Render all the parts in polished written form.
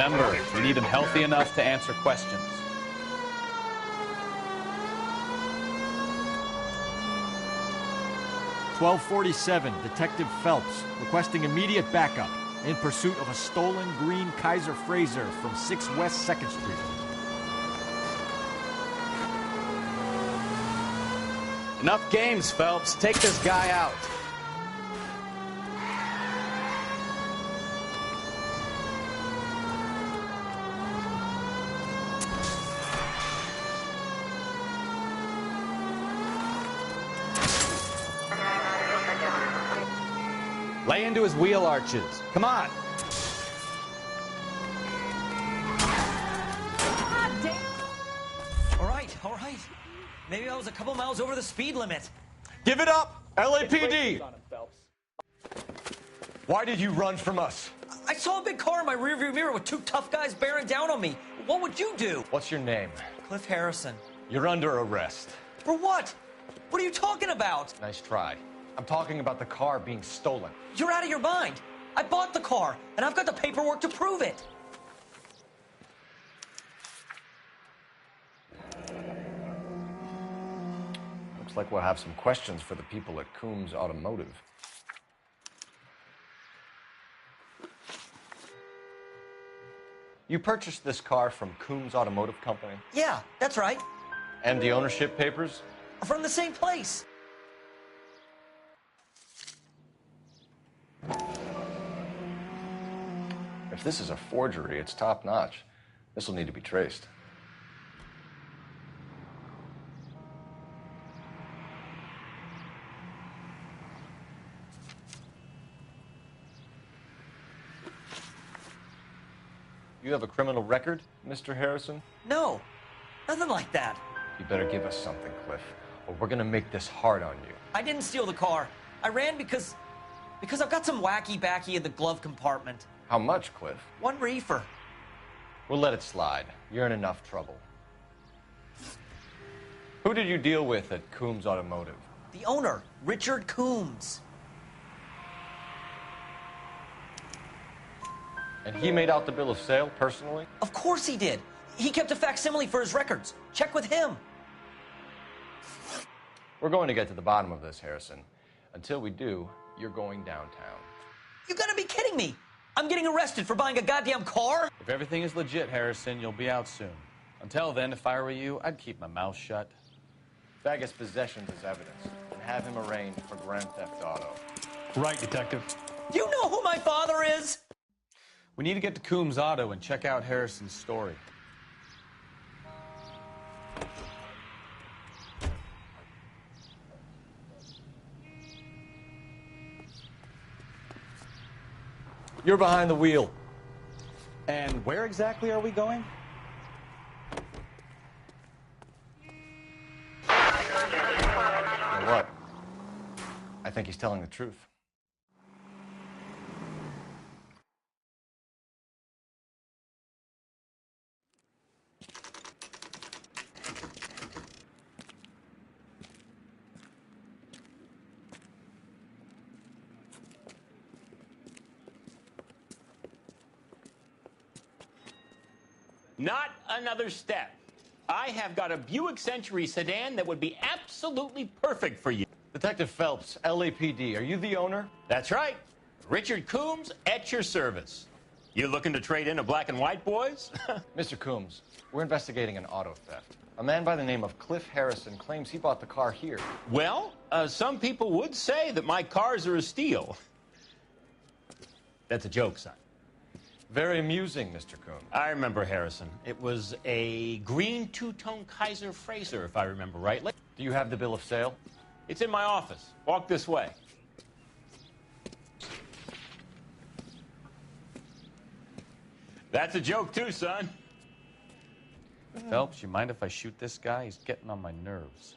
Remember, we need him healthy enough to answer questions. "1247, Detective Phelps, requesting immediate backup in pursuit of a stolen green Kaiser Frazer from 6 West 2nd Street. Enough games, Phelps. Take this guy out. Lay into his wheel arches. Come on. All right. Maybe I was a couple miles over the speed limit. Give it up, LAPD! Why did you run from us? I saw a big car in my rearview mirror with 2 tough guys bearing down on me. What would you do? What's your name? Cliff Harrison. You're under arrest. For what? What are you talking about? Nice try. I'm talking about the car being stolen. You're out of your mind. I bought the car, and I've got the paperwork to prove it. Looks like we'll have some questions for the people at Coombs Automotive. You purchased this car from Coombs Automotive Company? Yeah, that's right. And the ownership papers? From the same place. If this is a forgery, it's top-notch. This will need to be traced. You have a criminal record, Mr. Harrison? No, nothing like that. You better give us something, Cliff, or we're gonna make this hard on you. I didn't steal the car. I ran because I've got some wacky-backy in the glove compartment. How much, Cliff? 1 reefer. We'll let it slide. You're in enough trouble. Who did you deal with at Coombs Automotive? The owner, Richard Coombs. And he made out the bill of sale personally? Of course he did. He kept a facsimile for his records. Check with him. We're going to get to the bottom of this, Harrison. Until we do, you're going downtown. You gotta be kidding me. I'm getting arrested for buying a goddamn car? If everything is legit, Harrison, you'll be out soon. Until then, if I were you, I'd keep my mouth shut. Fag his possessions as evidence and have him arraigned for Grand Theft Auto. Right, Detective. Do you know who my father is? We need to get to Coombs Auto and check out Harrison's story. You're behind the wheel. And where exactly are we going? You know what? I think he's telling the truth. Not another step. I have got a Buick Century sedan that would be absolutely perfect for you. Detective Phelps, LAPD, are you the owner? That's right. Richard Coombs at your service. You looking to trade in a black and white, boys? Mr. Coombs, we're investigating an auto theft. A man by the name of Cliff Harrison claims he bought the car here. Well, some people would say that my cars are a steal. That's a joke, son. Very amusing, Mr. Coombs. I remember Harrison. It was a green two-tone Kaiser Frazer, if I remember rightly. Do you have the bill of sale? It's in my office. Walk this way. That's a joke, too, son. Phelps, you mind if I shoot this guy? He's getting on my nerves.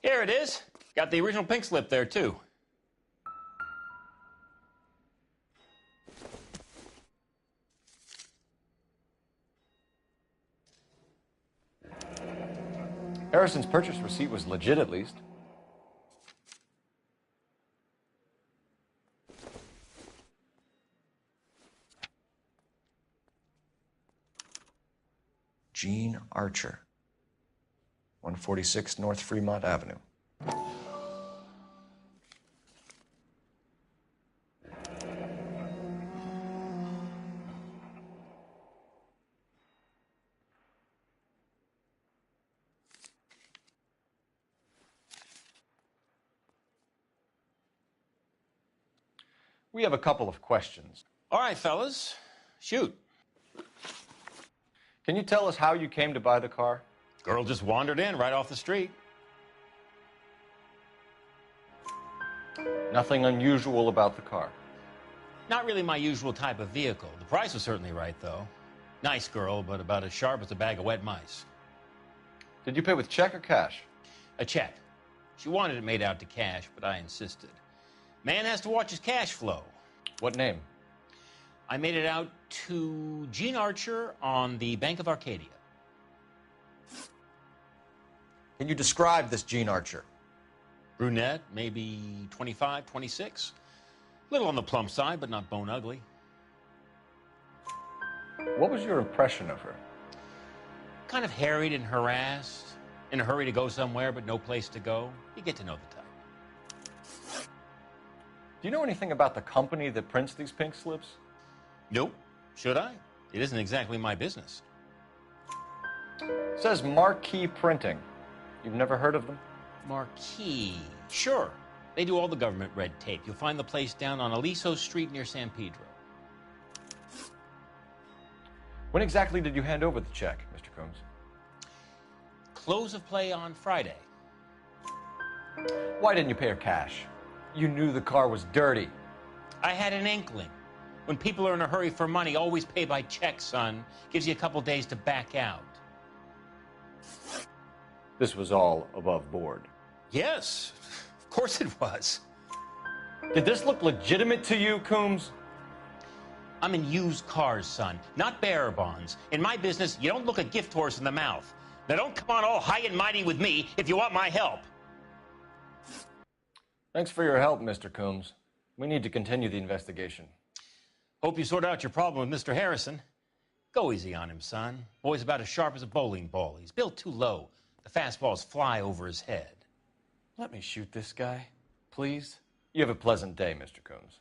Here it is. Got the original pink slip there, too. Harrison's purchase receipt was legit, at least. Gene Archer, 146 North Fremont Avenue. We have a couple of questions. All right, fellas, shoot. Can you tell us how you came to buy the car? Girl just wandered in right off the street. Nothing unusual about the car. Not really my usual type of vehicle. The price was certainly right, though. Nice girl, but about as sharp as a bag of wet mice. Did you pay with check or cash? A check. She wanted it made out to cash, but I insisted. Man has to watch his cash flow. What name? I made it out to Gene Archer on the Bank of Arcadia. Can you describe this Gene Archer? Brunette, maybe 25, 26. Little on the plump side, but not bone ugly. What was your impression of her? Kind of harried and harassed. In a hurry to go somewhere, but no place to go. You get to know the type. Do you know anything about the company that prints these pink slips? Nope. Should I? It isn't exactly my business. It says Marquee Printing. You've never heard of them? Marquee. Sure. They do all the government red tape. You'll find the place down on Aliso Street near San Pedro. When exactly did you hand over the check, Mr. Coombs? Close of play on Friday. Why didn't you pay her cash? You knew the car was dirty. I had an inkling. When people are in a hurry for money, always pay by check, son. Gives you a couple days to back out. This was all above board. Yes, of course it was. Did this look legitimate to you, Coombs? I'm in used cars, son, not bearer bonds. In my business, you don't look a gift horse in the mouth. Now don't come on all high and mighty with me if you want my help. Thanks for your help, Mr. Coombs. We need to continue the investigation. Hope you sort out your problem with Mr. Harrison. Go easy on him, son. Boy's about as sharp as a bowling ball. He's built too low. The fastballs fly over his head. Let me shoot this guy, please. You have a pleasant day, Mr. Coombs.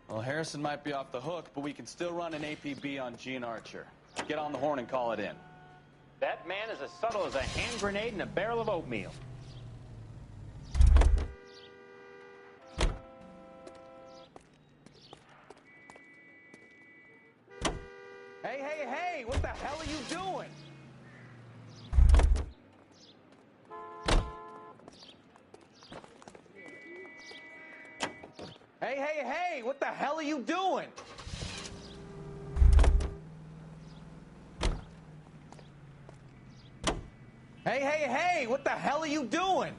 Well, Harrison might be off the hook, but we can still run an APB on Gene Archer. Get on the horn and call it in. That man is as subtle as a hand grenade in a barrel of oatmeal. Hey, hey, hey, what the hell are you doing? Hey, hey, hey, what the hell are you doing? Hey, hey, hey, what the hell are you doing?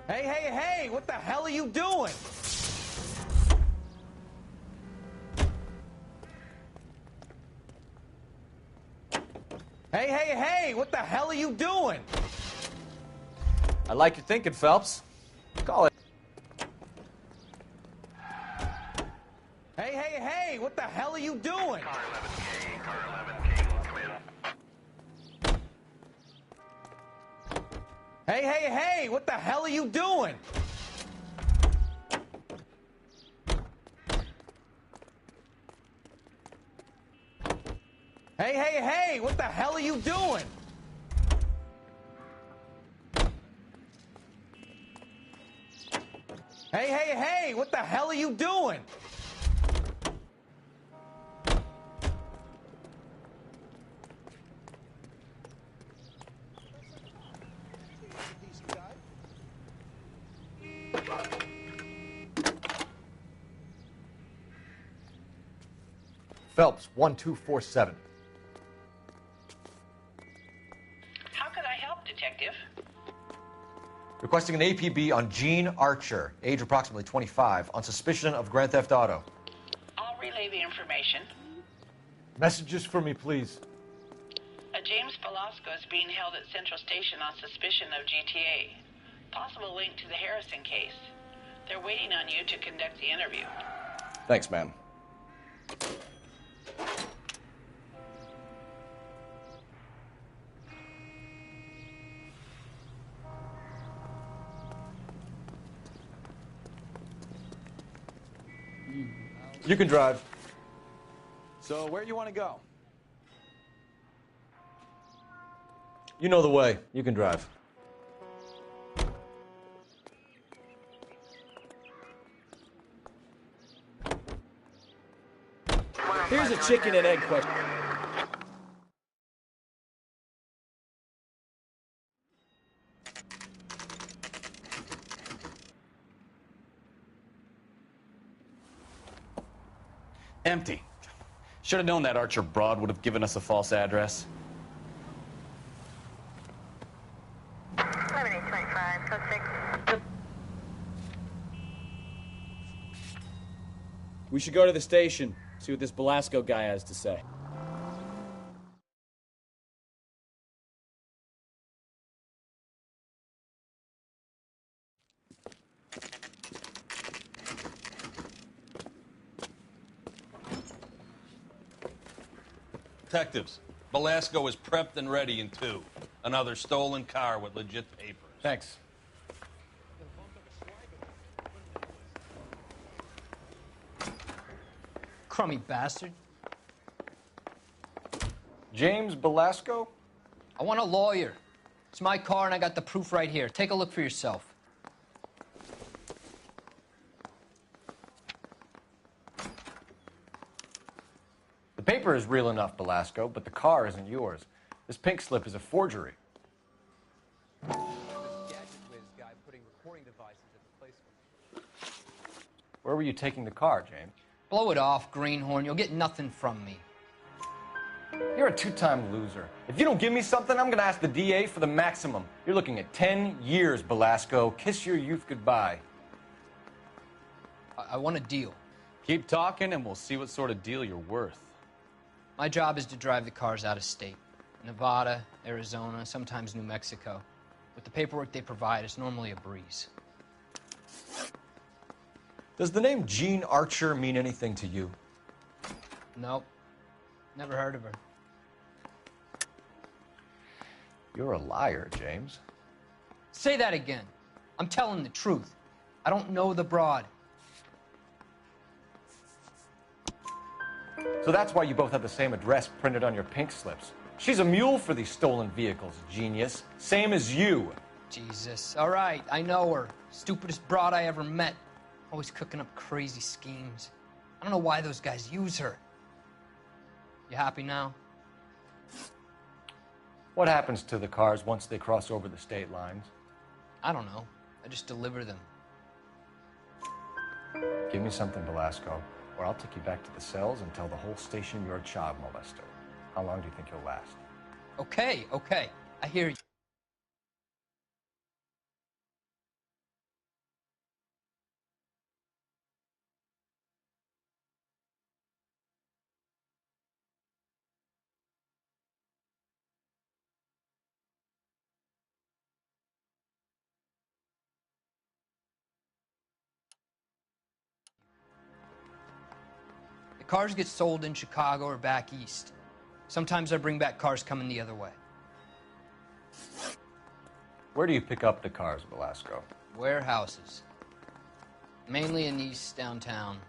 Hey, hey, hey, what the hell are you doing? Hey, hey, hey, what the hell are you doing? I like your thinking, Phelps. Call it. Hey, hey, hey, what the hell are you doing? Car 11K, car 11K, come in. Hey, hey, hey, what the hell are you doing? Hey, hey, hey, what the hell are you doing? Hey, hey, hey, what the hell are you doing? Phelps, 1247. How could I help, Detective? Requesting an APB on Gene Archer, age approximately 25, on suspicion of Grand Theft Auto. I'll relay the information. Messages for me, please. A James Velasco is being held at Central Station on suspicion of GTA. Possible link to the Harrison case. They're waiting on you to conduct the interview. Thanks, ma'am. You can drive. So, where you want to go? You know the way. You can drive. Here's a chicken and egg question. Empty. Should have known that Archer broad would have given us a false address. 7825, code 6. We should go to the station, see what this Velasco guy has to say. Detectives, Velasco is prepped and ready in 2. Another stolen car with legit papers. Thanks. Crummy bastard. James Velasco? I want a lawyer. It's my car and I got the proof right here. Take a look for yourself. The paper is real enough, Velasco, but the car isn't yours. This pink slip is a forgery. Where were you taking the car, James? Blow it off, greenhorn. You'll get nothing from me. You're a two-time loser. If you don't give me something, I'm gonna ask the DA for the maximum. You're looking at 10 years, Velasco. Kiss your youth goodbye. I want a deal. Keep talking and we'll see what sort of deal you're worth. My job is to drive the cars out of state. Nevada, Arizona, sometimes New Mexico. With the paperwork they provide, it's normally a breeze. Does the name Gene Archer mean anything to you? Nope. Never heard of her. You're a liar, James. Say that again. I'm telling the truth. I don't know the broad. So that's why you both have the same address printed on your pink slips. She's a mule for these stolen vehicles, genius. Same as you. Jesus. All right, I know her. Stupidest broad I ever met. Always cooking up crazy schemes. I don't know why those guys use her. You happy now? What happens to the cars once they cross over the state lines? I don't know. I just deliver them. Give me something, Velasco, or I'll take you back to the cells and tell the whole station you're a child molester. How long do you think you'll last? Okay, okay. I hear you. Cars get sold in Chicago or back east. Sometimes I bring back cars coming the other way. Where do you pick up the cars, Velasco? Warehouses. Mainly in East downtown.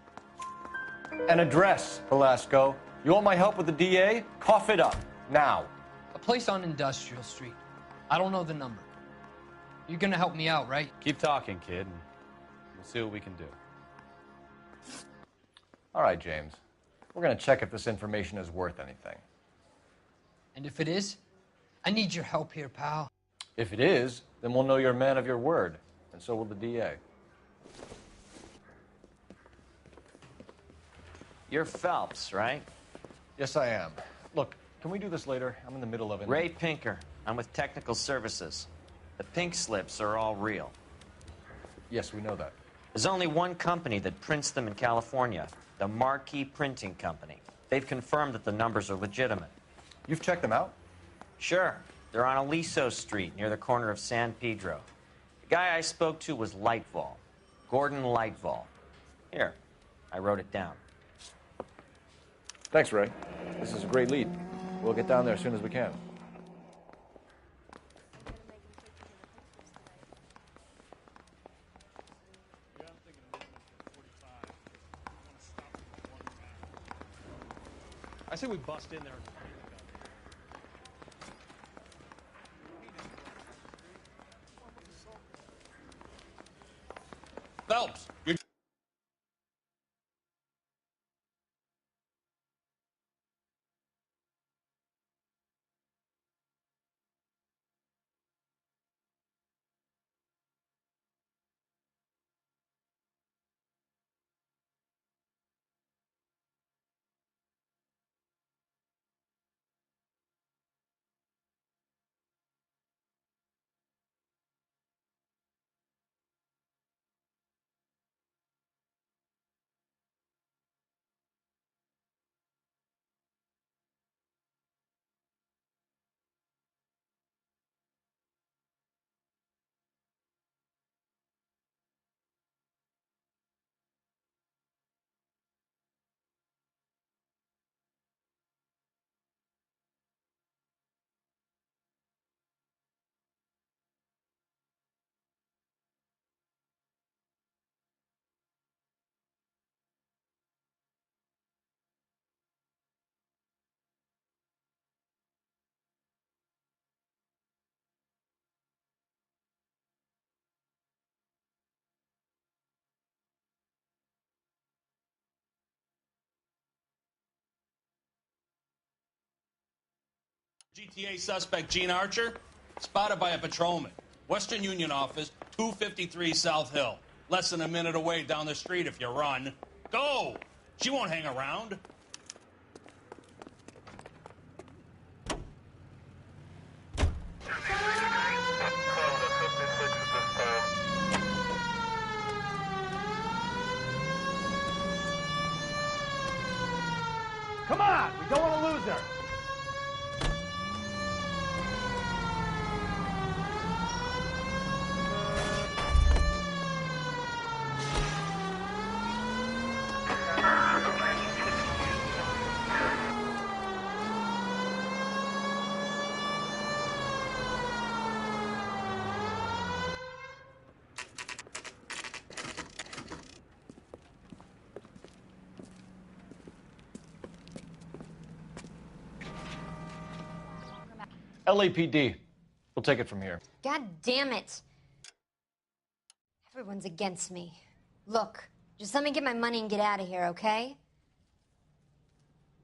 An address, Velasco. You want my help with the DA? Cough it up, now. A place on Industrial Street. I don't know the number. You're gonna help me out, right? Keep talking, kid, and we'll see what we can do. All right, James. We're going to check if this information is worth anything. And if it is, I need your help here, pal. If it is, then we'll know you're a man of your word, and so will the DA. You're Phelps, right? Yes, I am. Look, can we do this later? I'm in the middle of it. Ray Pinker. I'm with Technical Services. The pink slips are all real. Yes, we know that. There's only one company that prints them in California, the Marquee Printing Company. They've confirmed that the numbers are legitimate. You've checked them out? Sure. They're on Aliso Street, near the corner of San Pedro. The guy I spoke to was Lightval. Gordon Lightval. Here, I wrote it down. Thanks, Ray. This is a great lead. We'll get down there as soon as we can. I say we bust in there. Phelps, you're... GTA suspect Gene Archer, spotted by a patrolman. Western Union office, 253 South Hill. Less than a minute away down the street if you run. Go! She won't hang around. Come on, we don't want to lose her. LAPD. We'll take it from here. God damn it. Everyone's against me. Look, just let me get my money and get out of here, okay?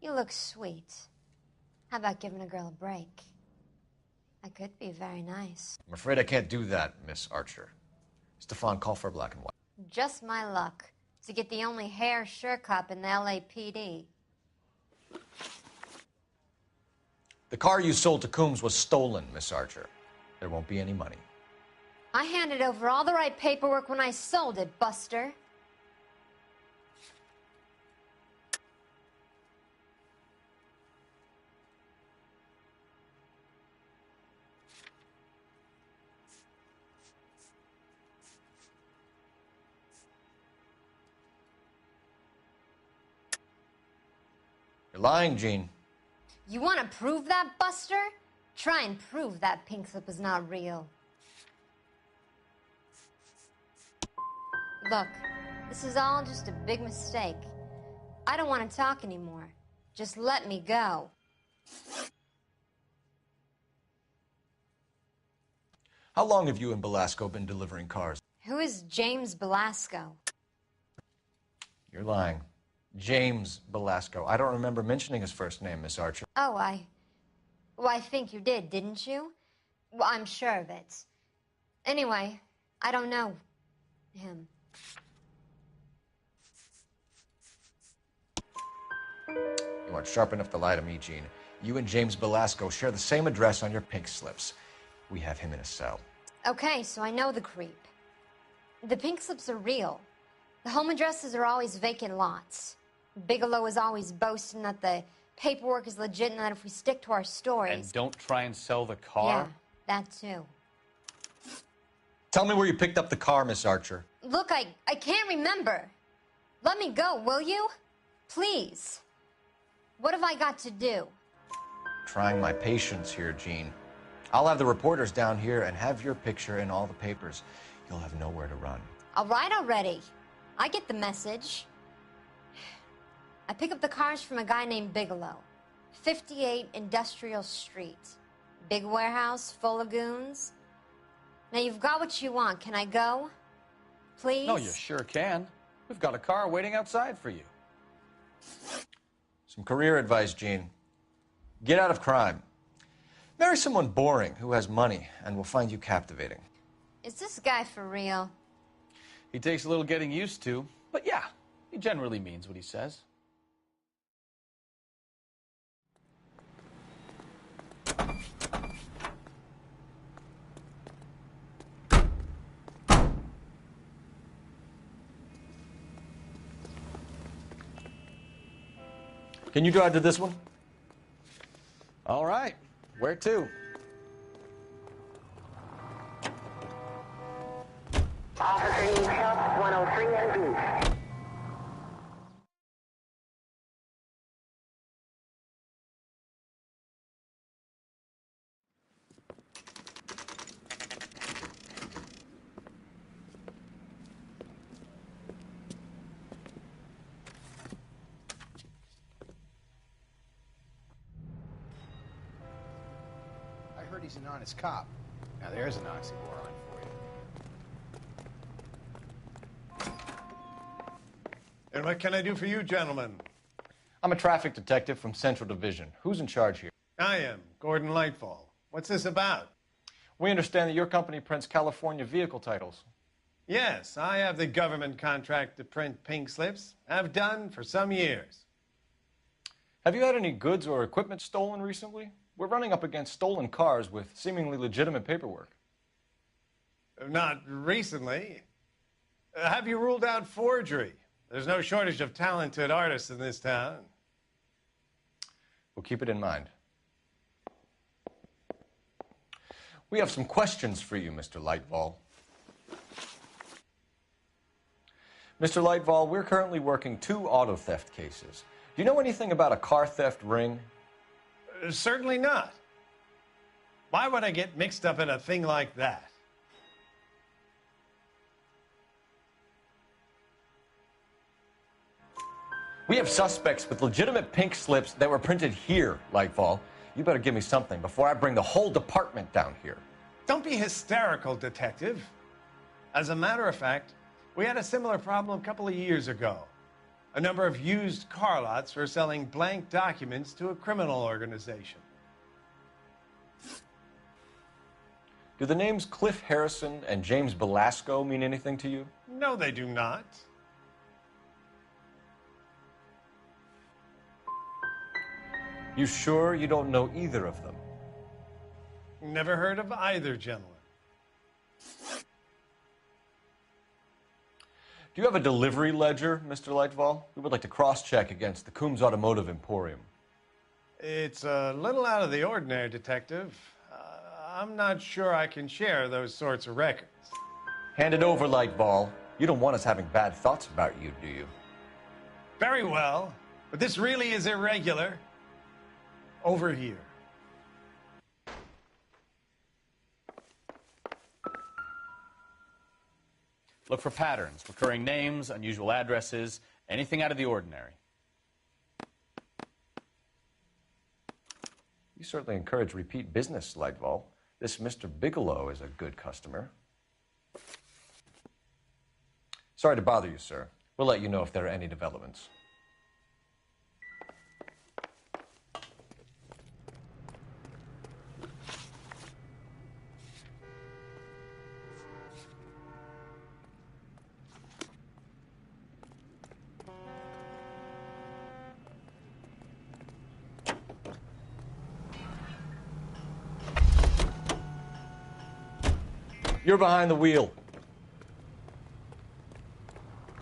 You look sweet. How about giving a girl a break? I could be very nice. I'm afraid I can't do that, Miss Archer. Stefan, call for black and white. Just my luck to get the only hair sure cop in the LAPD. The car you sold to Coombs was stolen, Miss Archer. There won't be any money. I handed over all the right paperwork when I sold it, Buster. You're lying, Gene. You want to prove that, Buster? Try and prove that pink slip is not real. Look, this is all just a big mistake. I don't want to talk anymore. Just let me go. How long have you and Belasco been delivering cars? Who is James Belasco? You're lying. James Belasco. I don't remember mentioning his first name, Miss Archer. Oh, I think you did, didn't you? Well, I'm sure of it. Anyway, I don't know him. You aren't sharp enough to lie to me, Gene. You and James Belasco share the same address on your pink slips. We have him in a cell. Okay, so I know the creep. The pink slips are real. The home addresses are always vacant lots. Bigelow is always boasting that the paperwork is legit and that if we stick to our stories... And don't try and sell the car? Yeah, that too. Tell me where you picked up the car, Miss Archer. Look, I can't remember. Let me go, will you? Please. What have I got to do? Trying my patience here, Jean. I'll have the reporters down here and have your picture in all the papers. You'll have nowhere to run. All right already. I get the message. I pick up the cars from a guy named Bigelow. 58 Industrial Street. Big warehouse, full of goons. Now you've got what you want. Can I go? Please? No, you sure can. We've got a car waiting outside for you. Some career advice, Jean. Get out of crime. Marry someone boring who has money and will find you captivating. Is this guy for real? He takes a little getting used to, but yeah, he generally means what he says. Can you drive to this one? All right. Where to? Officer needs help, 103 and B. I heard he's an honest cop. Now there's an oxymoron for you. And what can I do for you, gentlemen? I'm a traffic detective from Central Division. Who's in charge here? I am, Gordon Lightfall. What's this about? We understand that your company prints California vehicle titles. Yes, I have the government contract to print pink slips. Have done for some years. Have you had any goods or equipment stolen recently? We're running up against stolen cars with seemingly legitimate paperwork. Not recently. Have you ruled out forgery? There's no shortage of talented artists in this town. We'll keep it in mind. We have some questions for you, Mr. Lightfall. Mr. Lightfall, we're currently working 2 auto theft cases. Do you know anything about a car theft ring? Certainly not. Why would I get mixed up in a thing like that? We have suspects with legitimate pink slips that were printed here, Lightfall. You better give me something before I bring the whole department down here. Don't be hysterical, Detective. As a matter of fact, we had a similar problem a couple of years ago. A number of used car lots were selling blank documents to a criminal organization. Do the names Cliff Harrison and James Belasco mean anything to you? No, they do not. You sure you don't know either of them? Never heard of either gentleman. Do you have a delivery ledger, Mr. Lightfall? We would like to cross-check against the Coombs Automotive Emporium. It's a little out of the ordinary, Detective. I'm not sure I can share those sorts of records. Hand it over, Lightfall. You don't want us having bad thoughts about you, do you? Very well, but this really is irregular. Over here. Look for patterns, recurring names, unusual addresses, anything out of the ordinary. You certainly encourage repeat business, Lightfall. This Mr. Bigelow is a good customer. Sorry to bother you, sir. We'll let you know if there are any developments. You're behind the wheel.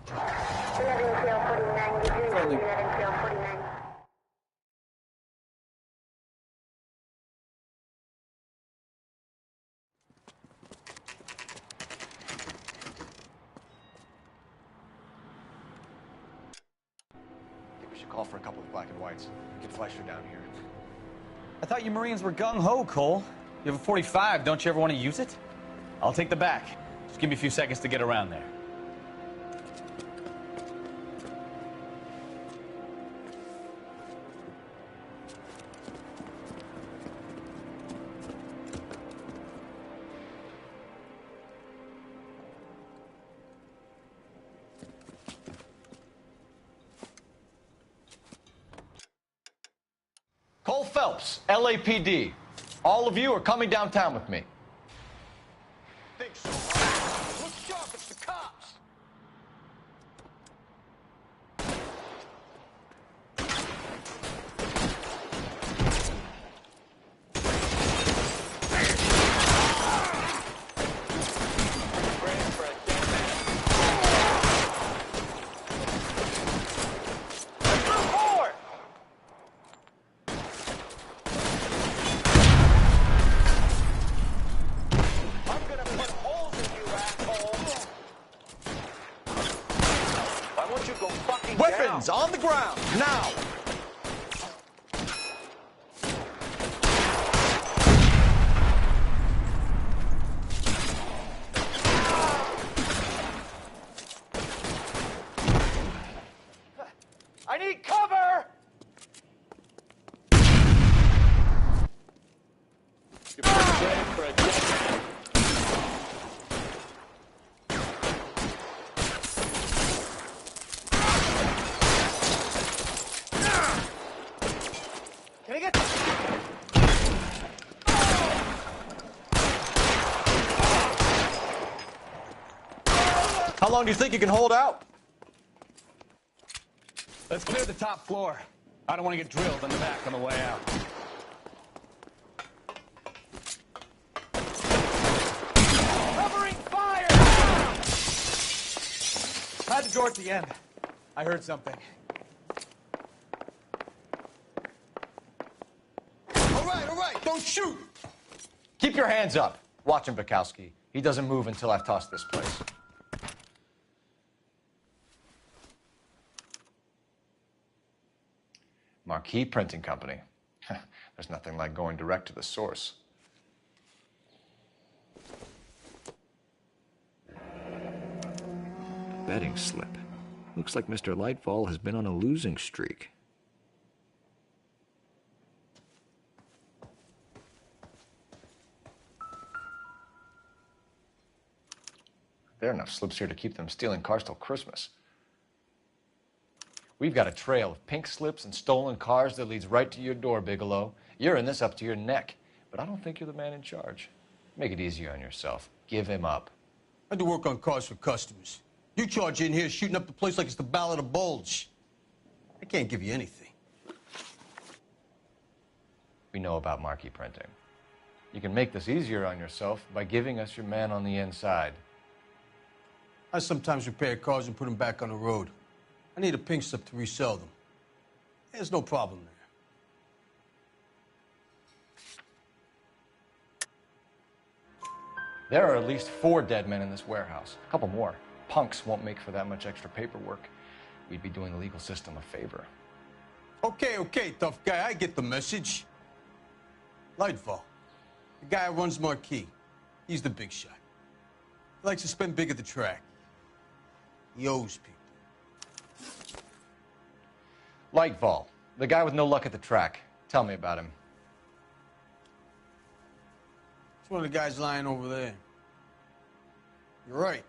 11 tail 49 degrees, 11 tail 49. I think we should call for a couple of black and whites. Get Fleischer down here. I thought you Marines were gung-ho, Cole. You have a 45. Don't you ever want to use it? I'll take the back. Just give me a few seconds to get around there. Cole Phelps, LAPD. All of you are coming downtown with me. Think so, huh? Look sharp, it's the cops. Weapons on the ground, now! I need cover! You're pretty brave for a dead man. Can I get... How long do you think you can hold out? Let's clear the top floor. I don't want to get drilled in the back on the way out. Covering fire! Had the door at the end. I heard something. All right, don't shoot! Keep your hands up. Watch him, Bukowski. He doesn't move until I've tossed this place. Marquee Printing Company. There's nothing like going direct to the source. Betting slip. Looks like Mr. Lightfall has been on a losing streak. There are enough slips here to keep them stealing cars till Christmas. We've got a trail of pink slips and stolen cars that leads right to your door, Bigelow. You're in this up to your neck, but I don't think you're the man in charge. Make it easier on yourself. Give him up. I do work on cars for customers. You charge in here shooting up the place like it's the Ballad of Bulge. I can't give you anything. We know about marquee printing. You can make this easier on yourself by giving us your man on the inside. I sometimes repair cars and put them back on the road. I need a pink slip to resell them. There's no problem there. There are at least 4 dead men in this warehouse. A couple more. Punks won't make for that much extra paperwork. We'd be doing the legal system a favor. Okay, tough guy. I get the message. Lightfall, the guy who runs Marquee. He's the big shot. He likes to spend big at the track. He owes people. Lightfall, the guy with no luck at the track. Tell me about him. It's one of the guys lying over there. You're right.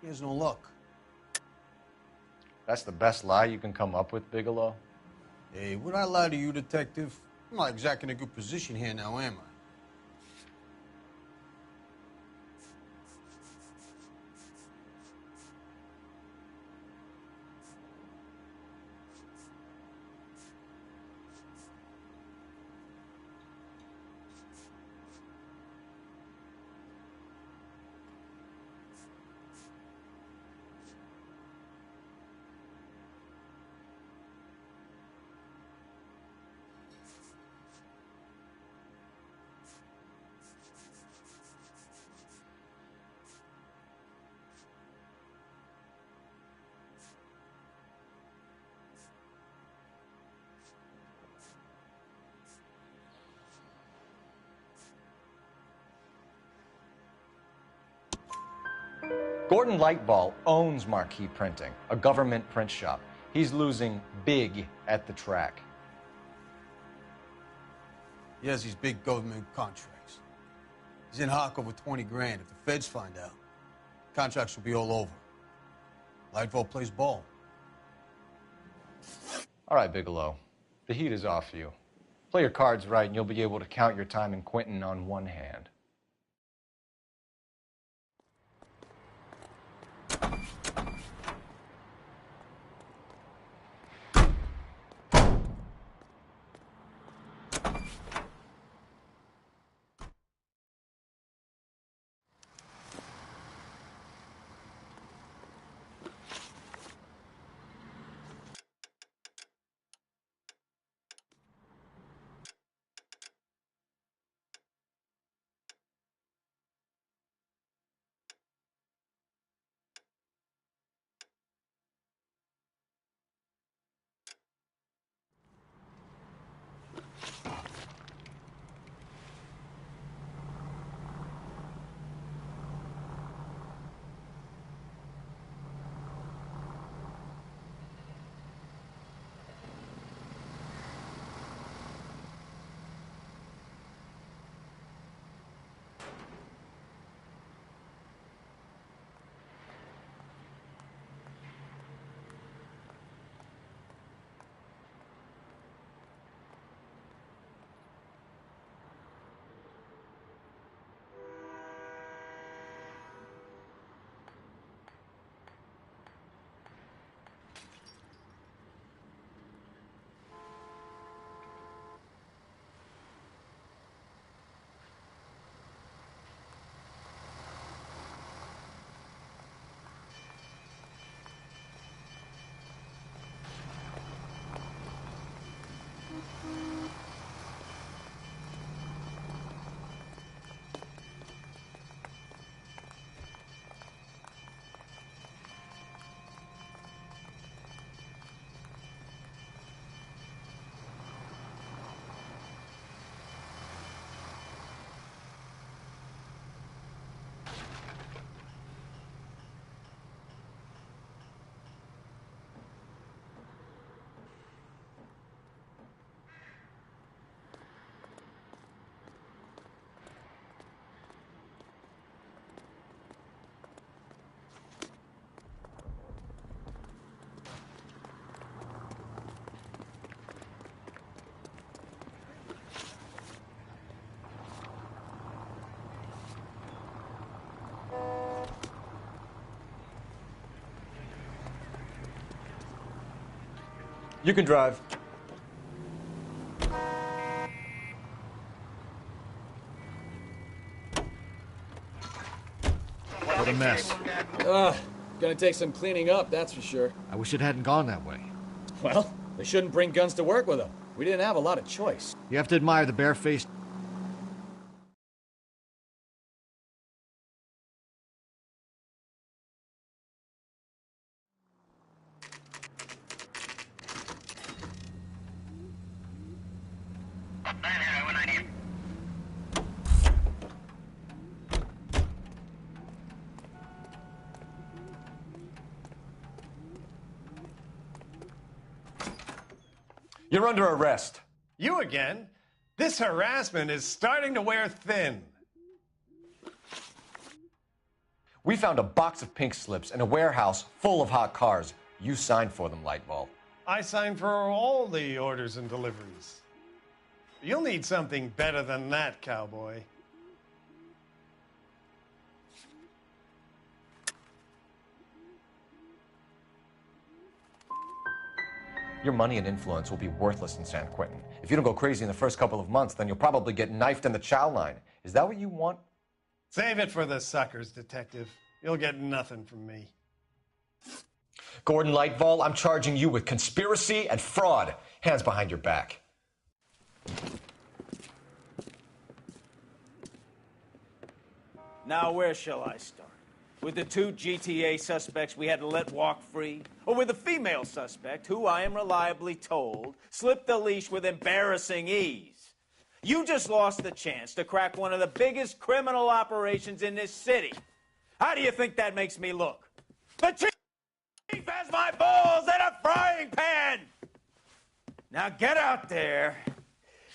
He has no luck. That's the best lie you can come up with, Bigelow? Hey, would I lie to you, detective? I'm not exactly in a good position here now, am I? Gordon Lightball owns Marquee Printing, a government print shop. He's losing big at the track. He has these big government contracts. He's in hock over 20 grand. If the feds find out, contracts will be all over. Lightball plays ball. All right, Bigelow. The heat is off you. Play your cards right, and you'll be able to count your time in Quentin on one hand. You can drive. What a mess. Gonna take some cleaning up, that's for sure. I wish it hadn't gone that way. Well, they shouldn't bring guns to work with them. We didn't have a lot of choice. You have to admire the barefaced. You're under arrest. You again? This harassment is starting to wear thin. We found a box of pink slips in a warehouse full of hot cars. You signed for them, Lightball. I signed for all the orders and deliveries. You'll need something better than that, cowboy. Your money and influence will be worthless in San Quentin. If you don't go crazy in the first couple of months, then you'll probably get knifed in the chow line. Is that what you want? Save it for the suckers, Detective. You'll get nothing from me. Gordon Lightball, I'm charging you with conspiracy and fraud. Hands behind your back. Now, where shall I start? With the two GTA suspects we had to let walk free? Or with the female suspect, who I am reliably told slipped the leash with embarrassing ease? You just lost the chance to crack one of the biggest criminal operations in this city. How do you think that makes me look? The chief has my balls in a frying pan! Now get out there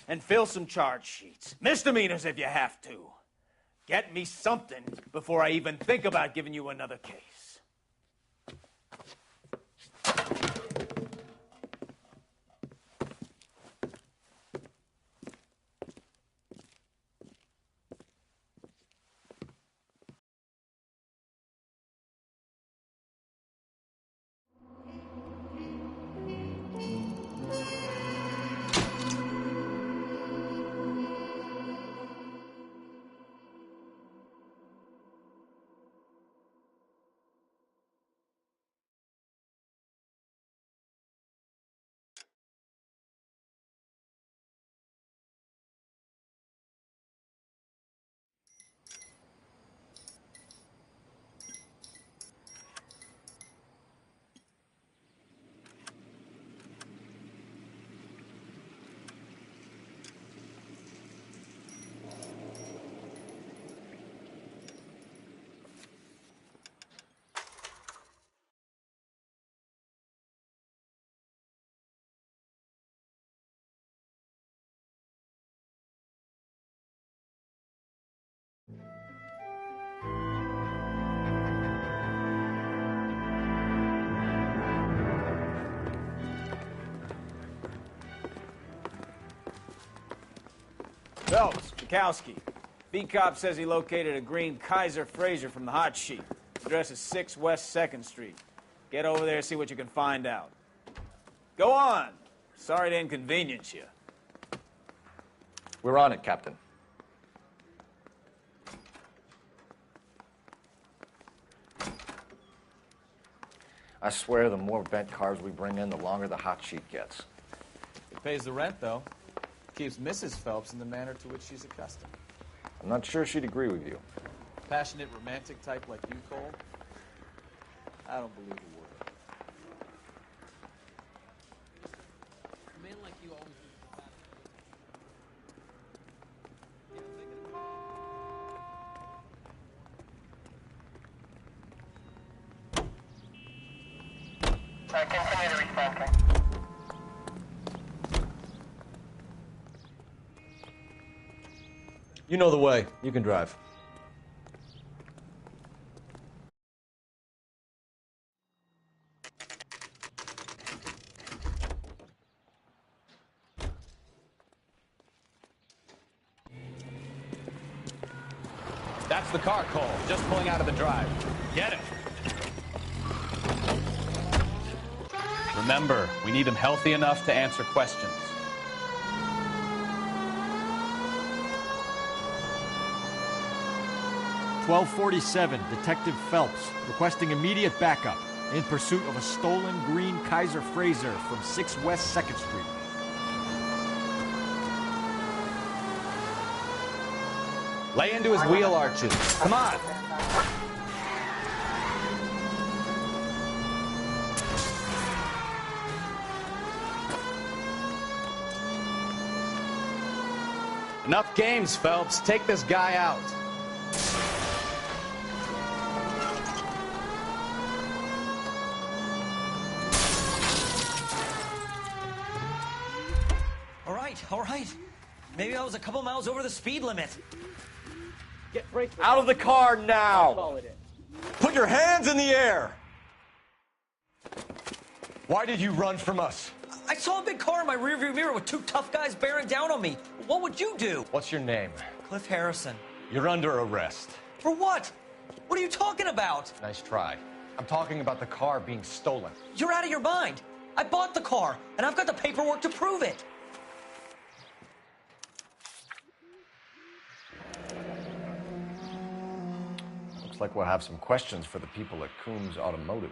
and fill some charge sheets. Misdemeanors if you have to. Get me something before I even think about giving you another case. Phelps, Bukowski. B-Cop says he located a green Kaiser Frazer from the hot sheet. Address is 6 West 2nd Street. Get over there and see what you can find out. Go on. Sorry to inconvenience you. We're on it, Captain. I swear the more bent cars we bring in, the longer the hot sheet gets. It pays the rent, though. Keeps Mrs. Phelps in the manner to which she's accustomed. I'm not sure she'd agree with you. Passionate, romantic type like you, Cole? I don't believe a word. A man like you always Continue to respond. You know the way. You can drive. That's the car, Cole. Just pulling out of the drive. Get it. Remember, we need him healthy enough to answer questions. .1247, Detective Phelps, requesting immediate backup in pursuit of a stolen green Kaiser Frazer from 6 West 2nd Street. Lay into his wheel arches. Come on. Enough games, Phelps. Take this guy out. All right. Maybe I was a couple miles over the speed limit. Get brake. Out of the car now! Put your hands in the air! Why did you run from us? I saw a big car in my rearview mirror with two tough guys bearing down on me. What would you do? What's your name? Cliff Harrison. You're under arrest. For what? What are you talking about? Nice try. I'm talking about the car being stolen. You're out of your mind. I bought the car, and I've got the paperwork to prove it. Looks like we'll have some questions for the people at Coombs Automotive.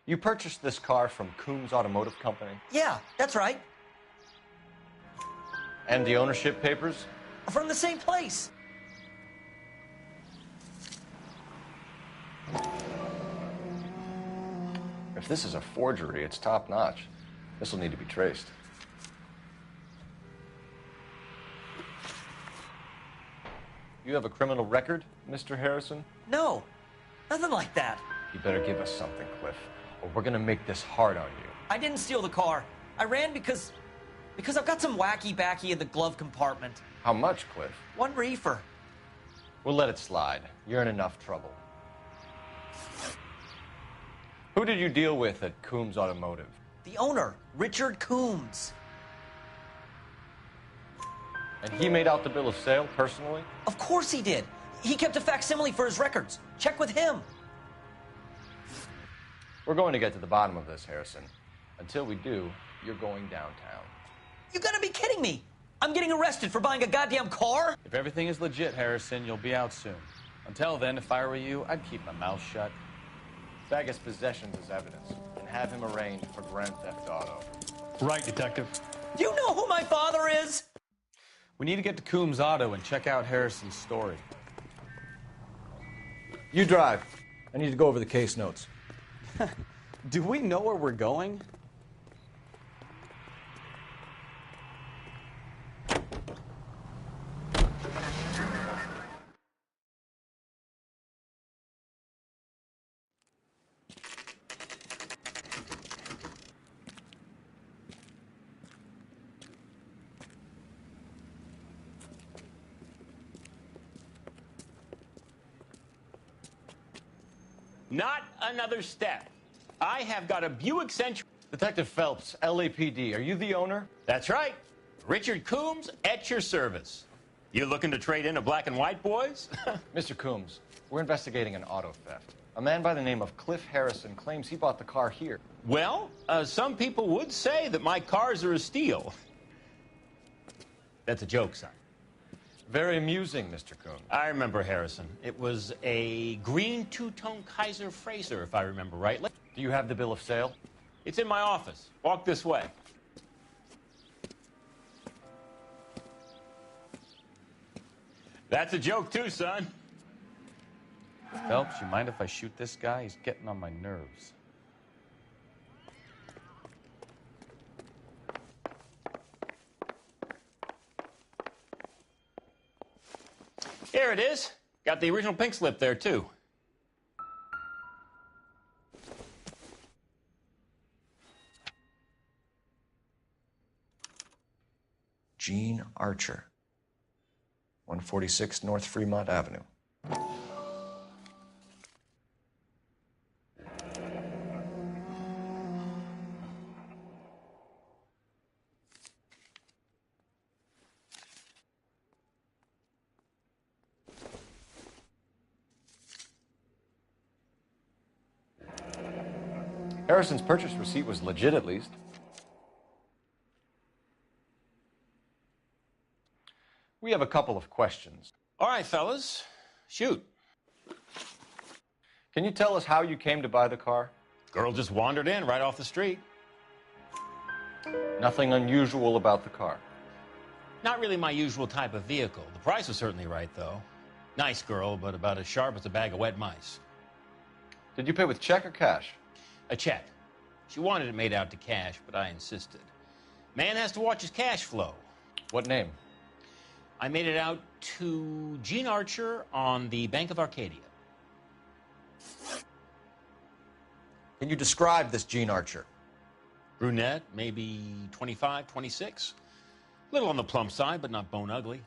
You purchased this car from Coombs Automotive Company? Yeah, that's right. And the ownership papers? From the same place. If this is a forgery, it's top-notch. This will need to be traced. You have a criminal record, Mr. Harrison? No, nothing like that. You better give us something, Cliff, or we're gonna make this hard on you. I didn't steal the car. I ran because I've got some wacky backy in the glove compartment. How much, Cliff? 1 reefer. We'll let it slide. You're in enough trouble. Who did you deal with at Coombs Automotive? The owner, Richard Coombs. And he made out the bill of sale personally? Of course he did. He kept a facsimile for his records. Check with him. We're going to get to the bottom of this, Harrison. Until we do, you're going downtown. You gotta be kidding me. I'm getting arrested for buying a goddamn car? If everything is legit, Harrison, you'll be out soon. Until then, if I were you, I'd keep my mouth shut. Bag his possessions as evidence and have him arraigned for grand theft auto. Right, Detective. Do you know who my father is? We need to get to Coombs Auto and check out Harrison's story. You drive. I need to go over the case notes. Do we know where we're going? Not another step. I have got a Buick Century. Detective Phelps, LAPD, are you the owner? That's right. Richard Coombs at your service. You looking to trade in a black and white, boys? Mr. Coombs, we're investigating an auto theft. A man by the name of Cliff Harrison claims he bought the car here. Well, some people would say that my cars are a steal. That's a joke, son. Very amusing, Mr. Coombs. I remember Harrison. It was a green two-tone Kaiser Frazer, if I remember rightly. Do you have the bill of sale? It's in my office. Walk this way. That's a joke, too, son. Phelps, you mind if I shoot this guy? He's getting on my nerves. Here it is. Got the original pink slip there, too. Gene Archer, 146 North Fremont Avenue. Harrison's purchase receipt was legit, at least. We have a couple of questions. All right, fellas. Shoot. Can you tell us how you came to buy the car? Girl just wandered in right off the street. Nothing unusual about the car. Not really my usual type of vehicle. The price was certainly right, though. Nice girl, but about as sharp as a bag of wet mice. Did you pay with check or cash? A check. She wanted it made out to cash, but I insisted. Man has to watch his cash flow. What name? I made it out to Gene Archer on the Bank of Arcadia. Can you describe this Gene Archer? Brunette, maybe 25, 26. Little on the plump side, but not bone ugly.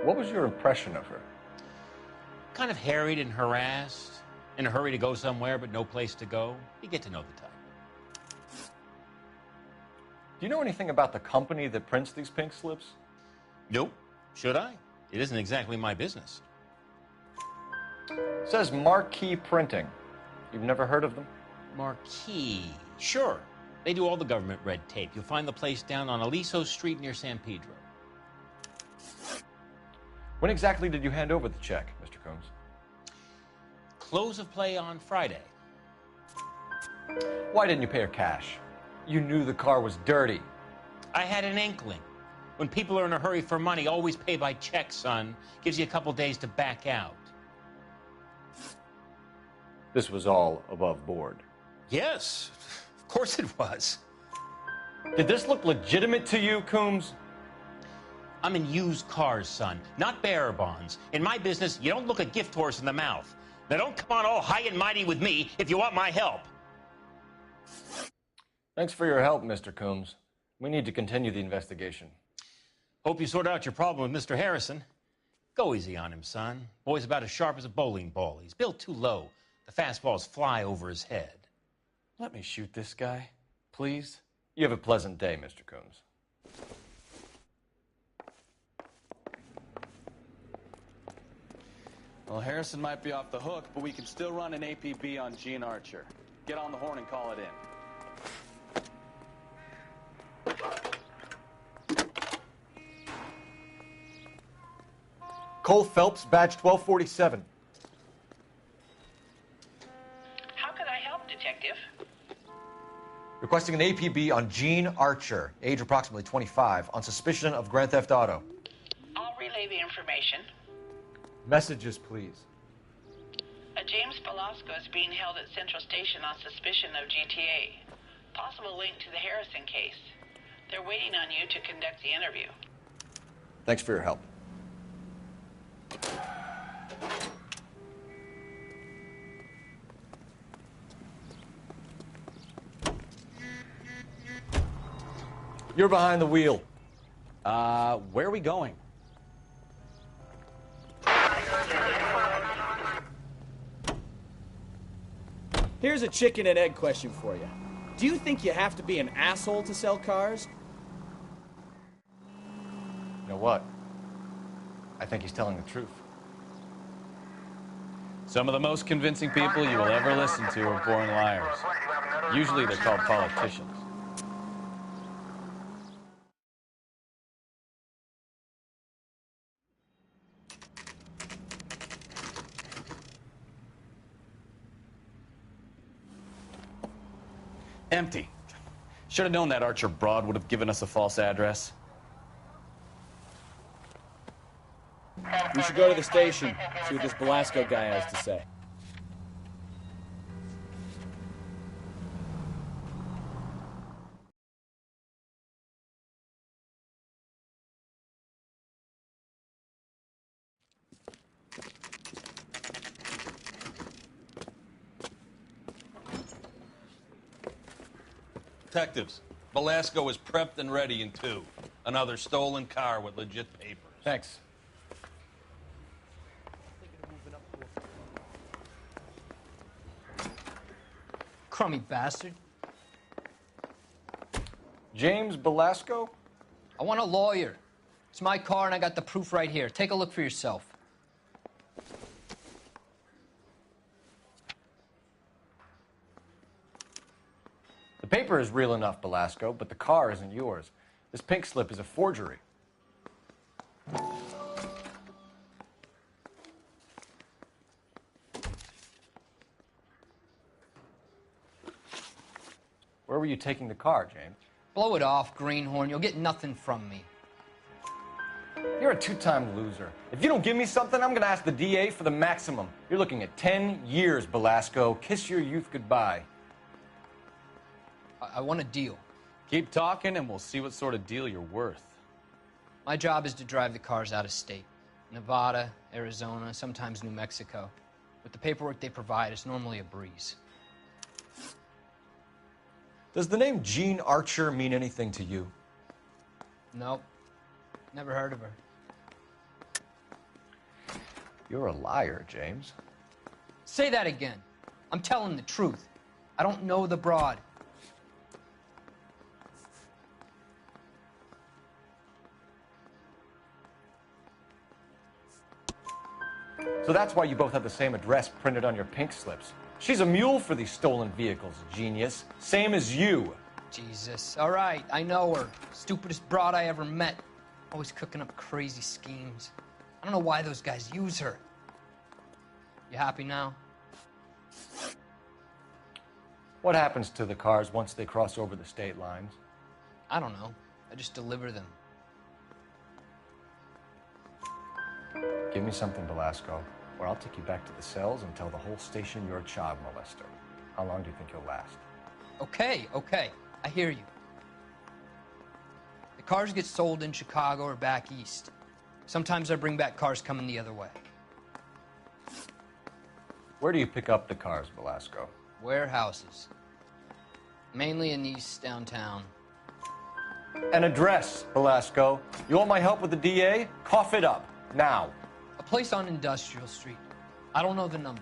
What was your impression of her? Kind of harried and harassed. In a hurry to go somewhere, but no place to go. You get to know the type. Do you know anything about the company that prints these pink slips? Nope. Should I? It isn't exactly my business. It says Marquee Printing. You've never heard of them? Marquee. Sure. They do all the government red tape. You'll find the place down on Aliso Street near San Pedro. When exactly did you hand over the check, Mr. Coombs? Close of play on Friday. Why didn't you pay her cash? You knew the car was dirty. I had an inkling. When people are in a hurry for money, always pay by check, son. Gives you a couple days to back out. This was all above board. Yes, of course it was. Did this look legitimate to you, Coombs? I'm in used cars, son, not bearer bonds. In my business, you don't look a gift horse in the mouth. Now don't come on all high and mighty with me if you want my help. Thanks for your help, Mr. Coombs. We need to continue the investigation. Hope you sort out your problem with Mr. Harrison. Go easy on him, son. Boy's about as sharp as a bowling ball. He's built too low. The fastballs fly over his head. Let me shoot this guy, please. You have a pleasant day, Mr. Coombs. Well, Harrison might be off the hook, but we can still run an APB on Gene Archer. Get on the horn and call it in. Cole Phelps, badge 1247. How could I help, Detective? Requesting an APB on Gene Archer, age approximately 25, on suspicion of Grand Theft Auto. I'll relay the information. Messages, please. A James Velasco is being held at Central Station on suspicion of GTA. Possible link to the Harrison case. They're waiting on you to conduct the interview. Thanks for your help. You're behind the wheel. Where are we going? Here's a chicken and egg question for you. Do you think you have to be an asshole to sell cars? You know what? I think he's telling the truth. Some of the most convincing people you will ever listen to are born liars. Usually they're called politicians. Empty. Should have known that Archer broad would have given us a false address. We should go to the station, see what this Velasco guy has to say. Detectives, Velasco is prepped and ready in 2. Another stolen car with legit papers. Thanks. Crummy bastard. James Velasco? I want a lawyer. It's my car and I got the proof right here. Take a look for yourself. The paper is real enough, Velasco, but the car isn't yours. This pink slip is a forgery. Where were you taking the car, James? Blow it off, Greenhorn. You'll get nothing from me. You're a two-time loser. If you don't give me something, I'm gonna ask the DA for the maximum. You're looking at 10 years, Velasco. Kiss your youth goodbye. I want a deal. Keep talking and we'll see what sort of deal you're worth. My job is to drive the cars out of state. Nevada, Arizona, sometimes New Mexico. With the paperwork they provide, it's normally a breeze. Does the name Gene Archer mean anything to you? Nope. Never heard of her. You're a liar, James. Say that again. I'm telling the truth. I don't know the broad. So that's why you both have the same address printed on your pink slips. She's a mule for these stolen vehicles, genius. Same as you. Jesus. All right, I know her. Stupidest broad I ever met. Always cooking up crazy schemes. I don't know why those guys use her. You happy now? What happens to the cars once they cross over the state lines? I don't know. I just deliver them. Give me something, Velasco, or I'll take you back to the cells and tell the whole station you're a child molester. How long do you think you'll last? Okay. I hear you. The The cars get sold in Chicago or back east. Sometimes I bring back cars coming the other way. Where do you pick up the cars, Velasco? Warehouses. Mainly in East downtown. An address, Velasco. You want my help with the DA? Cough it up, now. A place on Industrial Street. I don't know the number.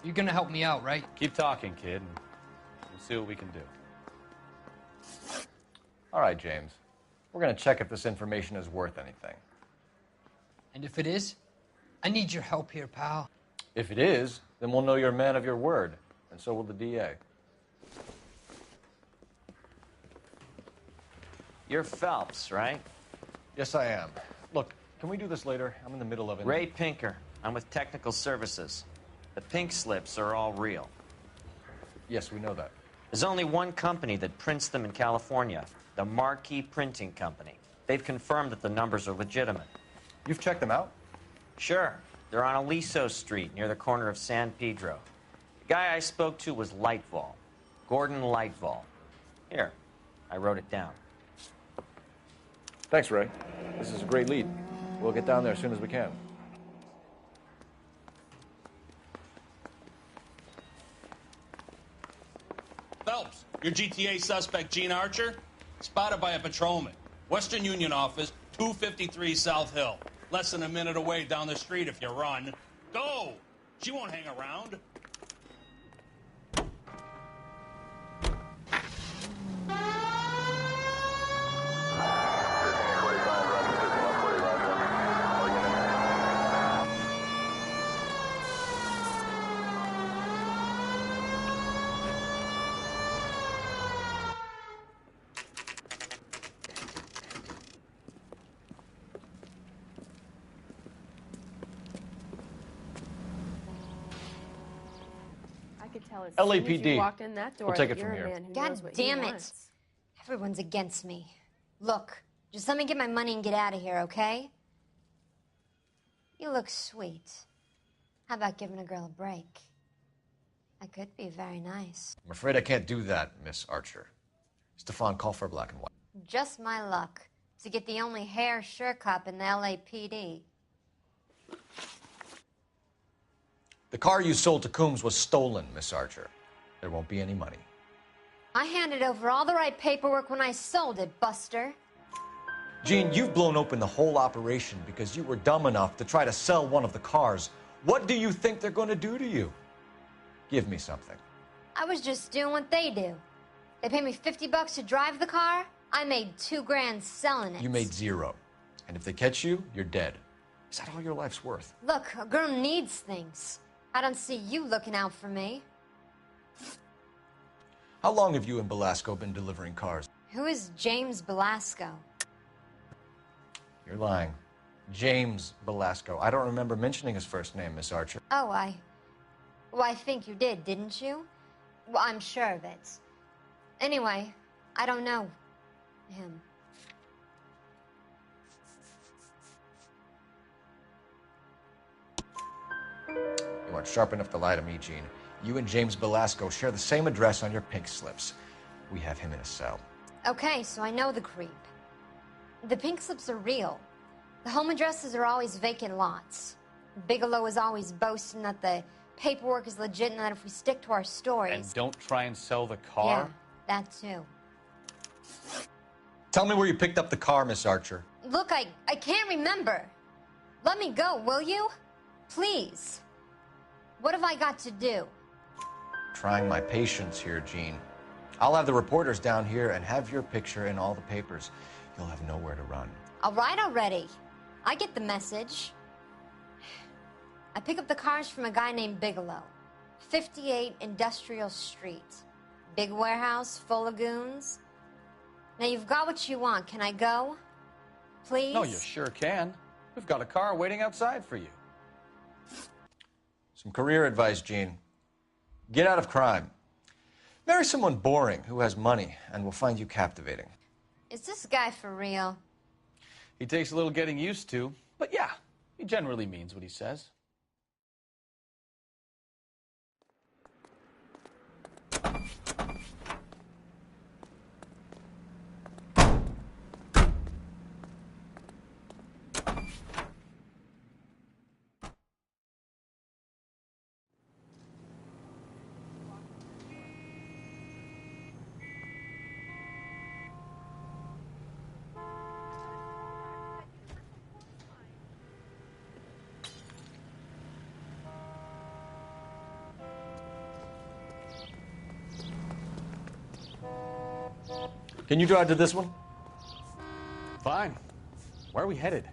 You're gonna help me out, right? Keep talking, kid, and we'll see what we can do. All right, James. We're gonna check if this information is worth anything. And if it is, I need your help here, pal. If it is, then we'll know you're a man of your word, and so will the DA. You're Phelps, right? Yes, I am. Look, can we do this later? I'm in the middle of it. Ray Pinker. I'm with Technical Services. The pink slips are all real. Yes, we know that. There's only one company that prints them in California, the Marquee Printing Company. They've confirmed that the numbers are legitimate. You've checked them out? Sure. They're on Aliso Street, near the corner of San Pedro. The guy I spoke to was Lightval. Gordon Lightval. Here, I wrote it down. Thanks, Ray. This is a great lead. We'll get down there as soon as we can. Phelps, your GTA suspect, Gene Archer, spotted by a patrolman. Western Union office, 253 South Hill. Less than a minute away down the street if you run. Go! She won't hang around. LAPD. Walked in that door, we'll take it you're from a here. man who God knows what damn he it. wants. Everyone's against me. Look, just let me get my money and get out of here, okay? You look sweet. How about giving a girl a break? I could be very nice. I'm afraid I can't do that, Miss Archer. Stefan, call for black and white. Just my luck to get the only hair sure cop in the LAPD. The car you sold to Coombs was stolen, Miss Archer. There won't be any money. I handed over all the right paperwork when I sold it, Buster. Gene, you've blown open the whole operation because you were dumb enough to try to sell one of the cars. What do you think they're going to do to you? Give me something. I was just doing what they do. They paid me $50 to drive the car. I made $2 grand selling it. You made zero. And if they catch you, you're dead. Is that all your life's worth? Look, a girl needs things. I don't see you looking out for me. How long have you and Belasco been delivering cars? Who is James Belasco? You're lying. James Belasco. I don't remember mentioning his first name, Miss Archer. Oh, well, I think you did, didn't you? Well, I'm sure of it. Anyway, I don't know him. You aren't sharp enough to lie to me, Gene. You and James Belasco share the same address on your pink slips. We have him in a cell. Okay, so I know the creep. The pink slips are real. The home addresses are always vacant lots. Bigelow is always boasting that the paperwork is legit and that if we stick to our stories... And don't try and sell the car? Yeah, that too. Tell me where you picked up the car, Miss Archer. Look, I can't remember. Let me go, will you? Please. What have I got to do? Trying my patience here, Gene. I'll have the reporters down here and have your picture in all the papers. You'll have nowhere to run. All right already. I get the message. I pick up the cars from a guy named Bigelow. 58 Industrial Street. Big warehouse, full of goons. Now you've got what you want. Can I go? Please? No, you sure can. We've got a car waiting outside for you. Some career advice, Gene. Get out of crime. Marry someone boring who has money and will find you captivating. Is this guy for real? He takes a little getting used to, but yeah, he generally means what he says. Can you drive to this one? Fine. Where are we headed?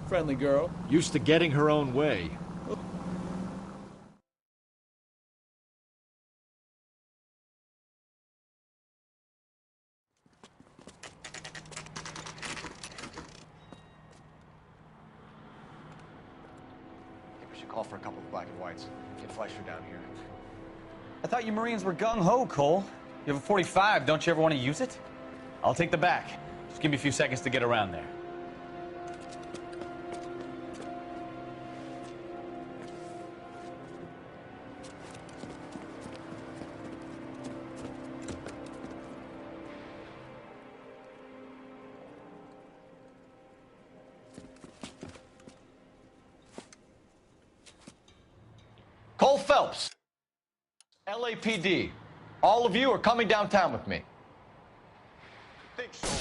Friendly girl. Used to getting her own way. I think we should call for a couple of black and whites. Get Fleischer down here. I thought you Marines were gung-ho, Cole. You have a 45. Don't you ever want to use it? I'll take the back. Just give me a few seconds to get around there. Cole Phelps, LAPD. All of you are coming downtown with me. Think so, right?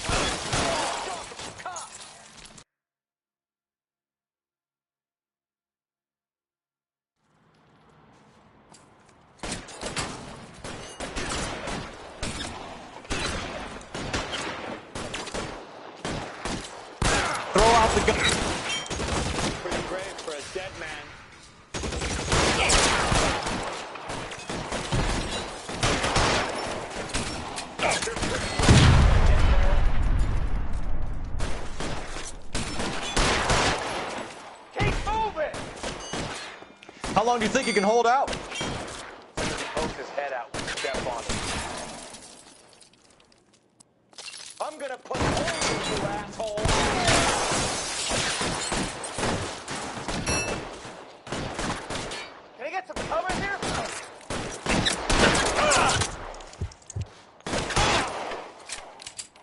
It's the cop. Throw out the gun. Pretty brave for a dead man. Keep moving! How long do you think you can hold out? Somebody pokes his head out and step on him. I'm gonna put holes in you, asshole! Can I get some cover here?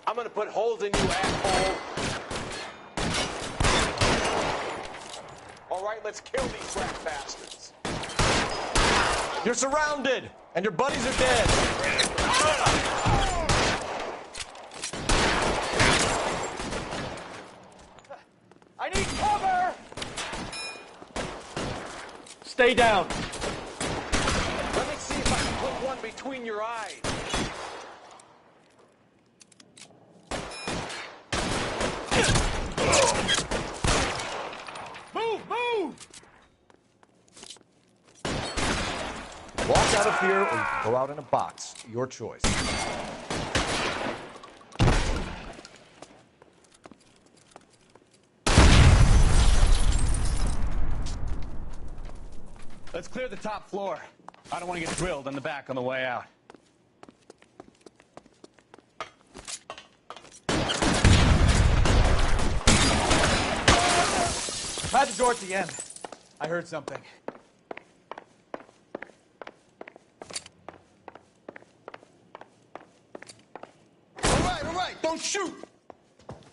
I'm gonna put holes in you, asshole! All right, let's kill these rat bastards. You're surrounded, and your buddies are dead. I need cover! Stay down. Let me see if I can put one between your eyes. Move, move! Walk out of here or you can go out in a box. Your choice. Let's clear the top floor. I don't want to get drilled in the back on the way out. Had the door at the end. I heard something. All right, don't shoot!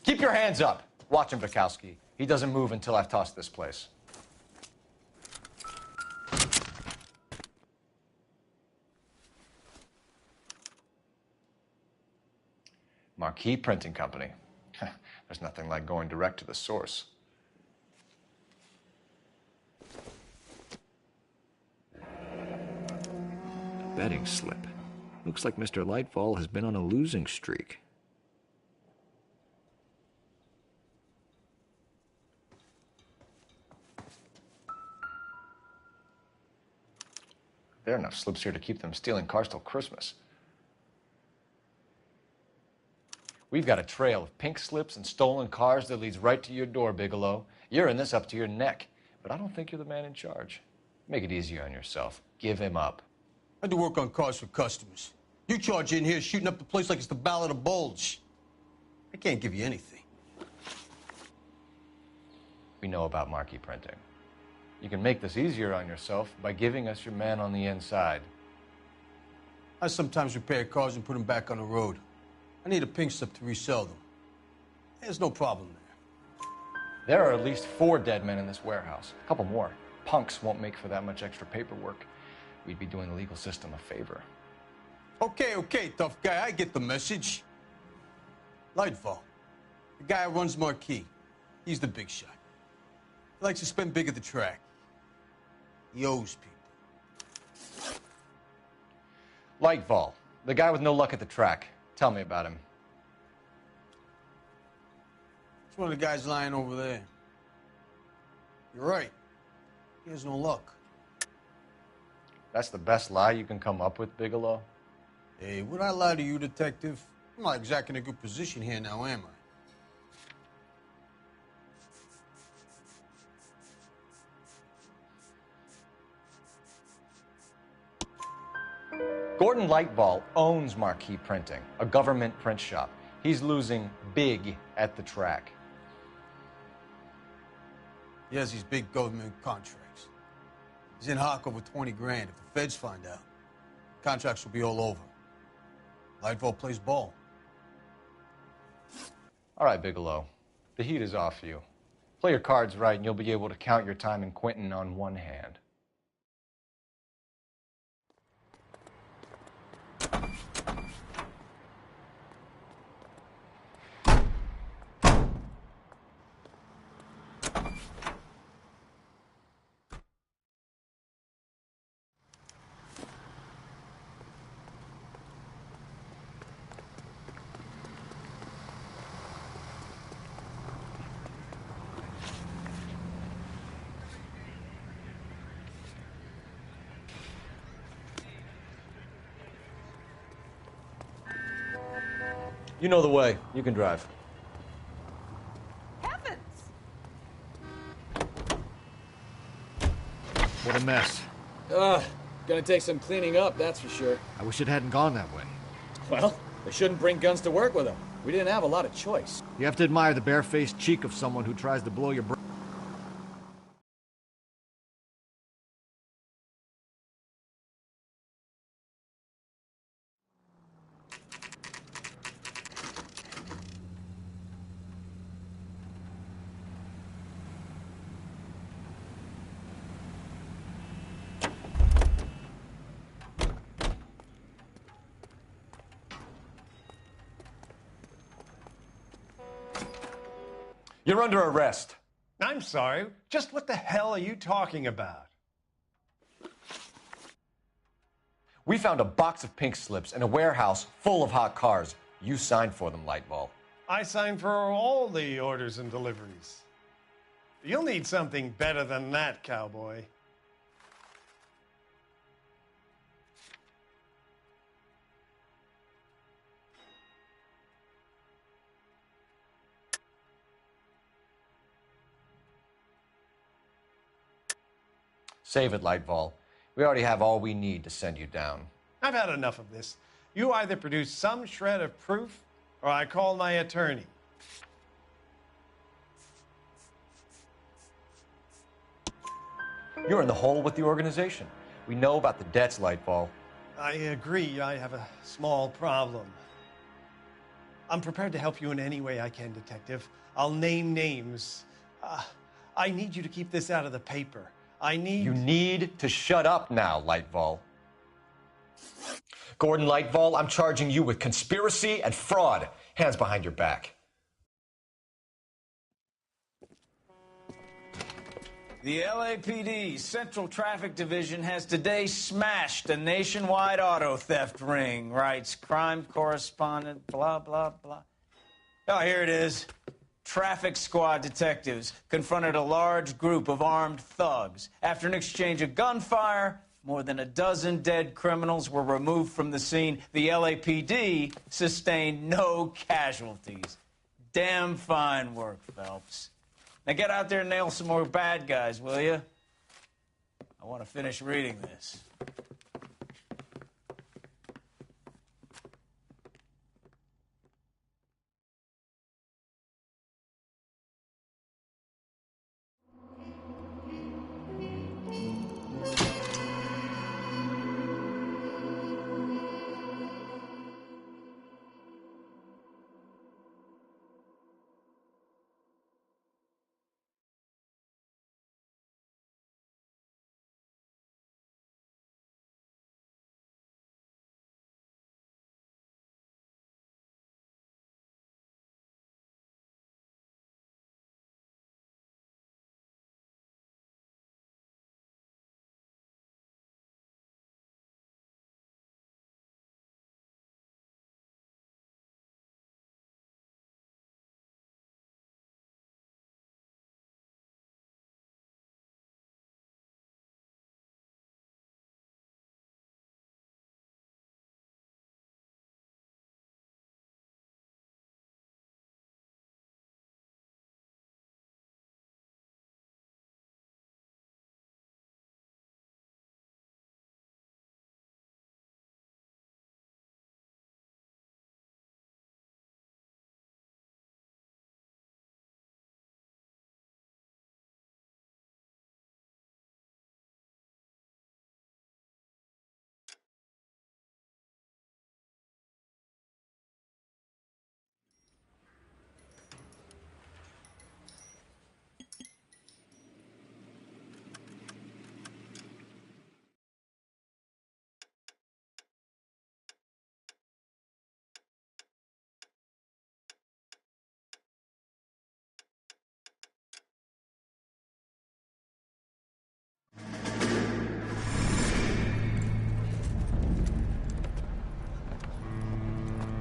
Keep your hands up. Watch him, Bukowski. He doesn't move until I've tossed this place. Marquee Printing Company. There's nothing like going direct to the source. Betting slip. Looks like Mr. Lightfall has been on a losing streak. There are enough slips here to keep them stealing cars till Christmas. We've got a trail of pink slips and stolen cars that leads right to your door, Bigelow. You're in this up to your neck, but I don't think you're the man in charge. Make it easier on yourself. Give him up. I do work on cars for customers. You charge in here shooting up the place like it's the Ballad of Bulge. I can't give you anything. We know about marquee printing. You can make this easier on yourself by giving us your man on the inside. I sometimes repair cars and put them back on the road. I need a pink slip to resell them. There's no problem there. There are at least 4 dead men in this warehouse. A couple more. Punks won't make for that much extra paperwork. We'd be doing the legal system a favor. Okay, tough guy. I get the message. Lightfall, the guy who runs Marquee. He's the big shot. He likes to spend big at the track. He owes people. Lightfall, the guy with no luck at the track. Tell me about him. It's one of the guys lying over there. You're right. He has no luck. That's the best lie you can come up with, Bigelow? Hey, would I lie to you, detective? I'm not exactly in a good position here now, am I? Gordon Lightfall owns Marquee Printing, a government print shop. He's losing big at the track. He has these big government contracts. He's in hock over 20 grand. If the feds find out, contracts will be all over. Lightfall plays ball. All right, Bigelow. The heat is off you. Play your cards right, and you'll be able to count your time in Quentin on one hand. You know the way. You can drive. Heavens! What a mess. Gonna take some cleaning up, that's for sure. I wish it hadn't gone that way. Well, they shouldn't bring guns to work with them. We didn't have a lot of choice. You have to admire the barefaced cheek of someone who tries to blow your brain. You're under arrest. I'm sorry. Just what the hell are you talking about? We found a box of pink slips in a warehouse full of hot cars. You signed for them, Lightfall. I signed for all the orders and deliveries. You'll need something better than that, cowboy. Save it, Lightfall. We already have all we need to send you down. I've had enough of this. You either produce some shred of proof, or I call my attorney. You're in the hole with the organization. We know about the debts, Lightfall. I agree. I have a small problem. I'm prepared to help you in any way I can, Detective. I'll name names. I need you to keep this out of the paper. You need to shut up now, Lightfall. Gordon Lightfall, I'm charging you with conspiracy and fraud. Hands behind your back. The LAPD Central Traffic Division has today smashed a nationwide auto theft ring, writes crime correspondent, blah, blah, blah. Oh, here it is. Traffic squad detectives confronted a large group of armed thugs. After an exchange of gunfire, more than a dozen dead criminals were removed from the scene. The LAPD sustained no casualties. Damn fine work, Phelps. Now get out there and nail some more bad guys, will you? I want to finish reading this.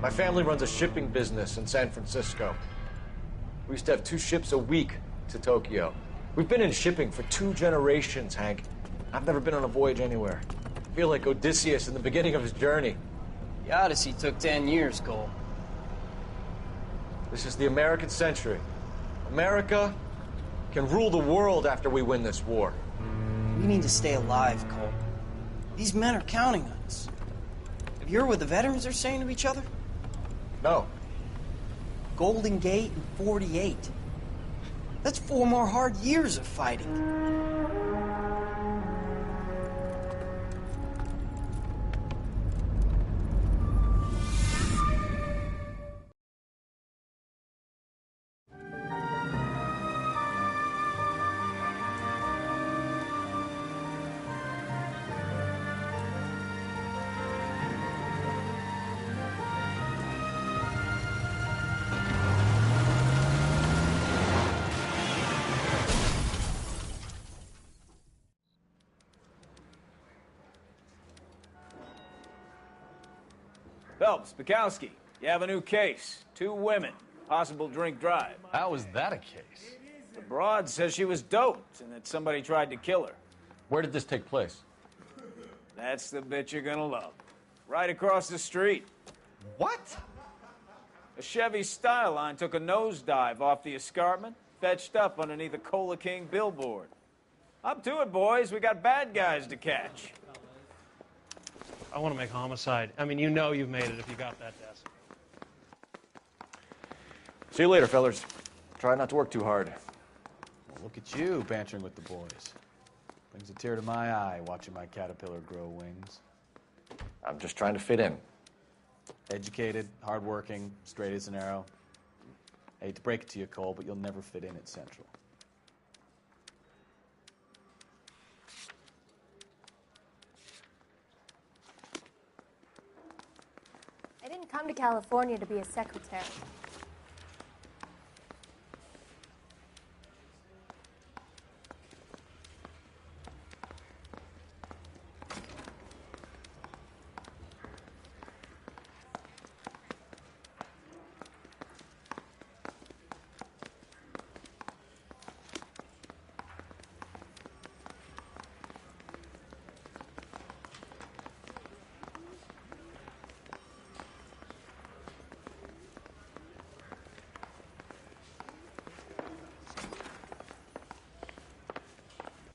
My family runs a shipping business in San Francisco. We used to have 2 ships a week to Tokyo. We've been in shipping for 2 generations, Hank. I've never been on a voyage anywhere. I feel like Odysseus in the beginning of his journey. The Odyssey took 10 years, Cole. This is the American century. America can rule the world after we win this war. We need to stay alive, Cole. These men are counting on us. Have you heard what the veterans are saying to each other? No. Golden Gate and 48. That's 4 more hard years of fighting. Phelps, Bukowski, you have a new case. 2 women, possible drink drive. How was that a case? The broad says she was doped and that somebody tried to kill her. Where did this take place? That's the bit you're gonna love. Right across the street. What? A Chevy Styline took a nosedive off the escarpment, fetched up underneath a Cola King billboard. Up to it, boys. We got bad guys to catch. I want to make homicide. I mean, you know you've made it if you got that desk. See you later, fellas. Try not to work too hard. Well, look at you bantering with the boys. Brings a tear to my eye watching my caterpillar grow wings. I'm just trying to fit in. Educated, hardworking, straight as an arrow. I hate to break it to you, Cole, but you'll never fit in at Central. I didn't come to California to be a secretary.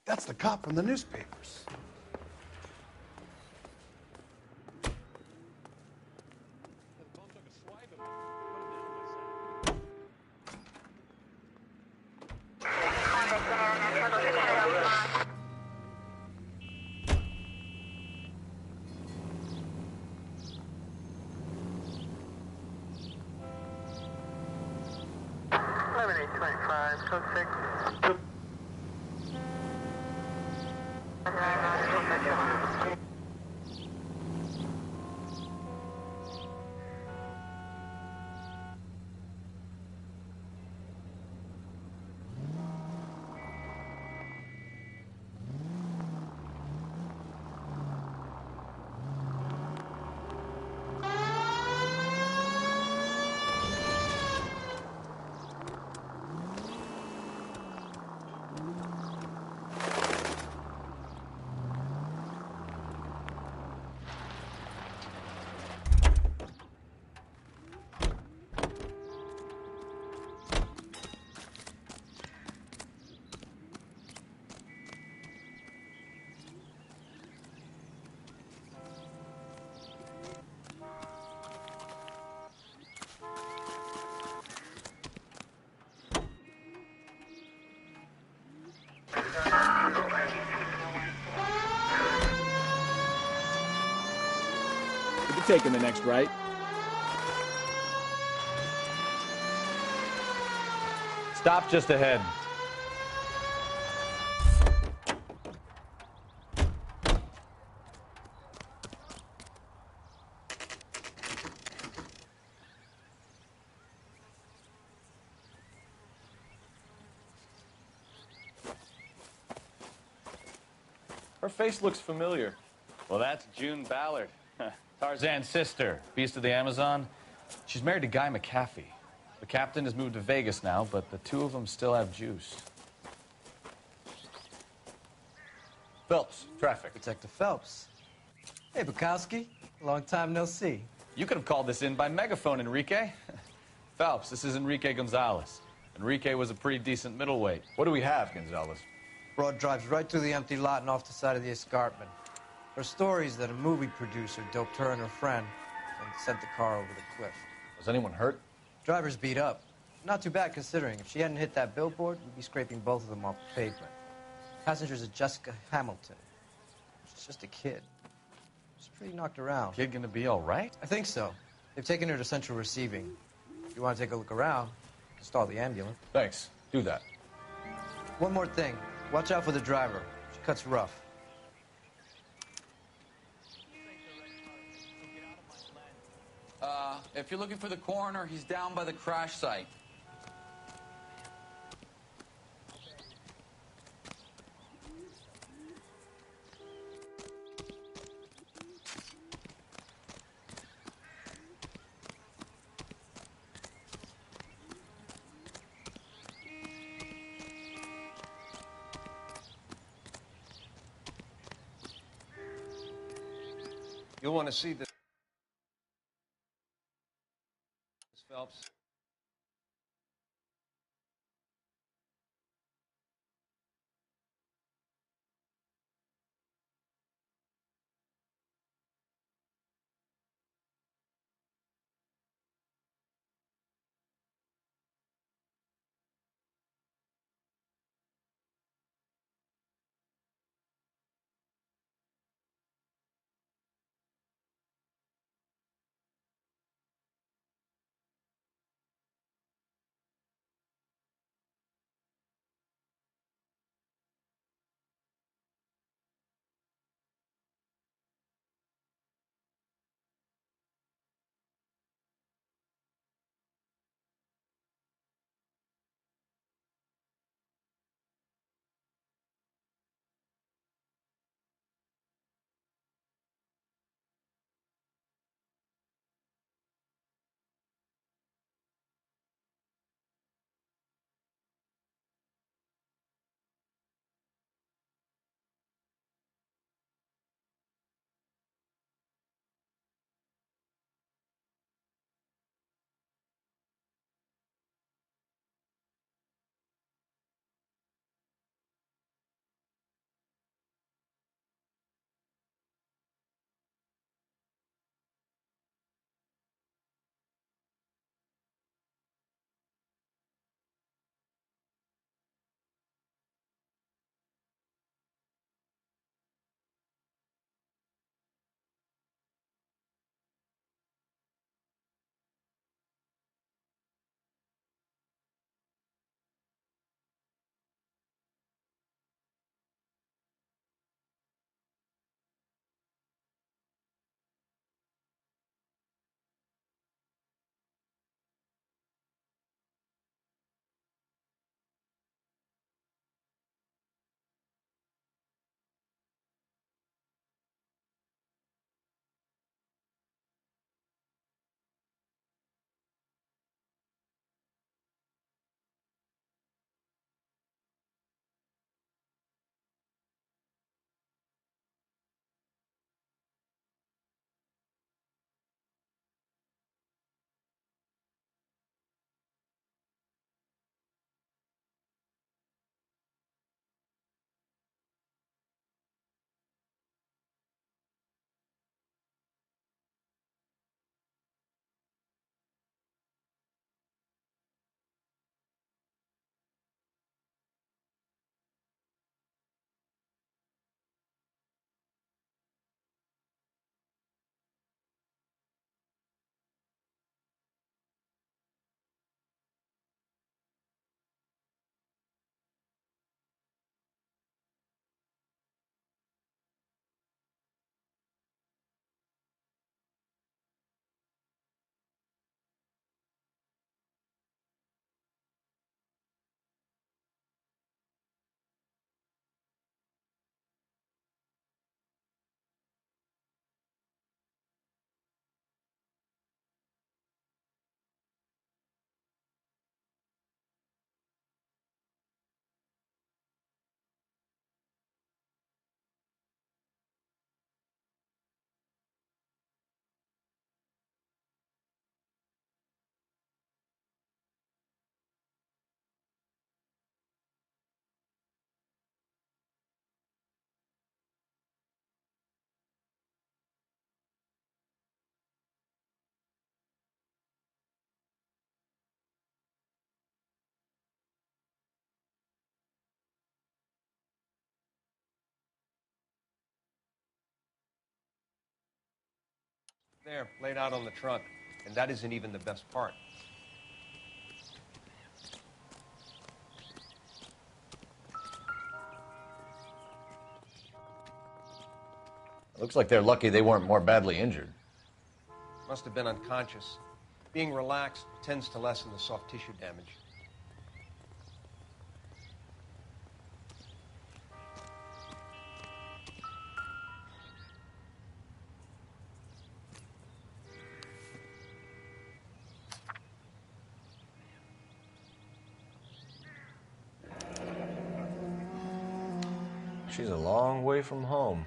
That's the cop from the newspapers. Taking the next right. Stop just ahead. Her face looks familiar. Well, that's June Ballard. Tarzan's sister, beast of the Amazon. She's married to Guy McAfee. The captain has moved to Vegas now, but the two of them still have juice. Phelps, traffic. Detective Phelps. Hey, Bukowski. Long time no see. You could have called this in by megaphone, Enrique. Phelps, this is Enrique Gonzalez. Enrique was a pretty decent middleweight. What do we have, Gonzalez? Broad drives right through the empty lot and off the side of the escarpment. Her story is that a movie producer doped her and her friend and sent the car over the cliff. Was anyone hurt? Driver's beat up. Not too bad considering. If she hadn't hit that billboard, we'd be scraping both of them off the pavement. Passenger's a Jessica Hamilton. She's just a kid. She's pretty knocked around. Kid gonna be all right? I think so. They've taken her to central receiving. If you want to take a look around, you can stall the ambulance. Thanks. Do that. One more thing. Watch out for the driver. She cuts rough. If you're looking for the coroner, he's down by the crash site. You'll want to see this, Phelps. there, laid out on the trunk. And that isn't even the best part. Looks like they're lucky they weren't more badly injured. Must have been unconscious. Being relaxed tends to lessen the soft tissue damage. She's a long way from home.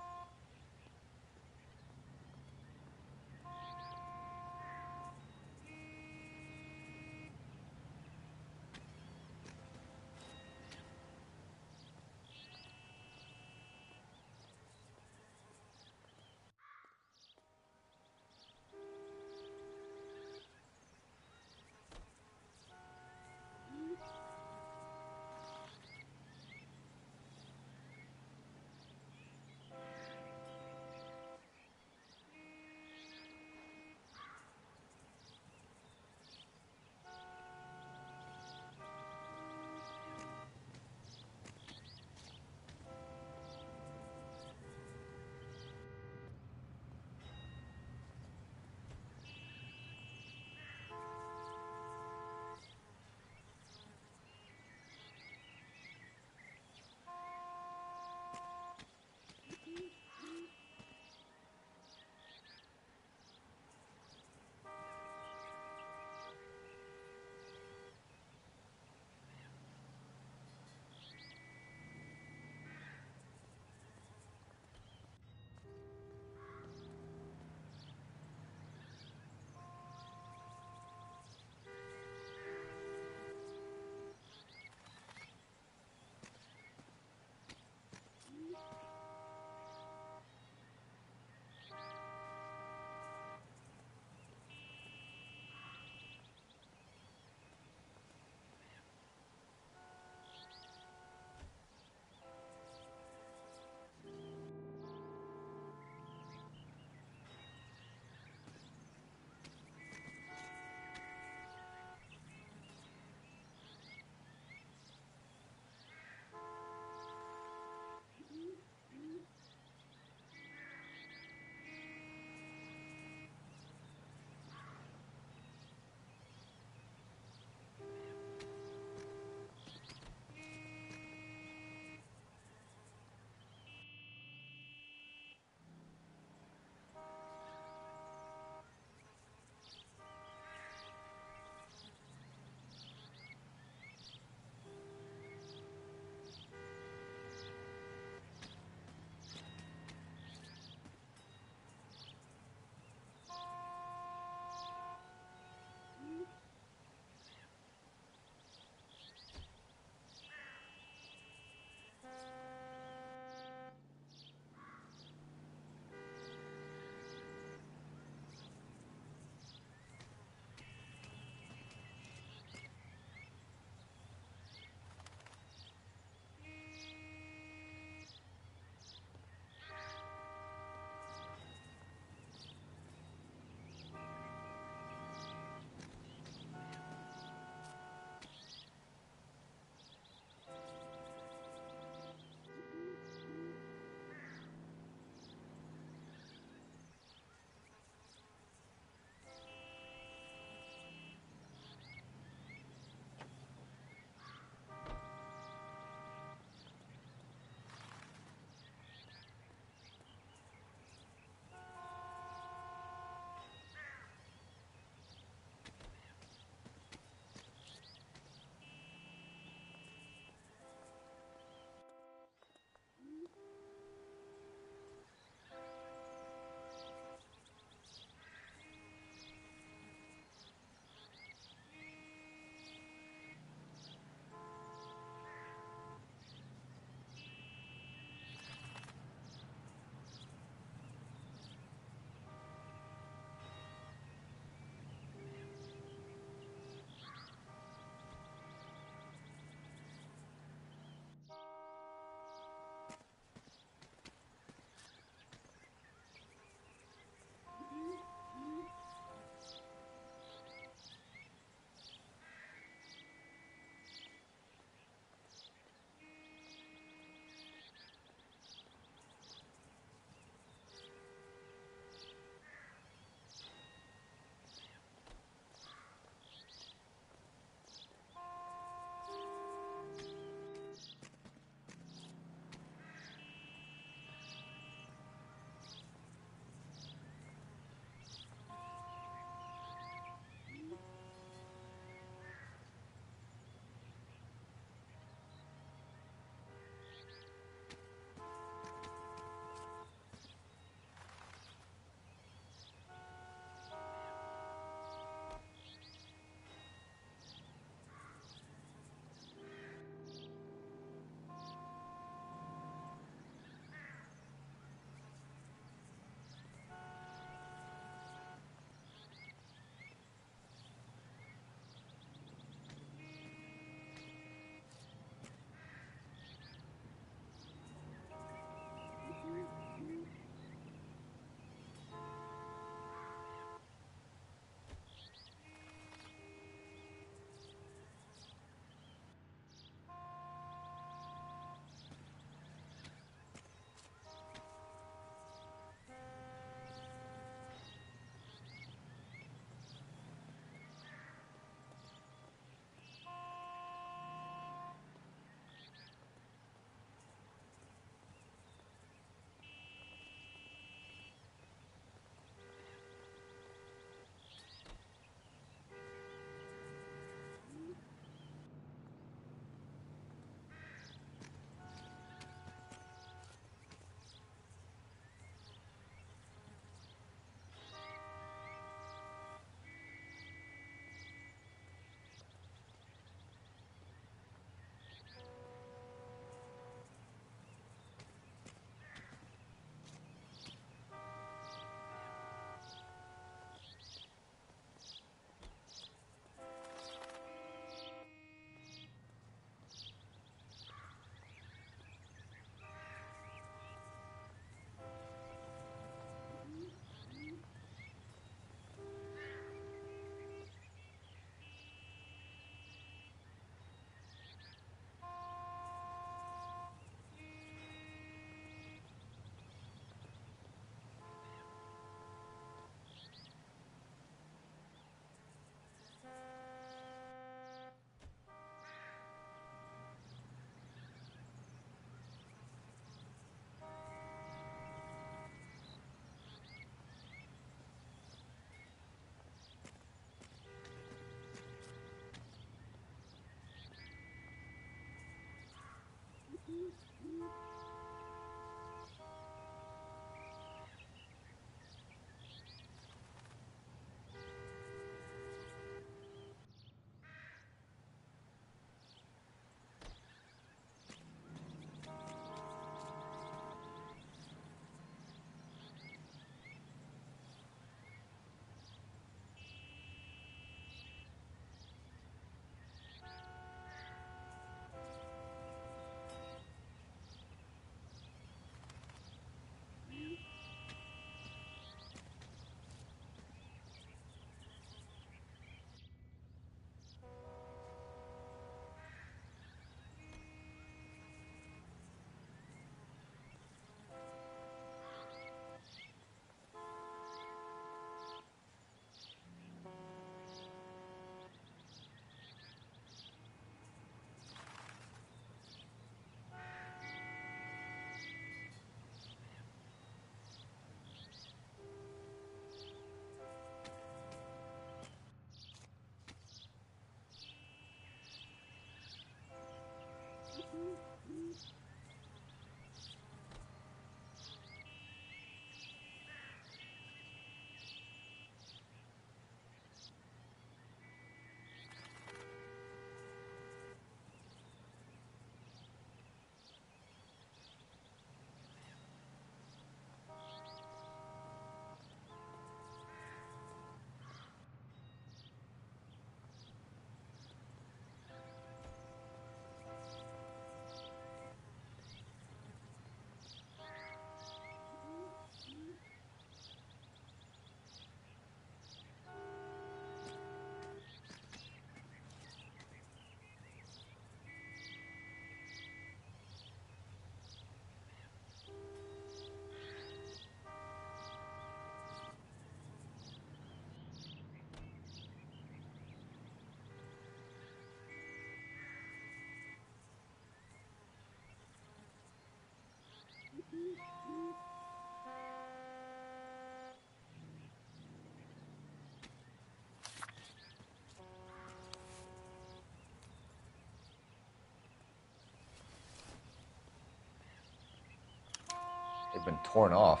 They've been torn off.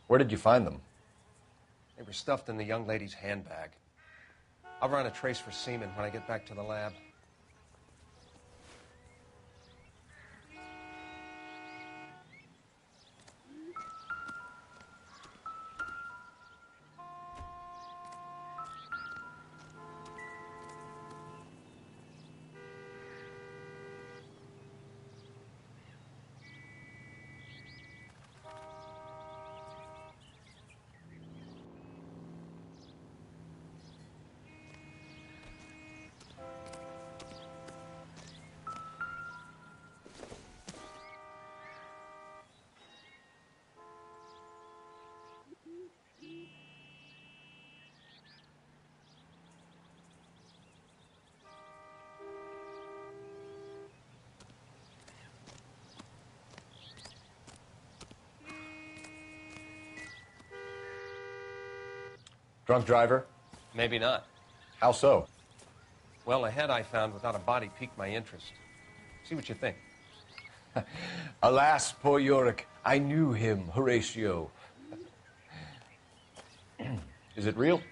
Where did you find them? They were stuffed in the young lady's handbag. I'll run a trace for semen when I get back to the lab. Drunk driver? Maybe not. How so? Well, a head I found without a body piqued my interest. See what you think. Alas, poor Yorick. I knew him, Horatio. Is it real?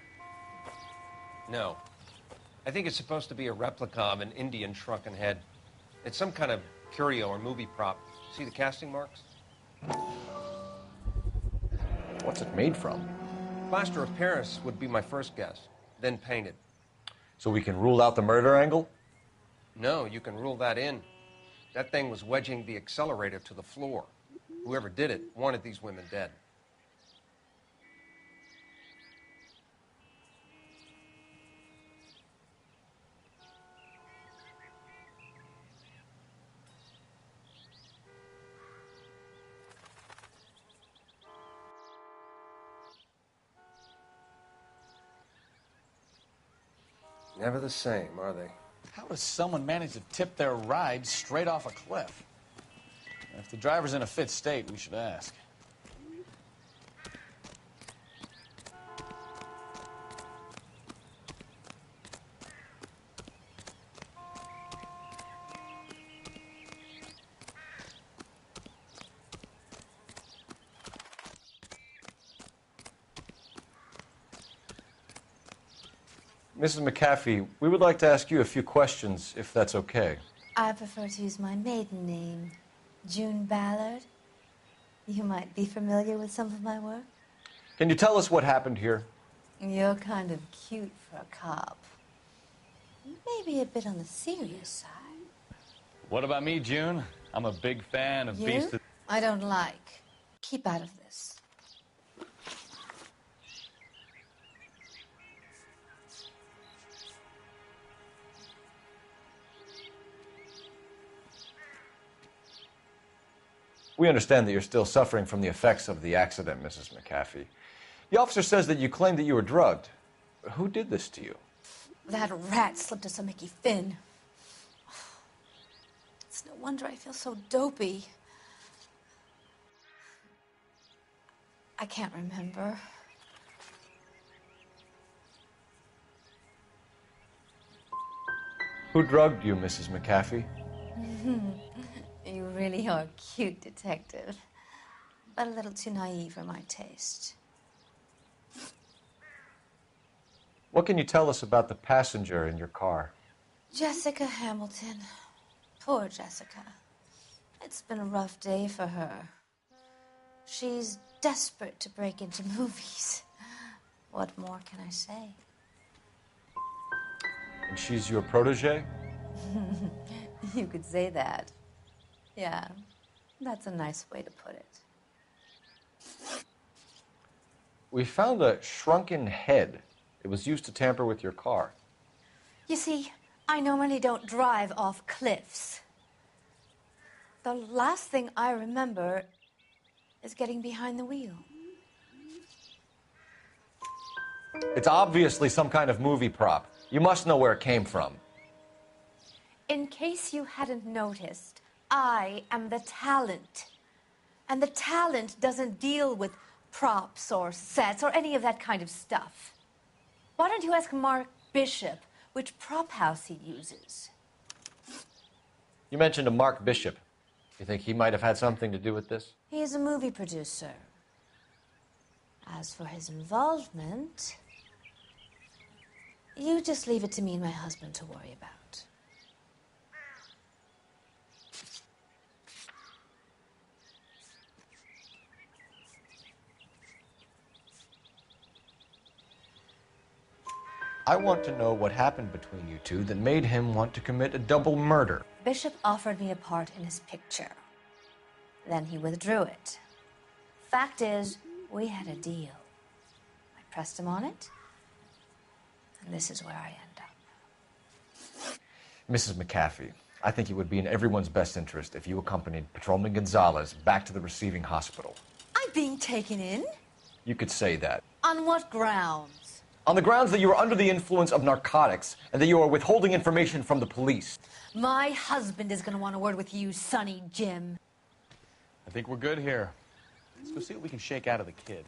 No. I think it's supposed to be a replica of an Indian shrunken head. It's some kind of curio or movie prop. See the casting marks? What's it made from? Plaster of Paris would be my first guess, then painted. So we can rule out the murder angle? No, you can rule that in. That thing was wedging the accelerator to the floor. Whoever did it wanted these women dead. Never the same, are they? How does someone manage to tip their ride straight off a cliff? If the driver's in a fit state, we should ask. Mrs. McAfee, we would like to ask you a few questions, if that's okay. I prefer to use my maiden name, June Ballard. You might be familiar with some of my work. Can you tell us what happened here? You're kind of cute for a cop. Maybe a bit on the serious side. What about me, June? I'm a big fan of Beast of... I don't like. Keep out of this. We understand that you're still suffering from the effects of the accident, Mrs. McAfee. The officer says that you claimed that you were drugged. Who did this to you? That rat slipped us a Mickey Finn. It's no wonder I feel so dopey. I can't remember. Who drugged you, Mrs. McAfee? You really are cute, detective. But a little too naive for my taste. What can you tell us about the passenger in your car? Jessica Hamilton. Poor Jessica. It's been a rough day for her. She's desperate to break into movies. What more can I say? And she's your protege? You could say that. Yeah, that's a nice way to put it. We found a shrunken head. It was used to tamper with your car. You see, I normally don't drive off cliffs. The last thing I remember is getting behind the wheel. It's obviously some kind of movie prop. You must know where it came from. In case you hadn't noticed, I am the talent. And the talent doesn't deal with props or sets or any of that kind of stuff. Why don't you ask Mark Bishop which prop house he uses? You mentioned a Mark Bishop. You think he might have had something to do with this? He is a movie producer. As for his involvement, you just leave it to me and my husband to worry about. I want to know what happened between you two that made him want to commit a double murder. Bishop offered me a part in his picture. Then he withdrew it. Fact is, we had a deal. I pressed him on it, and this is where I end up. Mrs. McAfee, I think it would be in everyone's best interest if you accompanied Patrolman Gonzalez back to the receiving hospital. I'm being taken in? You could say that. On what grounds? On the grounds that you are under the influence of narcotics and that you are withholding information from the police. My husband is going to want a word with you, Sonny Jim. I think we're good here. Let's go see what we can shake out of the kid.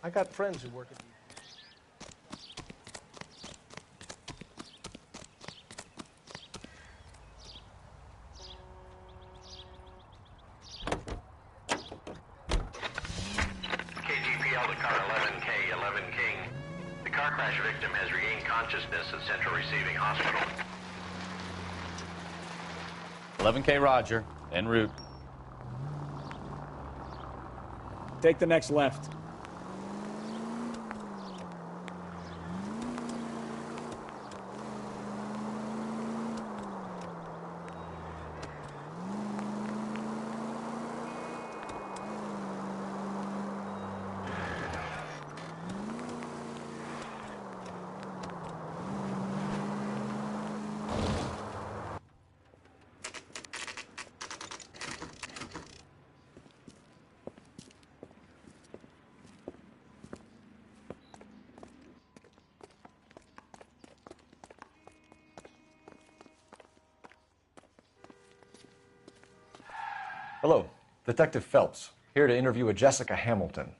I got friends who work at the... KGPL to car 11K, 11 King. The car crash victim has regained consciousness at Central Receiving Hospital. 11K Roger, en route. Take the next left. Hello, Detective Phelps, here to interview a Jessica Hamilton.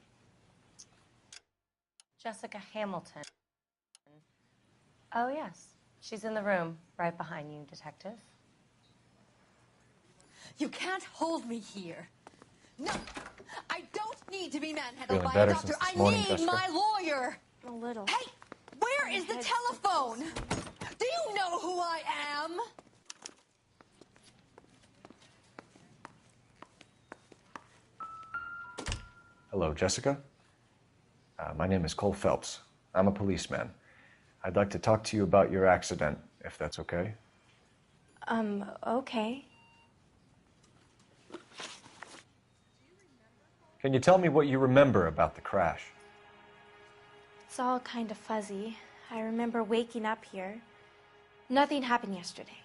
Jessica Hamilton. Oh, yes. She's in the room right behind you, Detective. You can't hold me here. No, I don't need to be manhandled Feeling by a better doctor. since this I morning, need Jessica? my lawyer. A little. Hey, where is the telephone? Do you know who I am? Hello, Jessica. My name is Cole Phelps. I'm a policeman. I'd like to talk to you about your accident, if that's okay. Okay. Can you tell me what you remember about the crash? It's all kind of fuzzy. I remember waking up here. Nothing happened yesterday.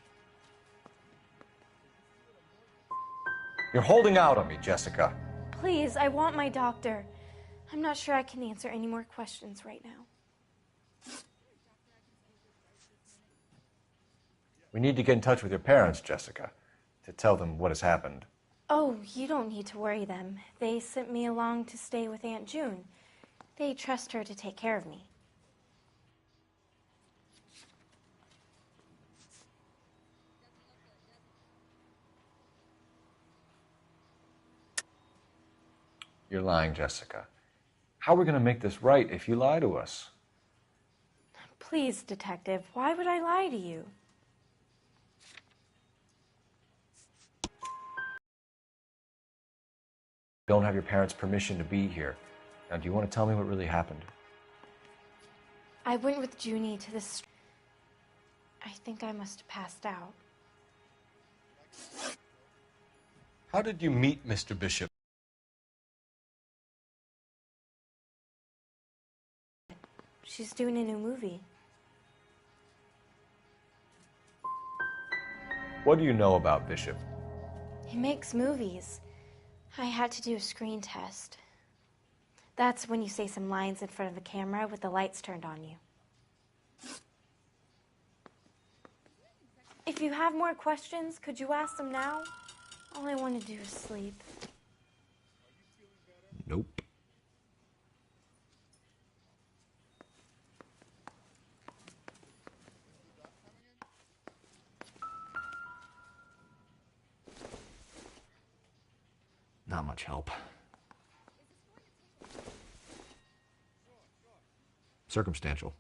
You're holding out on me, Jessica. Please, I want my doctor. I'm not sure I can answer any more questions right now. We need to get in touch with your parents, Jessica, to tell them what has happened. Oh, you don't need to worry them. They sent me along to stay with Aunt June. They trust her to take care of me. You're lying, Jessica. How are we going to make this right if you lie to us? Please, Detective, why would I lie to you? Don't have your parents' permission to be here. Now, do you want to tell me what really happened? I went with Junie to the street. I think I must have passed out. How did you meet Mr. Bishop? She's doing a new movie. What do you know about Bishop? He makes movies. I had to do a screen test. That's when you say some lines in front of the camera with the lights turned on you. If you have more questions, could you ask them now? All I want to do is sleep. Nope. Not much help. Circumstantial.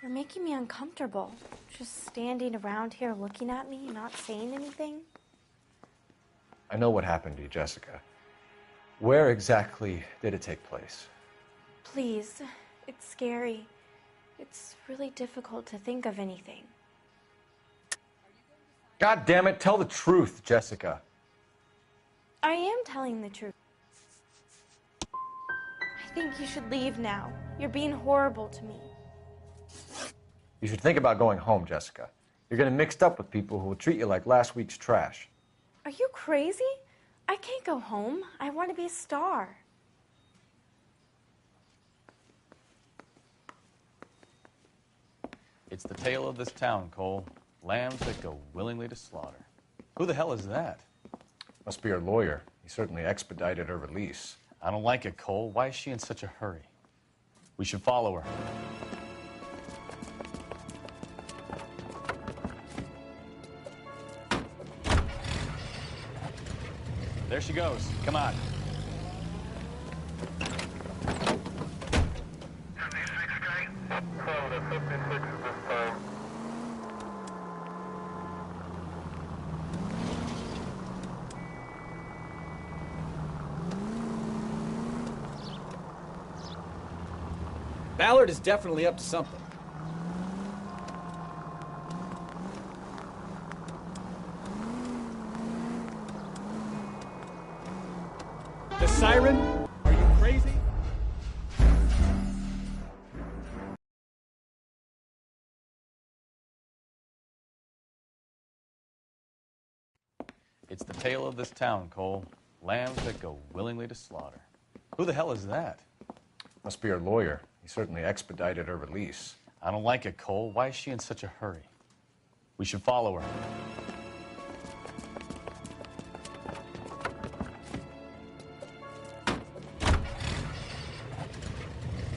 You're making me uncomfortable. Just standing around here looking at me, not saying anything. I know what happened to you, Jessica. Where exactly did it take place? Please, it's scary. It's really difficult to think of anything. God damn it, tell the truth, Jessica. I am telling the truth. I think you should leave now. You're being horrible to me. You should think about going home, Jessica. You're getting mixed up with people who will treat you like last week's trash. Are you crazy? I can't go home. I want to be a star. It's the tale of this town, Cole. Lambs that go willingly to slaughter. Who the hell is that? Must be her lawyer. He certainly expedited her release. I don't like it, Cole. Why is she in such a hurry? We should follow her. There she goes. Come on. Ballard is definitely up to something. The siren? Are you crazy? It's the tale of this town, Cole. Lambs that go willingly to slaughter. Who the hell is that? Must be her lawyer. He certainly expedited her release. I don't like it, Cole. Why is she in such a hurry? We should follow her.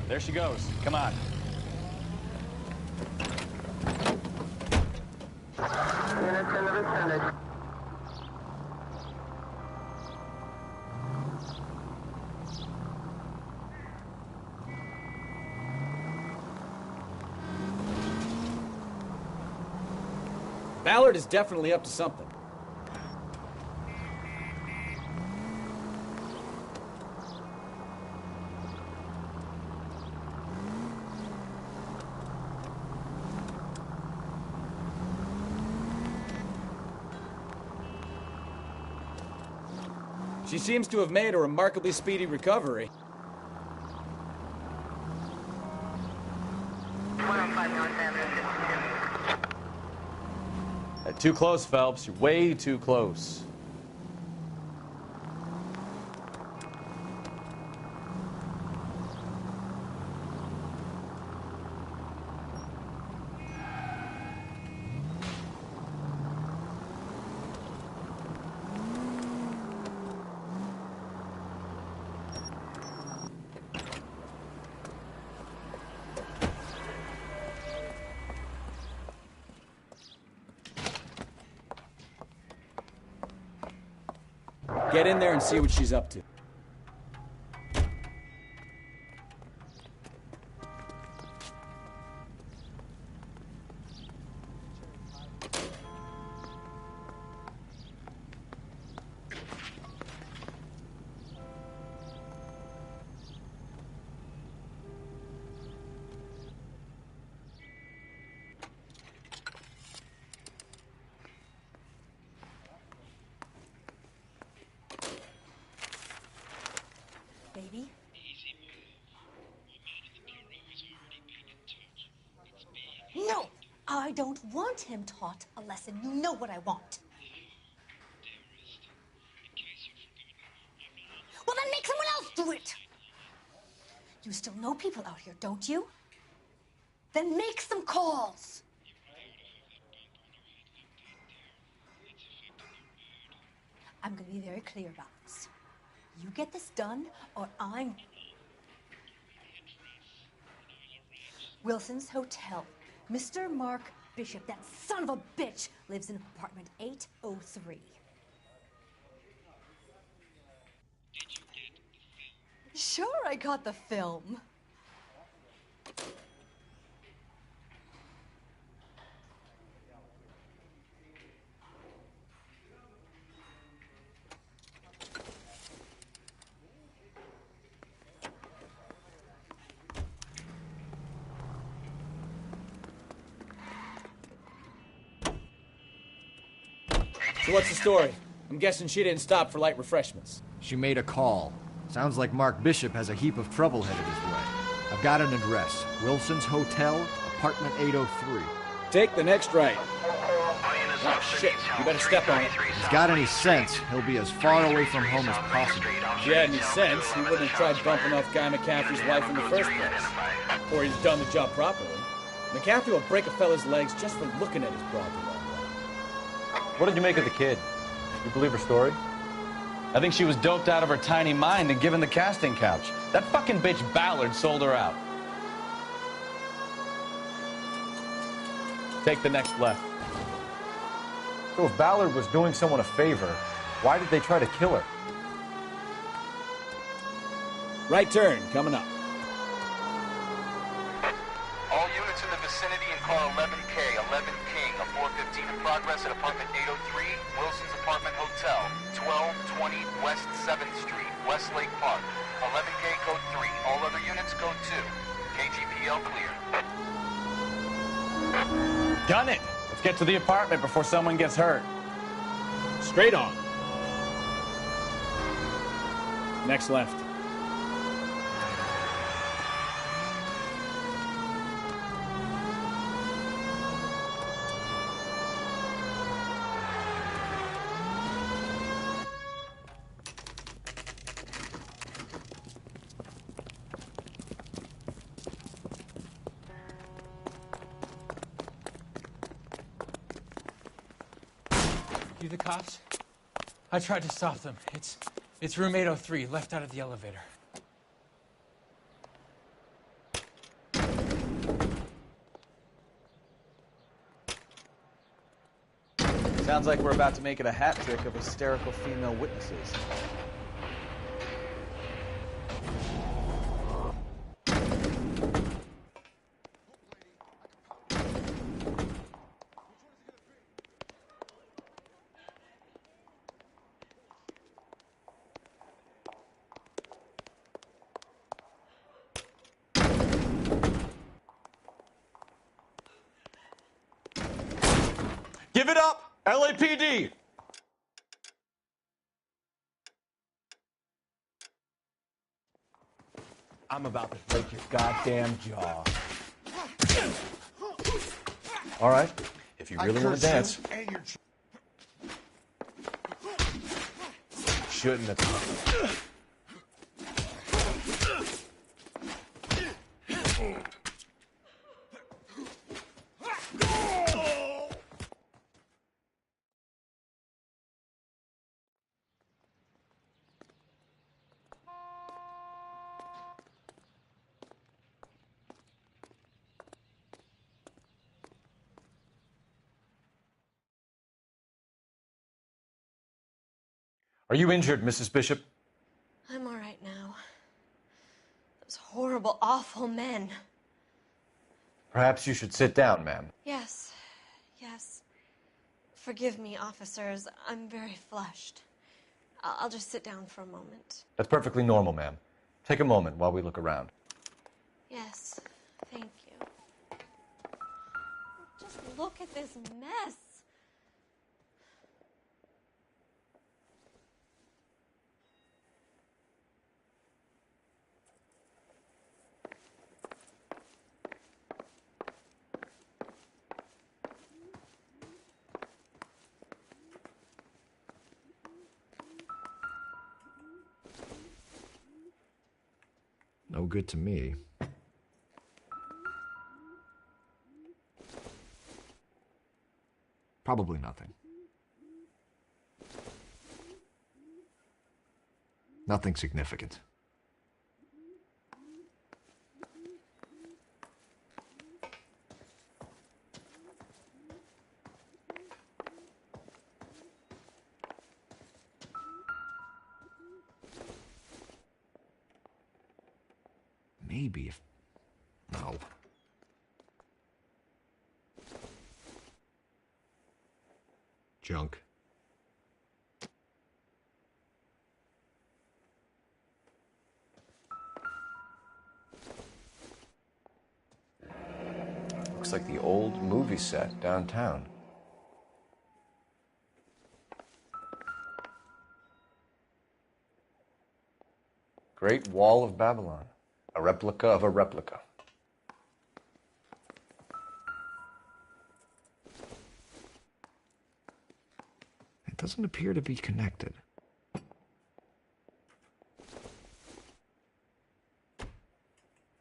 There she goes. Come on. Ballard is definitely up to something. She seems to have made a remarkably speedy recovery. Too close, Phelps. You're way too close. Get in there and see what she's up to. Baby? No! I don't want him taught a lesson. You know what I want. Well, then make someone else do it! You still know people out here, don't you? Then make some calls! I'm gonna be very clear about this. You get this done, or I'm... Wilson's Hotel. Mr. Mark Bishop, that son of a bitch, lives in apartment 803. Sure, I got the film. So what's the story? I'm guessing she didn't stop for light refreshments. She made a call. Sounds like Mark Bishop has a heap of trouble headed his way. I've got an address. Wilson's Hotel, apartment 803. Take the next right. Oh, shit. You better step on it. If he's got any sense, he'll be as far away from home as possible. If he had any sense, he wouldn't have tried bumping off Guy McCaffrey's wife in the first place. Or he's done the job properly. McCaffrey will break a fella's legs just for looking at his broad the wrong way. What did you make of the kid? You believe her story? I think she was doped out of her tiny mind and given the casting couch. That fucking bitch Ballard sold her out. Take the next left. So if Ballard was doing someone a favor, why did they try to kill her? Right turn, coming up. All units in the vicinity in car 11K, 11 King, a 415 in progress at apartment 803, Wilson's Apartment Hotel, 1220 West 7th Street, Westlake Park. 11K code 3, all other units code 2. KGPL clear. Gun it! Let's get to the apartment before someone gets hurt. Straight on. Next left. You the cops? I tried to stop them. It's room 803, left out of the elevator. Sounds like we're about to make it a hat trick of hysterical female witnesses. Give it up, LAPD! I'm about to break your goddamn jaw. All right, if you really want to dance. Shouldn't have. Are you injured, Mrs. Bishop? I'm all right now. Those horrible, awful men. Perhaps you should sit down, ma'am. Yes, yes. Forgive me, officers. I'm very flushed. I'll just sit down for a moment. That's perfectly normal, ma'am. Take a moment while we look around. Yes, thank you. Just look at this mess. No good to me. Probably nothing. Nothing significant. Maybe if... No. Junk. Looks like the old movie set downtown. Great Wall of Babylon. A replica of a replica. It doesn't appear to be connected.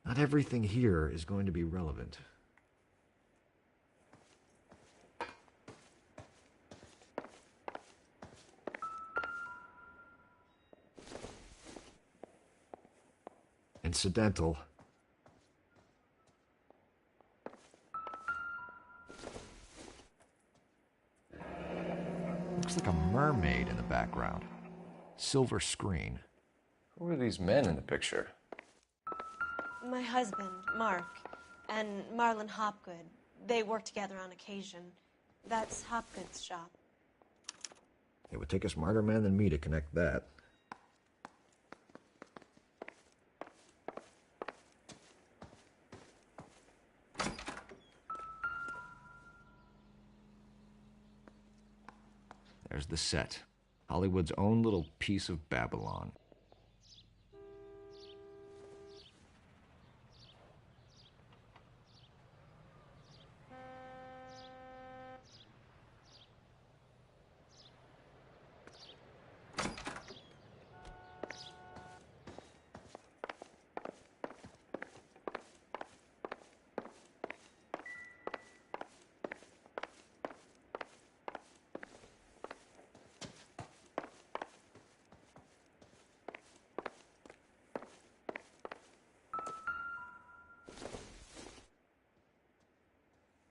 Not everything here is going to be relevant. Incidental. Looks like a mermaid in the background. Silver screen. Who are these men in the picture? My husband, Mark, and Marlon Hopgood. They work together on occasion. That's Hopgood's shop. It would take a smarter man than me to connect that. There's the set. Hollywood's own little piece of Babylon.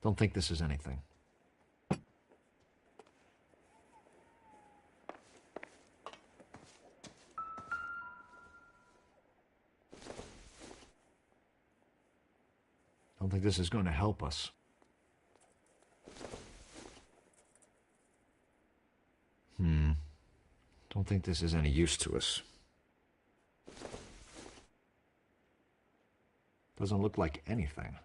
Don't think this is anything. Don't think this is going to help us. Don't think this is any use to us. Doesn't look like anything.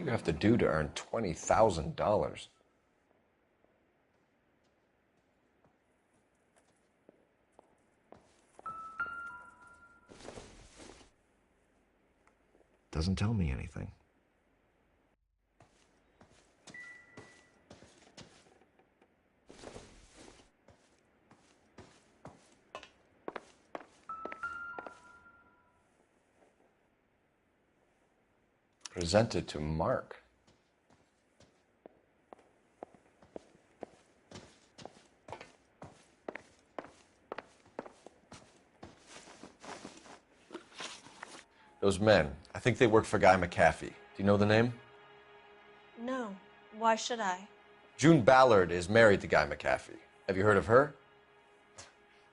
do you have to do to earn $20,000? Doesn't tell me anything. Presented to Mark. Those men, I think they work for Guy McAfee. Do you know the name? No. Why should I? June Ballard is married to Guy McAfee. Have you heard of her?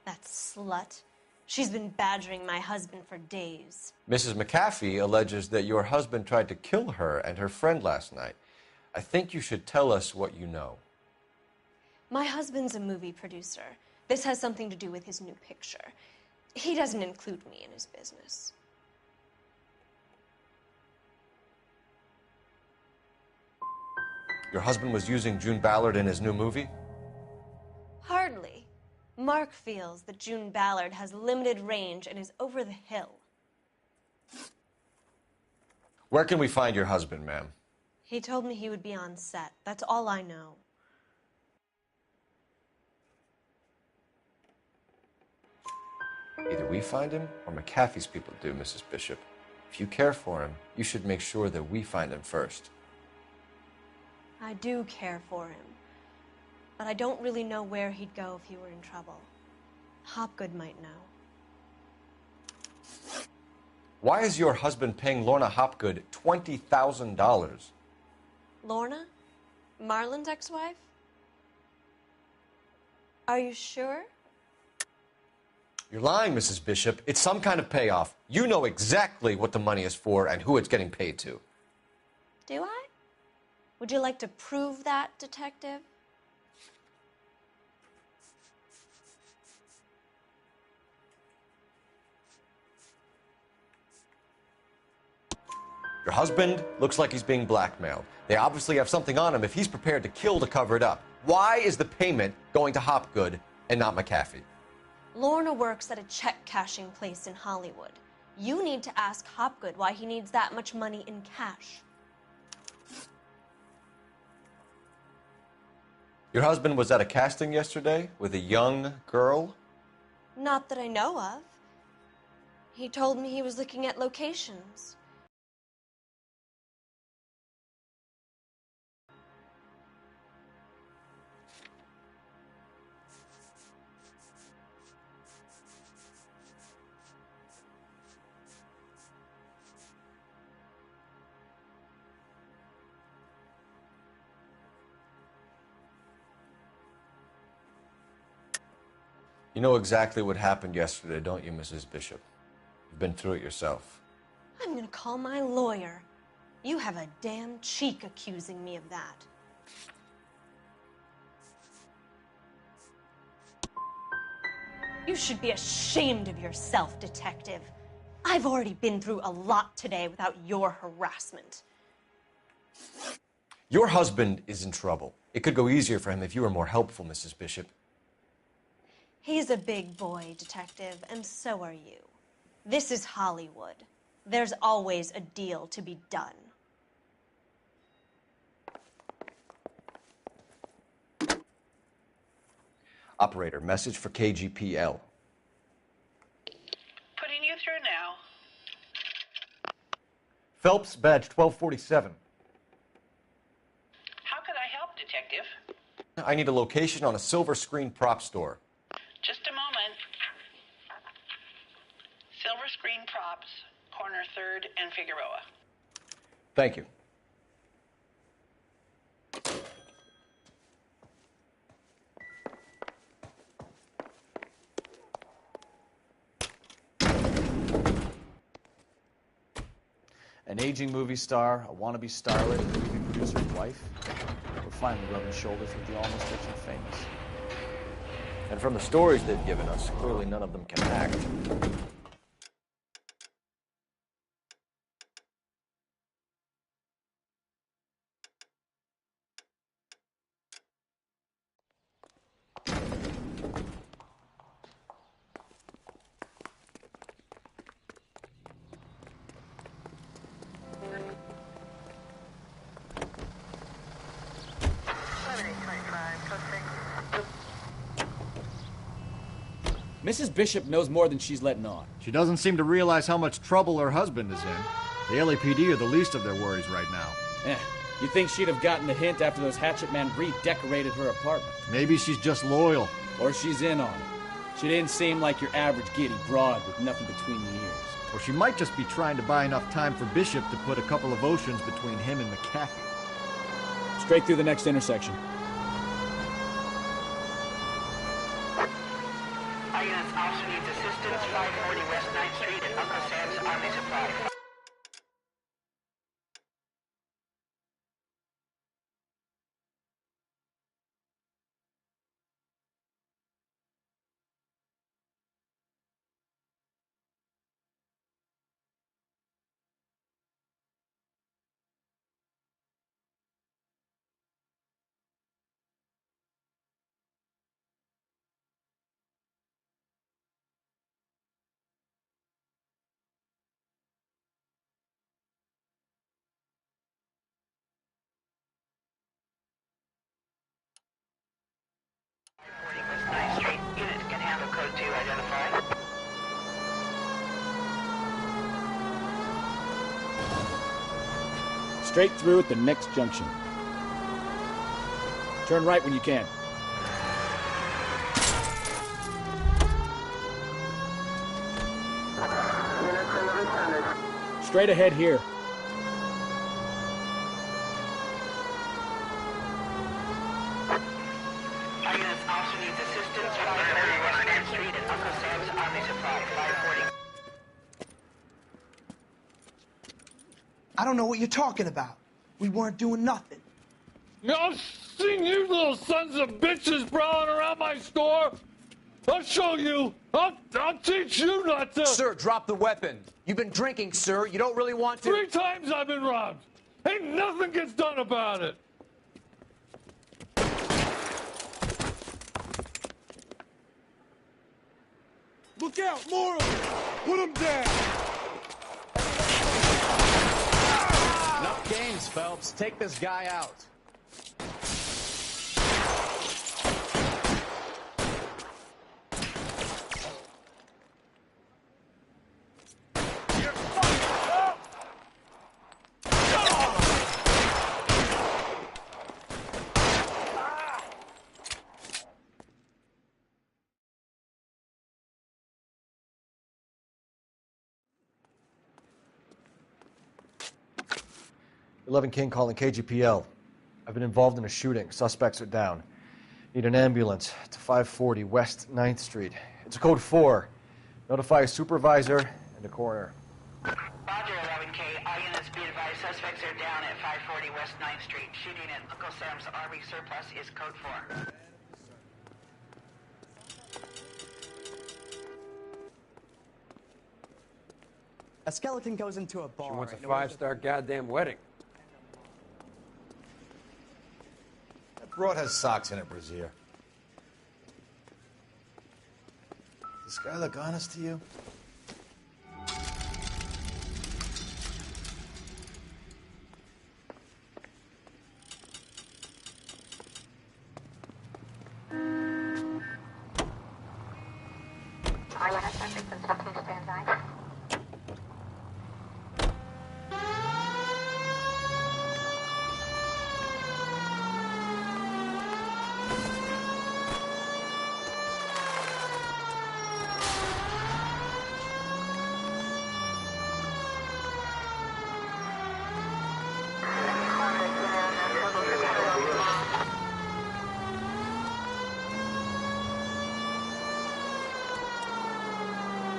That slut. She's been badgering my husband for days. Mrs. McAfee alleges that your husband tried to kill her and her friend last night. I think you should tell us what you know. My husband's a movie producer. This has something to do with his new picture. He doesn't include me in his business. Your husband was using June Ballard in his new movie? Hardly. Mark feels that June Ballard has limited range and is over the hill. Where can we find your husband, ma'am? He told me he would be on set. That's all I know. Either we find him or McAfee's people do, Mrs. Bishop. If you care for him, you should make sure that we find him first. I do care for him, but I don't really know where he'd go if he were in trouble. Hopgood might know. Why is your husband paying Lorna Hopgood $20,000? Lorna? Marlon's ex-wife? Are you sure? You're lying, Mrs. Bishop. It's some kind of payoff. You know exactly what the money is for and who it's getting paid to. Do I? Would you like to prove that, detective? Your husband looks like he's being blackmailed. They obviously have something on him if he's prepared to kill to cover it up. Why is the payment going to Hopgood and not McAfee? Lorna works at a check-cashing place in Hollywood. You need to ask Hopgood why he needs that much money in cash. Your husband was at a casting yesterday with a young girl? Not that I know of. He told me he was looking at locations. You know exactly what happened yesterday, don't you, Mrs. Bishop? You've been through it yourself. I'm gonna call my lawyer. You have a damn cheek accusing me of that. You should be ashamed of yourself, detective. I've already been through a lot today without your harassment. Your husband is in trouble. It could go easier for him if you were more helpful, Mrs. Bishop. He's a big boy, detective, and so are you. This is Hollywood. There's always a deal to be done. Operator, message for KGPL. Putting you through now. Phelps, badge 1247. How could I help, Detective? I need a location on a silver screen prop store. Just a moment. Silver Screen Props, corner 3rd and Figueroa. Thank you. An aging movie star, a wannabe starlet, a movie producer's wife. We're finally rubbing shoulders with the almost rich and famous. And from the stories they've given us, clearly none of them can act. Mrs. Bishop knows more than she's letting on. She doesn't seem to realize how much trouble her husband is in. The LAPD are the least of their worries right now. You'd think she'd have gotten the hint after those hatchet men redecorated her apartment. Maybe she's just loyal. Or she's in on it. She didn't seem like your average giddy broad with nothing between the ears. Or she might just be trying to buy enough time for Bishop to put a couple of oceans between him and McAfee. Straight through the next intersection. All units also needs assistance. 540 West 9th Street at Uncle Sam's Army Supply. Straight through at the next junction. Turn right when you can. Straight ahead here. All units also needs assistance. 540 West 9th Street at Uncle Sam's Army Supply. 540. I don't know what you're talking about. We weren't doing nothing. I've seen you little sons of bitches prowling around my store. I'll show you. I'll teach you not to. Sir, drop the weapon. You've been drinking, sir. You don't really want to. 3 times I've been robbed. Ain't nothing gets done about it. Look out, more of them. Put them down. Enough games, Phelps. Take this guy out. L.A King calling KGPL. I've been involved in a shooting. Suspects are down. Need an ambulance to 540 West 9th Street. It's a code 4. Notify a supervisor and a coroner. Roger, 11K. All units be advised. Suspects are down at 540 West 9th Street. Shooting at Uncle Sam's Army Surplus is code 4. A skeleton goes into a bar. She wants a 5-star goddamn wedding. That broad has socks in it, Brazier. Does this guy look honest to you?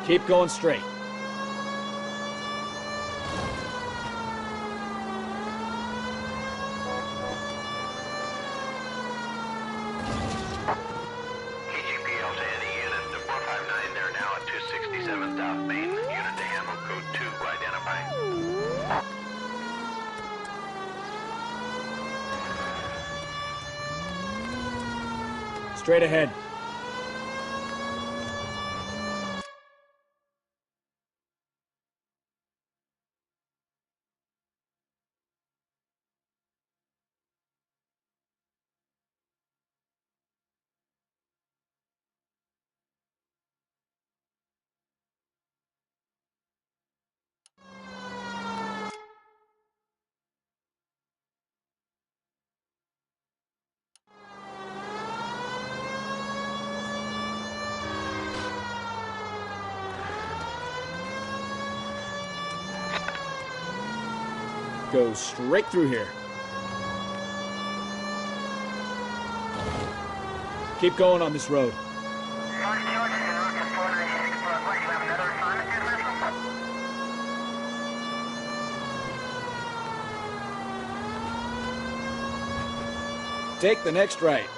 Keep going straight. KGPL to any unit to 459. They're now at 267 South Main. Unit to handle code 2. Identify. Straight ahead. goes straight through here. Keep going on this road. Take the next right.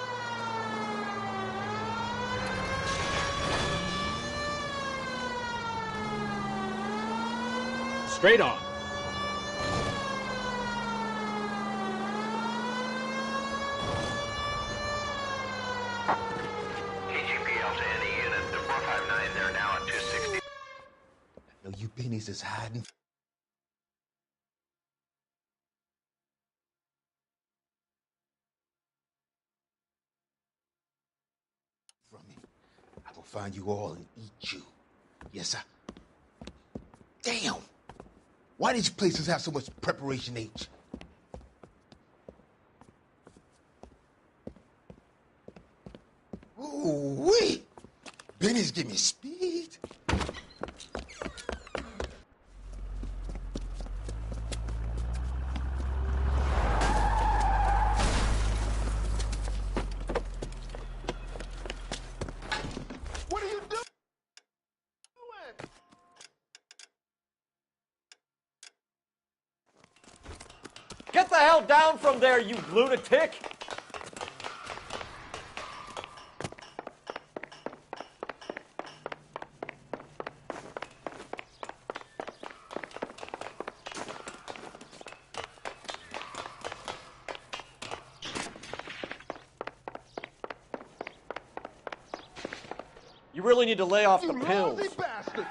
Straight on. TGPL to any unit, the 459, they're now at 260. No, you pennies is hiding. From me. I will find you all and eat you. Yes, sir. Damn! Why these places have so much preparation H? Ooh-wee! Benny's give me speed. What are you doing? Get the hell down from there, you lunatic! You really need to lay off the pills. Bastard.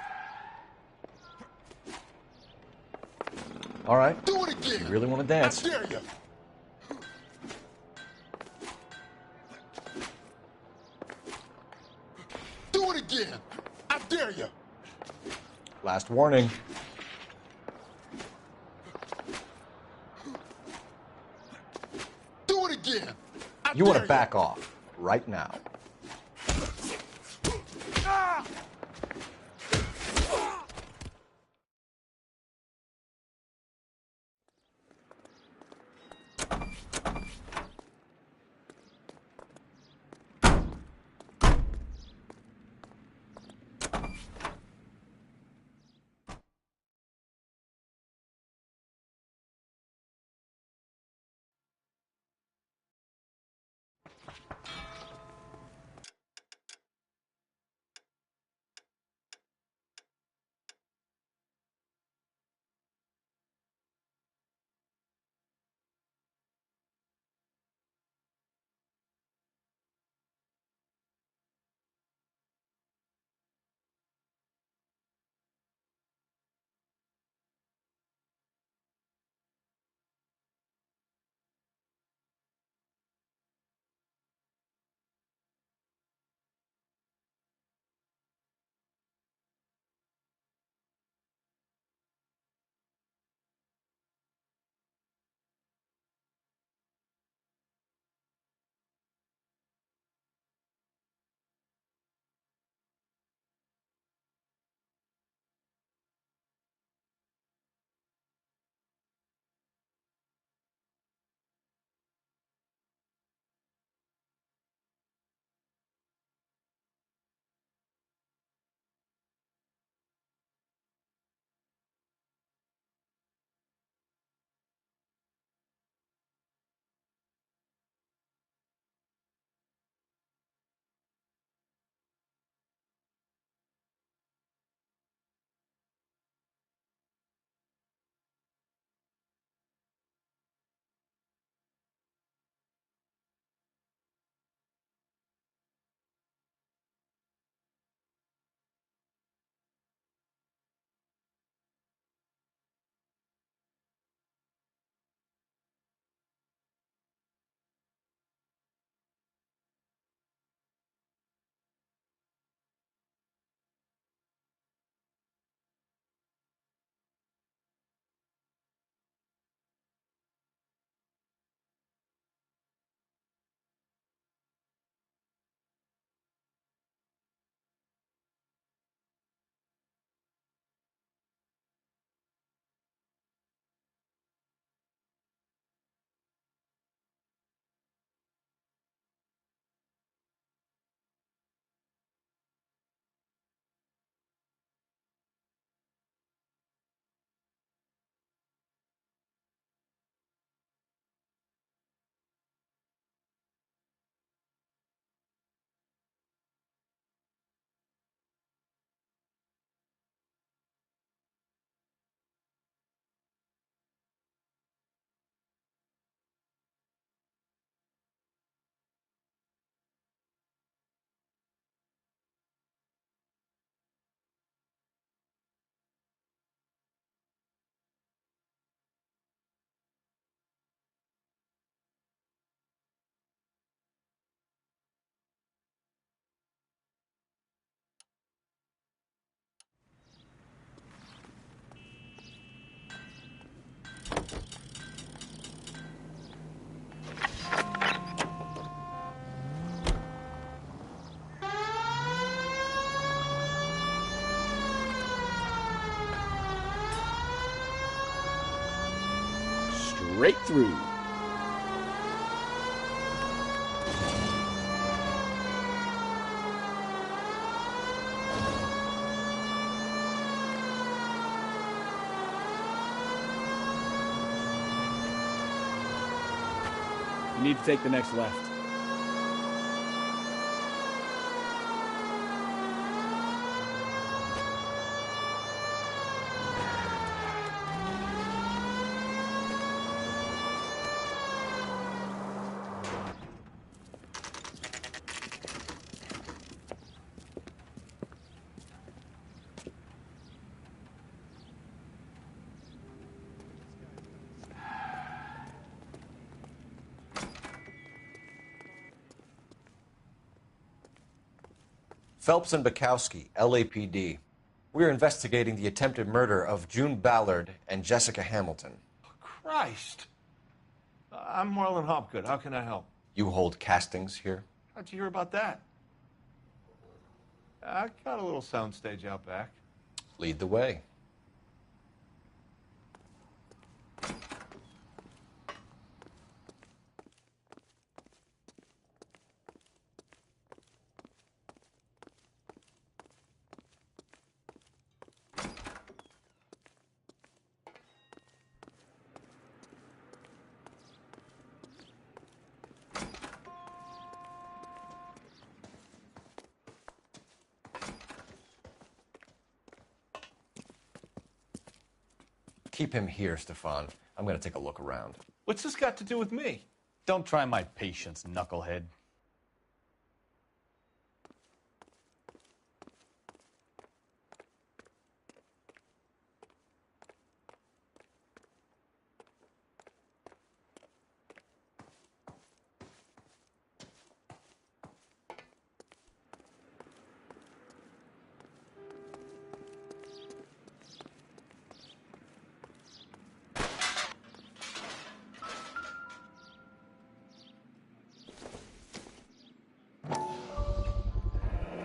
All right. Do it again. You really want to dance? I dare you. Do it again. I dare you. Last warning. Do it again. You want to back off right now. straight through. You need to take the next left. Phelps and Bukowski, LAPD. We're investigating the attempted murder of June Ballard and Jessica Hamilton. Christ. I'm Marlon Hopgood. How can I help? You hold castings here? How'd you hear about that? I got a little soundstage out back. Lead the way. Keep him here, Stefan. I'm going to take a look around. What's this got to do with me? Don't try my patience, knucklehead.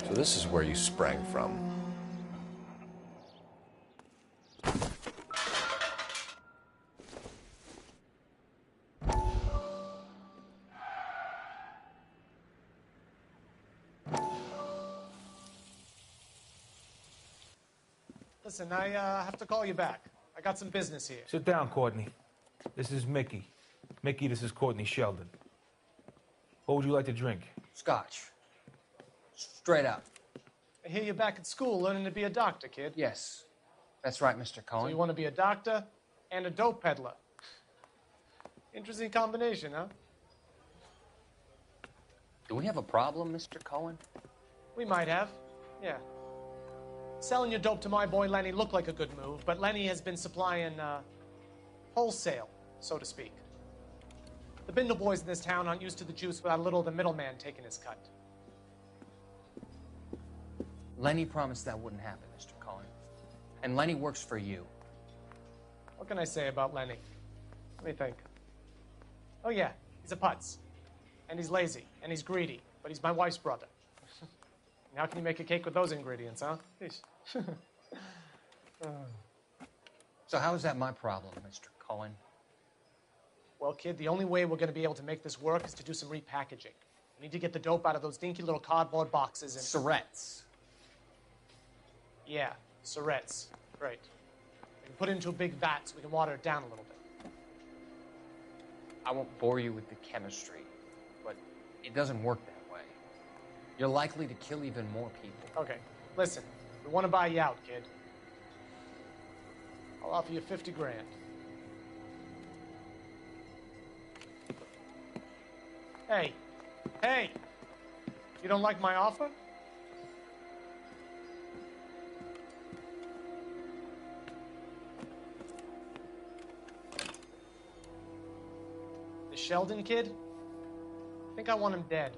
So this is where you sprang from. Listen, I have to call you back. I got some business here. Sit down, Courtney. This is Mickey. Mickey, this is Courtney Sheldon. What would you like to drink? Scotch. Straight up. I hear you're back at school learning to be a doctor, kid. Yes. That's right, Mr. Cohen. So you want to be a doctor and a dope peddler. Interesting combination, huh? Do we have a problem, Mr. Cohen? We might have, yeah. Selling your dope to my boy Lenny looked like a good move, but Lenny has been supplying, wholesale, so to speak. The Bindle boys in this town aren't used to the juice without a little of the middleman taking his cut. Lenny promised that wouldn't happen, Mr. Cohen. And Lenny works for you. What can I say about Lenny? Let me think. Oh yeah, he's a putz. And he's lazy, and he's greedy, but he's my wife's brother. How can you make a cake with those ingredients, huh? So how is that my problem, Mr. Cohen? Well, kid, the only way we're going to be able to make this work is to do some repackaging. We need to get the dope out of those dinky little cardboard boxes and... Surrettes. Yeah, Surrettes. Right. We can put it into a big vat so we can water it down a little bit. I won't bore you with the chemistry, but it doesn't work that way. You're likely to kill even more people. Okay, listen. We want to buy you out, kid. I'll offer you 50 grand. Hey. Hey! You don't like my offer? The Sheldon kid? I think I want him dead.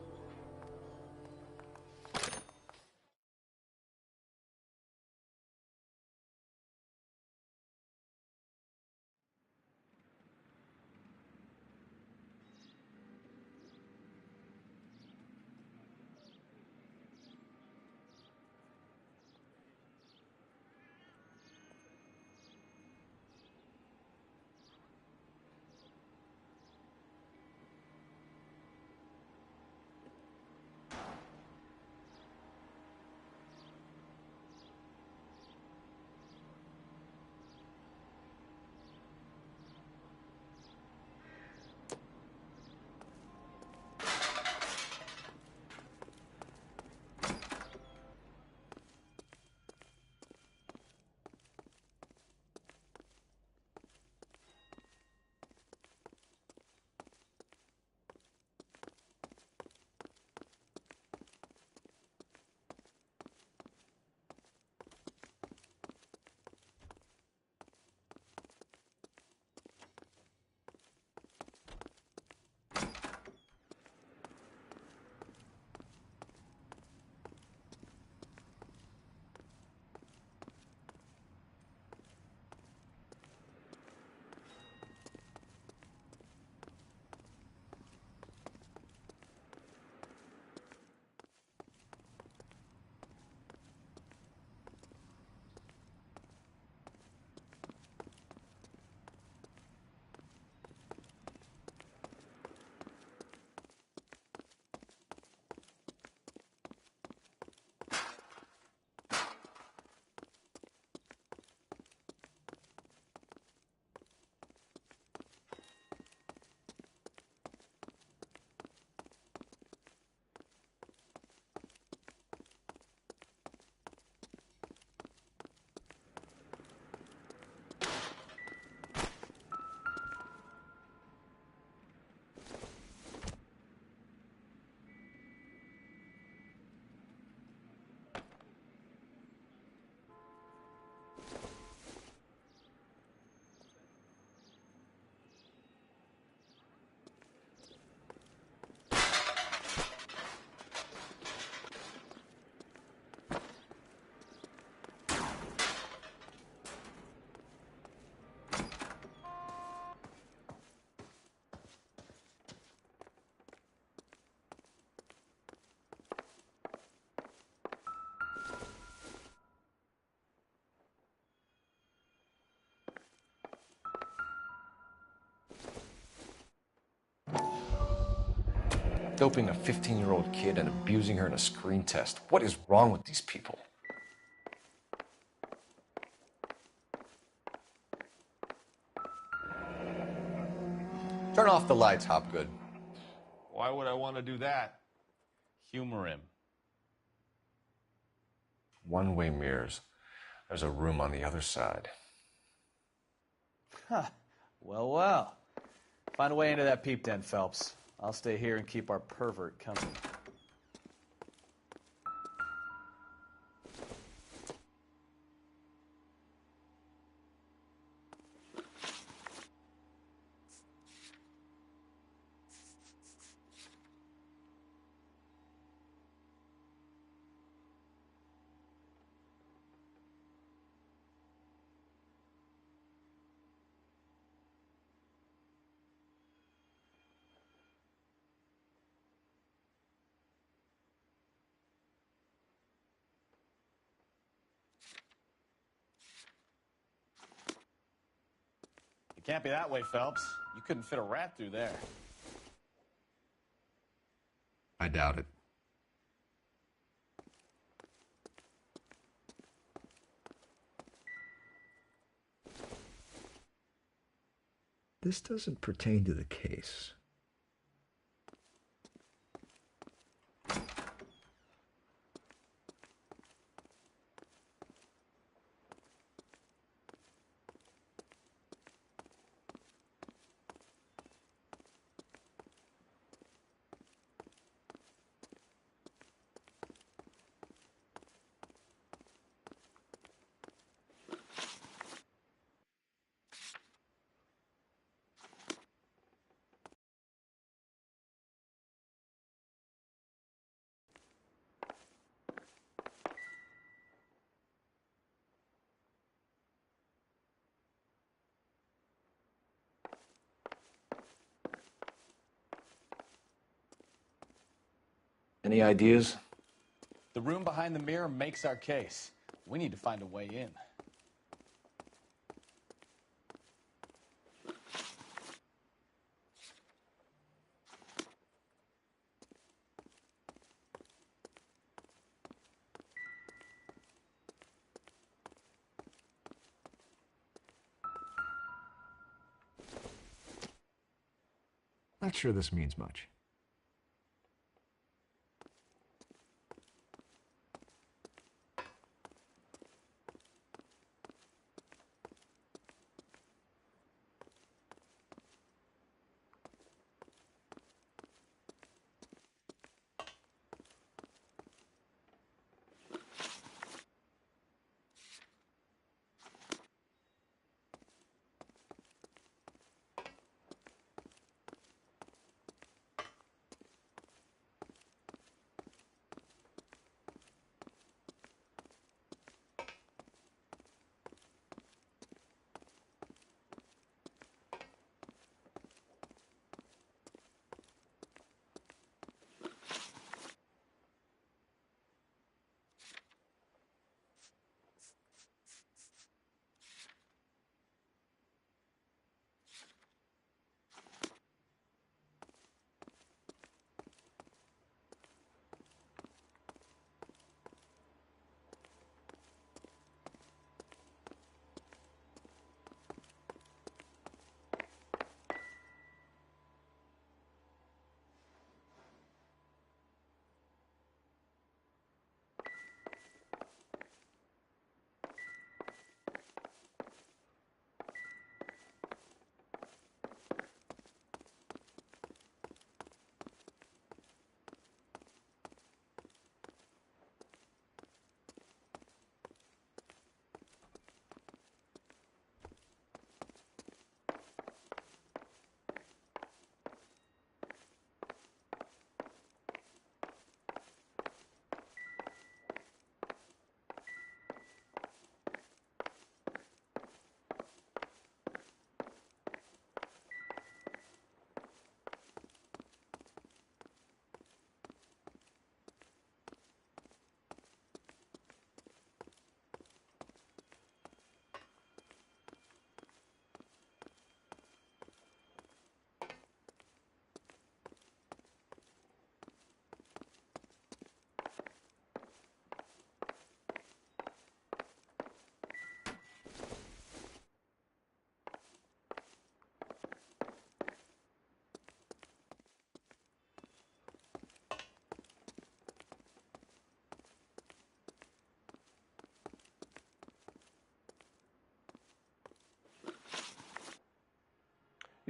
Doping a 15-year-old kid and abusing her in a screen test. What is wrong with these people? Turn off the lights, Hopgood. Why would I want to do that? Humor him. One-way mirrors. There's a room on the other side. Huh. Well, well. Find a way into that peep den, Phelps. I'll stay here and keep our pervert company. It can't be that way, Phelps. You couldn't fit a rat through there. I doubt it. This doesn't pertain to the case. Any ideas? The room behind the mirror makes our case. We need to find a way in. Not sure this means much.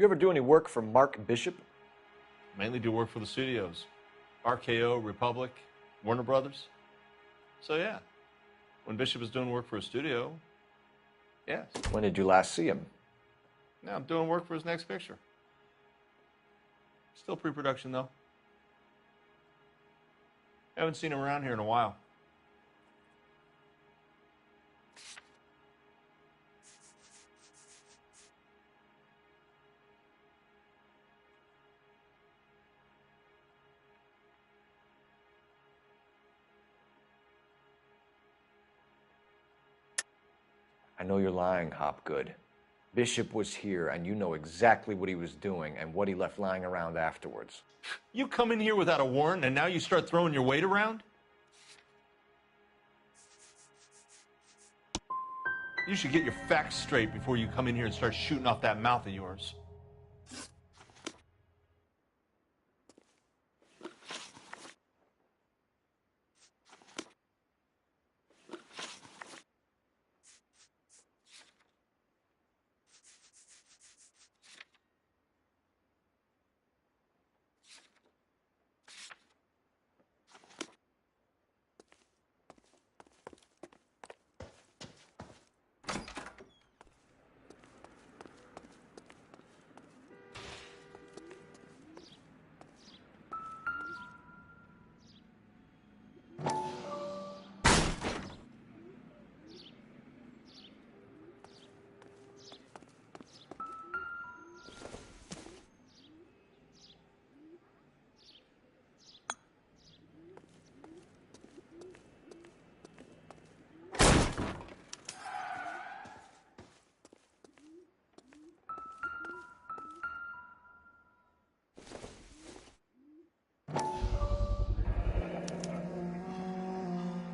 You ever do any work for Mark Bishop? Mainly do work for the studios. RKO, Republic, Warner Brothers. So yeah, when Bishop is doing work for a studio, yes. When did you last see him? Now I'm doing work for his next picture. Still pre-production though. Haven't seen him around here in a while. I know you're lying, Hopgood. Bishop was here, and you know exactly what he was doing and what he left lying around afterwards. You come in here without a warrant, and now you start throwing your weight around? You should get your facts straight before you come in here and start shooting off that mouth of yours.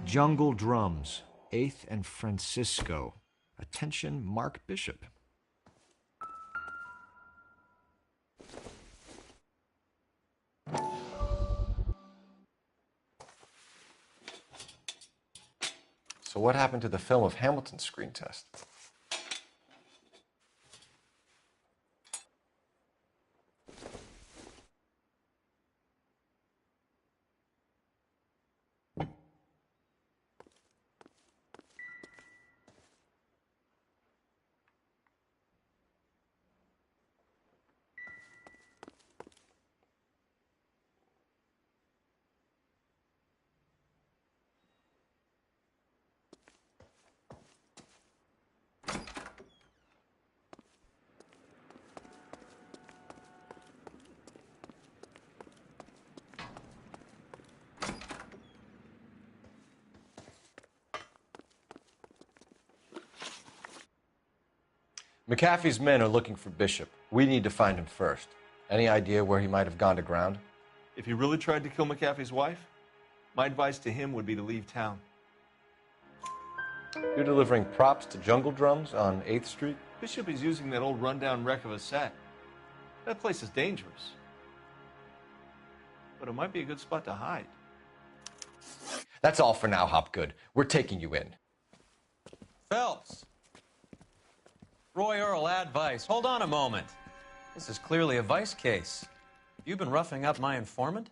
Jungle Drums, 8th and Francisco. Attention, Mark Bishop. So what happened to the film of Hamilton's screen test? McAfee's men are looking for Bishop. We need to find him first. Any idea where he might have gone to ground? If he really tried to kill McAfee's wife, my advice to him would be to leave town. You're delivering props to Jungle Drums on 8th Street? Bishop is using that old rundown wreck of a set. That place is dangerous. But it might be a good spot to hide. That's all for now, Hopgood. We're taking you in. Phelps. Roy Earl, advice. Hold on a moment. This is clearly a vice case. You've been roughing up my informant?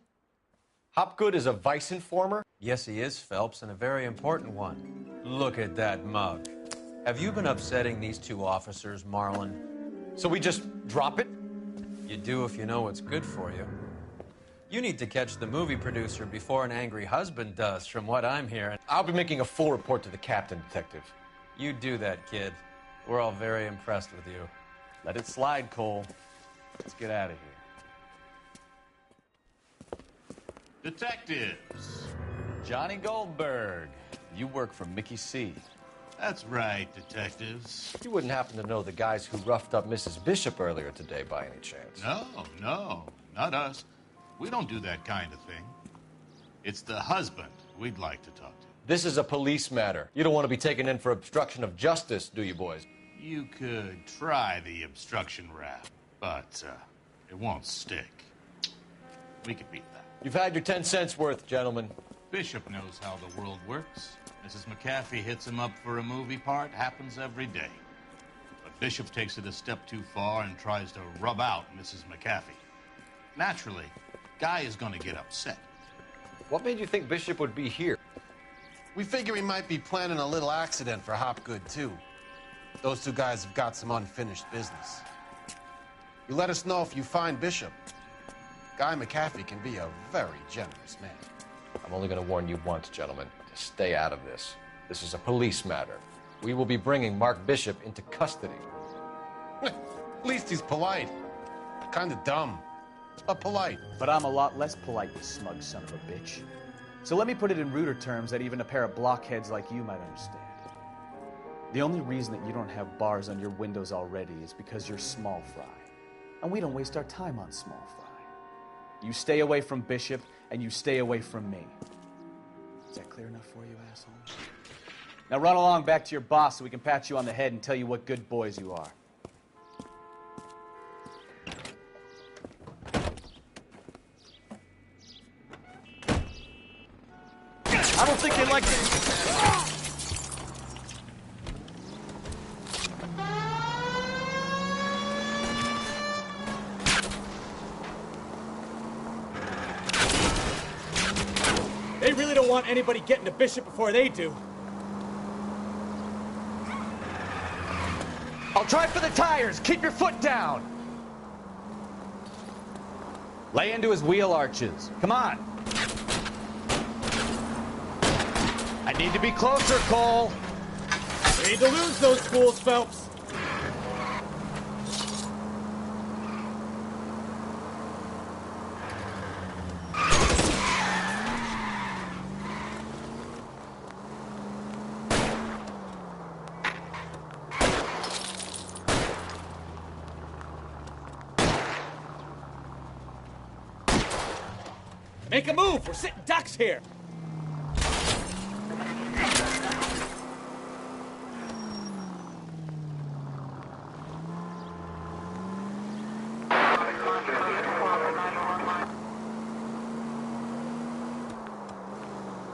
Hopgood is a vice informer? Yes, he is, Phelps, and a very important one. Look at that mug. Have you been upsetting these two officers, Marlon? So we just drop it? You do if you know what's good for you. You need to catch the movie producer before an angry husband does, from what I'm hearing. I'll be making a full report to the captain, Detective. You do that, kid. We're all very impressed with you. Let it slide, Cole. Let's get out of here. Detectives. Johnny Goldberg. You work for Mickey C. That's right, detectives. You wouldn't happen to know the guys who roughed up Mrs. Bishop earlier today by any chance? No, not us. We don't do that kind of thing. It's the husband we'd like to talk to. This is a police matter. You don't want to be taken in for obstruction of justice, do you, boys? You could try the obstruction rap, but it won't stick. We could beat that. You've had your 10 cents worth, gentlemen. Bishop knows how the world works. Mrs. McAfee hits him up for a movie part. Happens every day. But Bishop takes it a step too far and tries to rub out Mrs. McAfee. Naturally, Guy is going to get upset. What made you think Bishop would be here? We figure he might be planning a little accident for Hopgood, too. Those two guys have got some unfinished business. You let us know if you find Bishop. Guy McAfee can be a very generous man. I'm only going to warn you once, gentlemen, to stay out of this. This is a police matter. We will be bringing Mark Bishop into custody. At least he's polite. Kind of dumb, but polite. But I'm a lot less polite, you smug son of a bitch. So let me put it in ruder terms that even a pair of blockheads like you might understand. The only reason that you don't have bars on your windows already is because you're small fry. And we don't waste our time on small fry. You stay away from Bishop, and you stay away from me. Is that clear enough for you, asshole? Now run along back to your boss so we can pat you on the head and tell you what good boys you are. I don't think they like it. They really don't want anybody getting to Bishop before they do. I'll try for the tires. Keep your foot down. Lay into his wheel arches. Come on. I need to be closer, Cole. We need to lose those fools, Phelps. Make a move! We're sitting ducks here!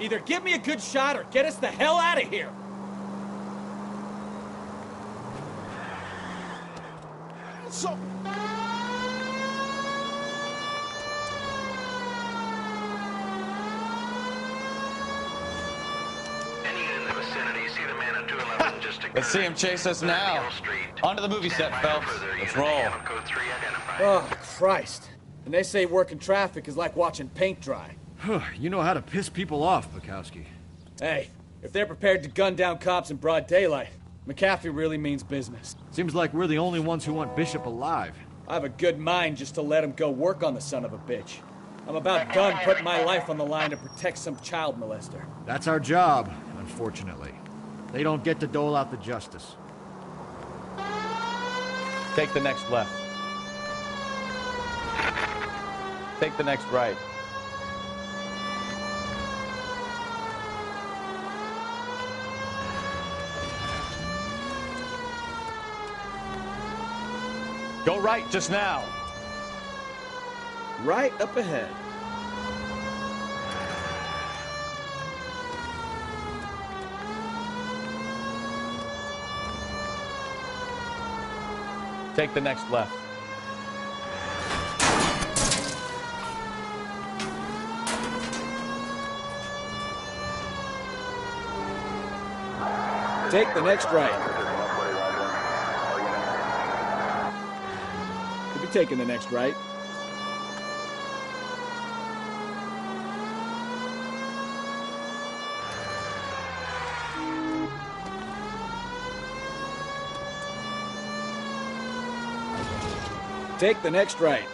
Either give me a good shot or get us the hell out of here! So... Let's see him chase us now. Onto the movie set, Phelps. Let's roll. Oh, Christ. And they say working traffic is like watching paint dry. You know how to piss people off, Bukowski. Hey, if they're prepared to gun down cops in broad daylight, McAfee really means business. Seems like we're the only ones who want Bishop alive. I have a good mind just to let him go work on the son of a bitch. I'm about done putting my life on the line to protect some child molester. That's our job, unfortunately. They don't get to dole out the justice. Take the next left. Take the next right. Go right just now. Right up ahead. Take the next left. Take the next right. Could be taking the next right. Take the next right.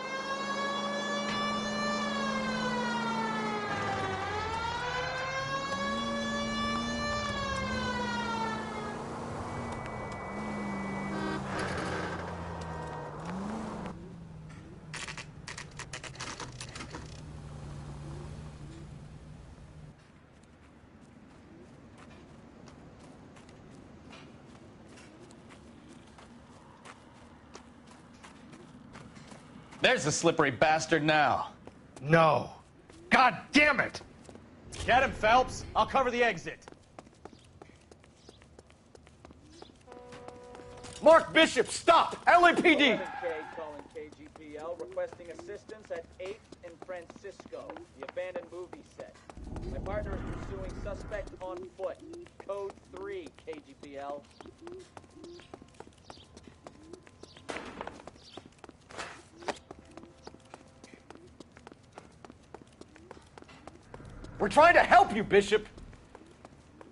There's the slippery bastard now. No. God damn it! Get him, Phelps. I'll cover the exit. Mark Bishop, stop! LAPD! 11K calling KGPL, requesting assistance at 8th and Francisco, the abandoned movie set. My partner is pursuing suspect on foot. Code 3, KGPL. We're trying to help you, Bishop!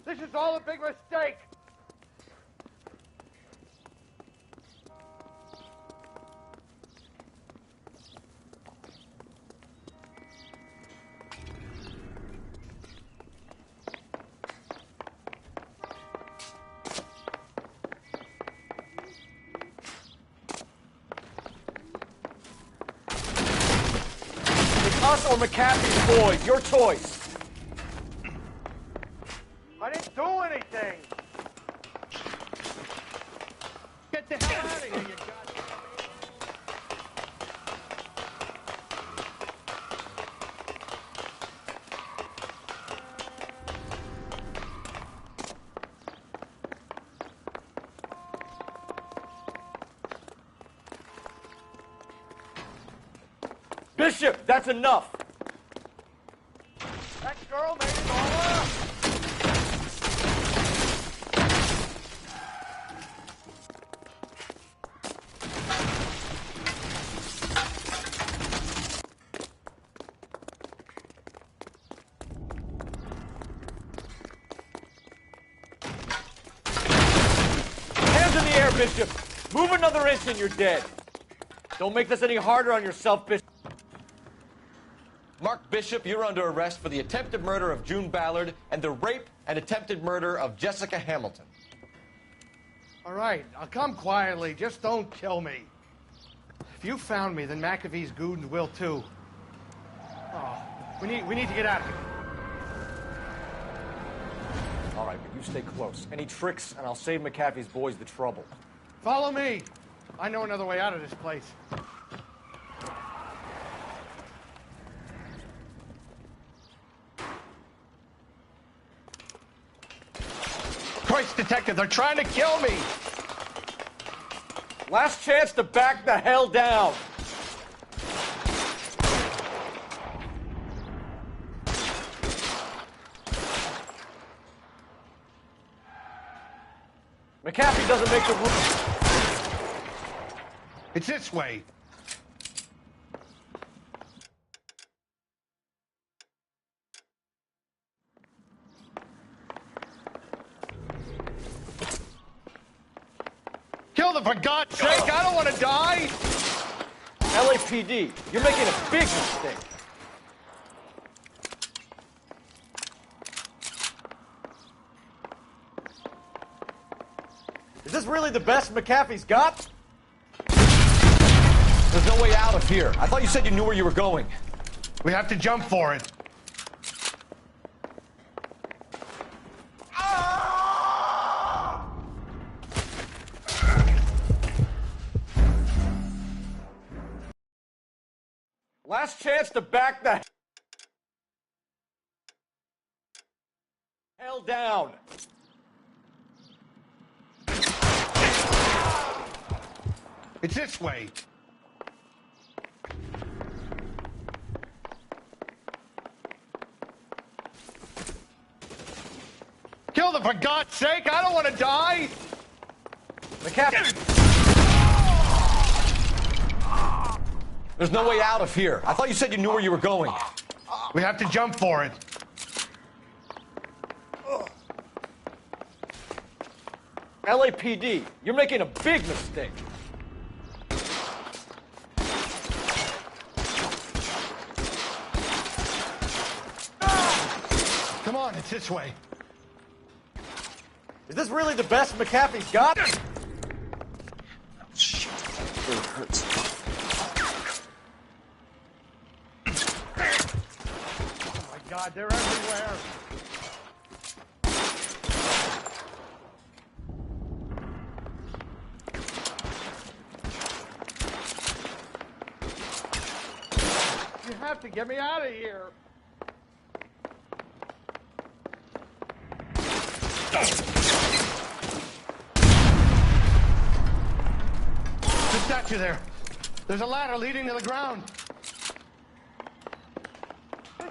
This is all a big mistake! Us or McCaffrey's boys, your choice. I didn't do anything! Get the hell out of here, you goddamn... Bishop, that's enough. That girl made it all up! Hands in the air, Bishop. Move another inch and you're dead. Don't make this any harder on yourself, Bishop. Mark Bishop, you're under arrest for the attempted murder of June Ballard and the rape and attempted murder of Jessica Hamilton. All right, I'll come quietly. Just don't kill me. If you found me, then McAfee's goons will too. Oh, we need to get out of here. All right, but you stay close. Any tricks, and I'll save McAfee's boys the trouble. Follow me. I know another way out of this place. Christ, detective, they're trying to kill me! Last chance to back the hell down. McAfee doesn't make the rules. It's this way. Kill them, for God's sake! I don't want to die! LAPD, you're making a big mistake. Is this really the best McAfee's got? There's no way out of here. I thought you said you knew where you were going. We have to jump for it. Last chance to back the hell down. It's this way. Kill them, for God's sake! I don't want to die! McAfee. There's no way out of here. I thought you said you knew where you were going. We have to jump for it. LAPD, you're making a big mistake. Come on, it's this way. Is this really the best McAfee's got? Shit, that really hurts. Oh my God, they're everywhere. You have to get me out of here. you there. There's a ladder leading to the ground.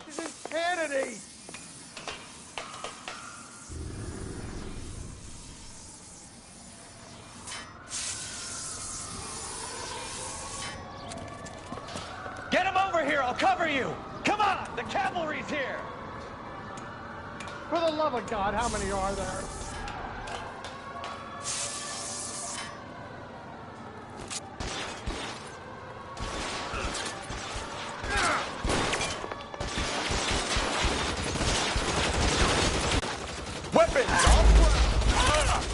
This is insanity. Get him over here, I'll cover you! Come on, the cavalry's here! For the love of God, how many are there? Weapons on ground!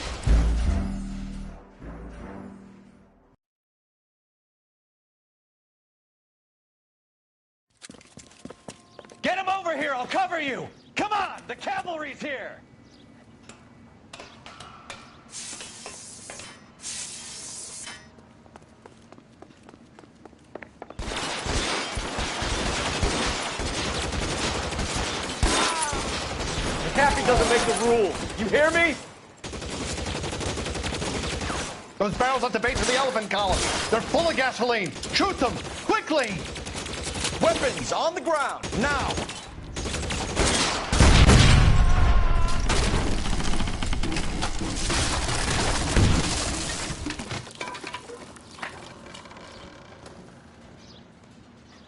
Get him over here, I'll cover you! Come on, the cavalry's here! McAfee doesn't make the rules. You hear me? Those barrels at the base of the elephant column. They're full of gasoline. Shoot them, quickly! Weapons on the ground, now!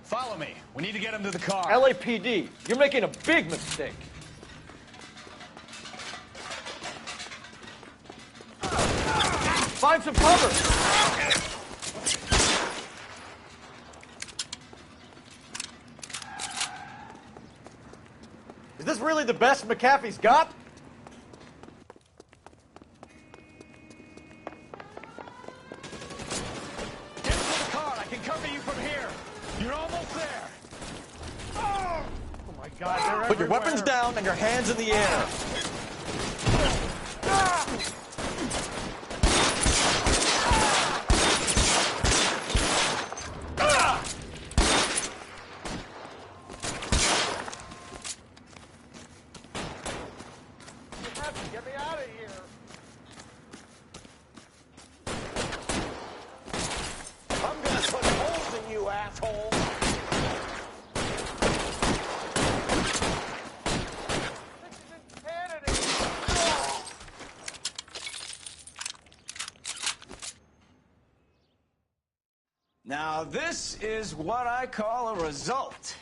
Follow me. We need to get him to the car. LAPD, you're making a big mistake. Find some cover. Is this really the best McAfee's got? Get into the car. I can cover you from here. You're almost there. Oh my God, they're Put your everywhere. weapons down and your hands in the air. Get me out of here. I'm gonna put holes in you, asshole. Now, this is what I call a result.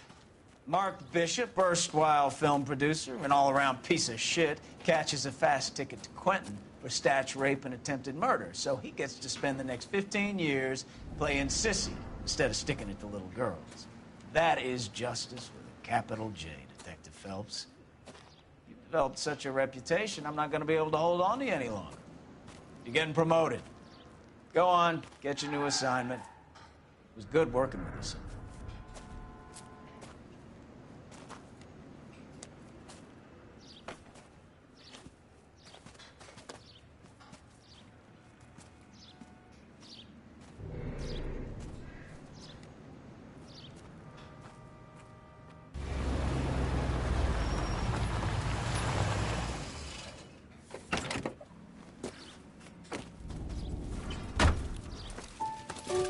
Mark Bishop, erstwhile film producer and all-around piece of shit, catches a fast ticket to Quentin for statch rape and attempted murder. So he gets to spend the next 15 years playing sissy instead of sticking it to little girls. That is justice with a capital J, Detective Phelps. You've developed such a reputation, I'm not going to be able to hold on to you any longer. You're getting promoted. Go on, get your new assignment. It was good working with you, son.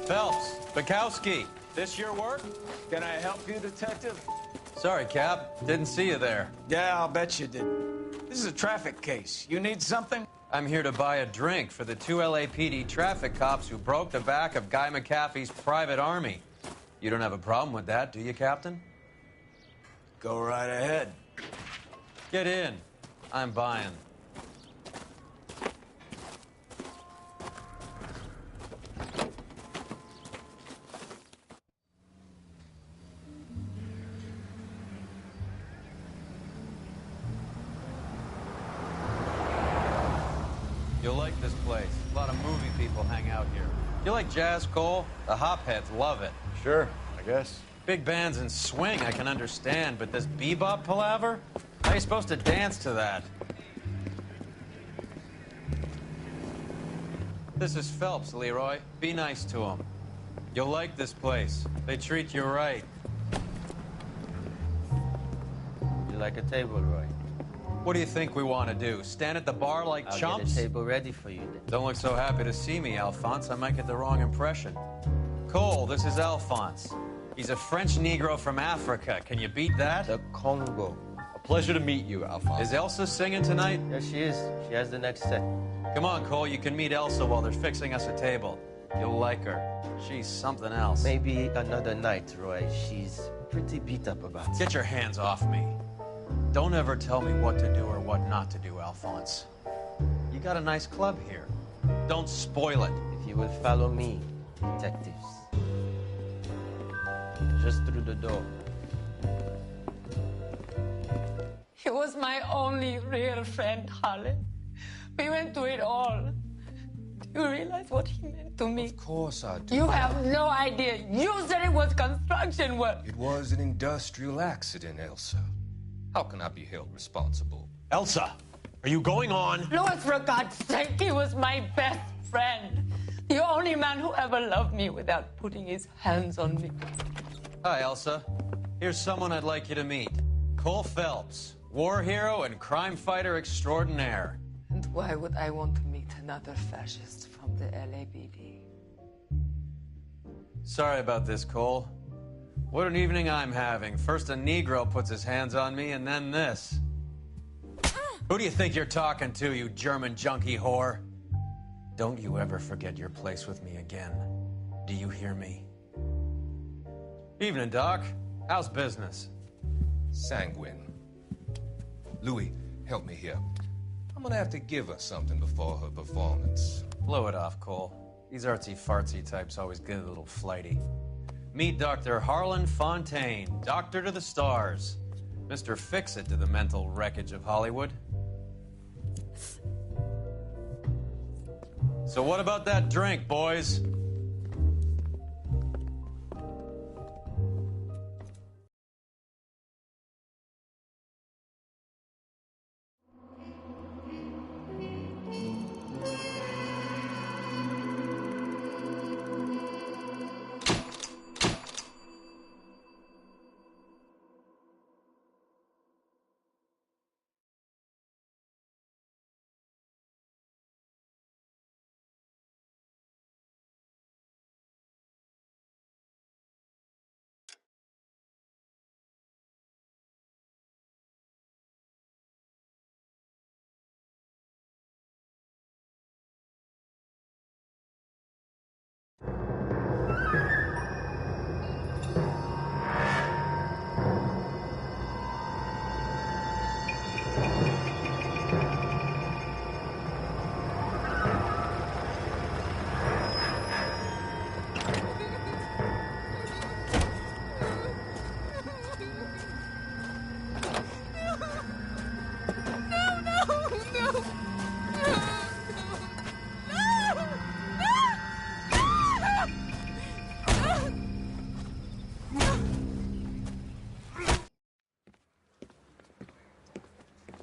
Phelps, Bukowski, this your work? Can I help you, Detective? Sorry, Cap. Didn't see you there. Yeah, I'll bet you did. This is a traffic case. You need something? I'm here to buy a drink for the 2 LAPD traffic cops who broke the back of Guy McAfee's private army. You don't have a problem with that, do you, Captain? Go right ahead. Get in. I'm buying. You'll like this place. A lot of movie people hang out here. You like jazz, Cole? The hopheads love it. Sure, I guess. Big bands and swing I can understand, but this bebop palaver? How are you supposed to dance to that? This is Phelps, Leroy. Be nice to him. You'll like this place. They treat you right. You like a table, Roy? What do you think we want to do? Stand at the bar like I'll chumps? get a table ready for you then. Don't look so happy to see me, Alphonse. I might get the wrong impression. Cole, this is Alphonse. He's a French Negro from Africa. Can you beat that? The Congo. A pleasure to meet you, Alphonse. Is Elsa singing tonight? Yes, she is. She has the next set. Come on, Cole. You can meet Elsa while they're fixing us a table. You'll like her. She's something else. Maybe another night, Roy. She's pretty beat up about it. Get your hands off me. Don't ever tell me what to do or what not to do, Alphonse. You got a nice club here. Don't spoil it. If you will follow me, detectives. Just through the door. He was my only real friend, Harlan. We went through it all. Do you realize what he meant to me? Of course I do. You have no idea. You said it was construction work. It was an industrial accident, Elsa. How can I be held responsible? Elsa, are you going on? Louis, for God's sake, he was my best friend. The only man who ever loved me without putting his hands on me. Hi, Elsa. Here's someone I'd like you to meet. Cole Phelps, war hero and crime fighter extraordinaire. And why would I want to meet another fascist from the LAPD? Sorry about this, Cole. What an evening I'm having. First a Negro puts his hands on me, and then this. Who do you think you're talking to, you German junkie whore? Don't you ever forget your place with me again. Do you hear me? Evening, Doc. How's business? Sanguine. Louis, help me here. I'm gonna have to give her something before her performance. Blow it off, Cole. These artsy-fartsy types always get a little flighty. Meet Dr. Harlan Fontaine, doctor to the stars. Mr. Fix-It to the mental wreckage of Hollywood. So what about that drink, boys?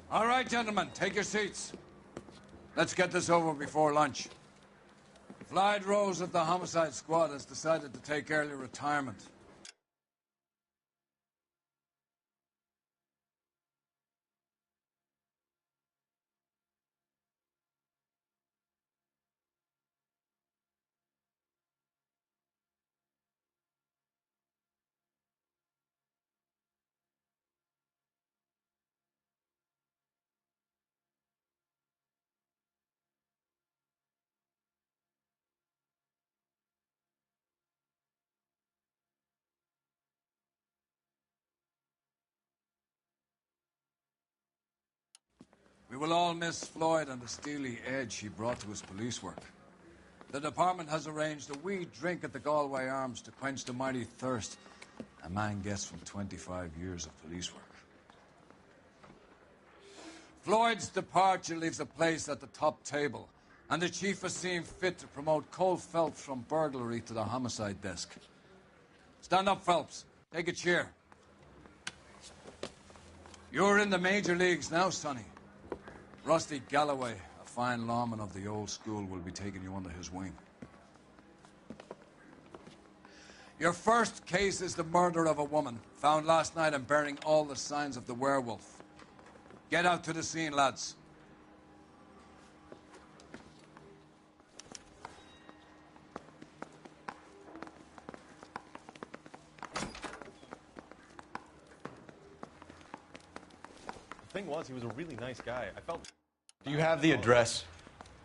All right, gentlemen, take your seats. Let's get this over before lunch. Floyd Rose of the Homicide Squad has decided to take early retirement. We will all miss Floyd and the steely edge he brought to his police work. The department has arranged a wee drink at the Galway Arms to quench the mighty thirst a man gets from 25 years of police work. Floyd's departure leaves the place at the top table, and the chief has seen fit to promote Cole Phelps from burglary to the homicide desk. Stand up, Phelps. Take a chair. You're in the major leagues now, Sonny. Rusty Galloway, a fine lawman of the old school, will be taking you under his wing. Your first case is the murder of a woman, found last night and bearing all the signs of the werewolf. Get out to the scene, lads. The thing was, he was a really nice guy. I felt... Do you have the address?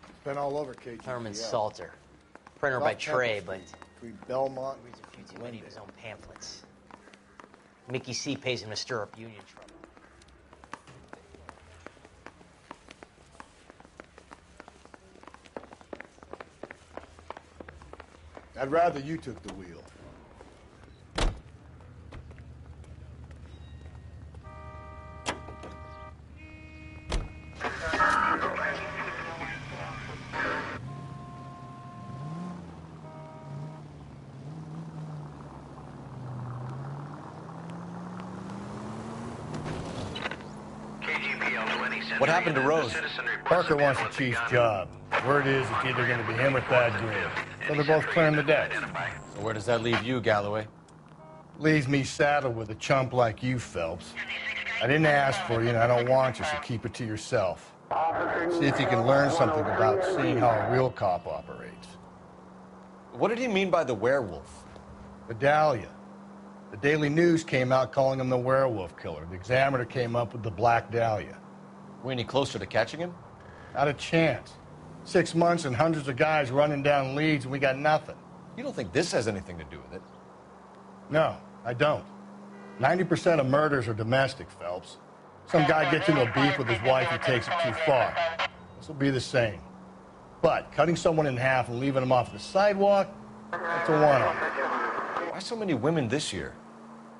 It's been all over KGPL. Herman Salter. Printer by trade, but Between Belmont reads a few too many of his own pamphlets. Mickey C pays him to stir up union trouble. I'd rather you took the wheel. What happened to Rose? Parker wants the chief's job. Word is it's either going to be him or Thad Green. So they're both clearing the decks. So where does that leave you, Galloway? Leaves me saddled with a chump like you, Phelps. I didn't ask for you, and I don't want you, so keep it to yourself. See if you can learn something about seeing how a real cop operates. What did he mean by the werewolf? Vidalia. The Daily News came out calling him the werewolf killer. The Examiner came up with the Black Dahlia. We any closer to catching him? Not a chance. 6 months and hundreds of guys running down leads, and we got nothing. You don't think this has anything to do with it? No, I don't. 90% of murders are domestic, Phelps. Some guy gets into a beef with his wife and takes it too far. This will be the same. But cutting someone in half and leaving them off the sidewalk, that's a one-off. Why so many women this year?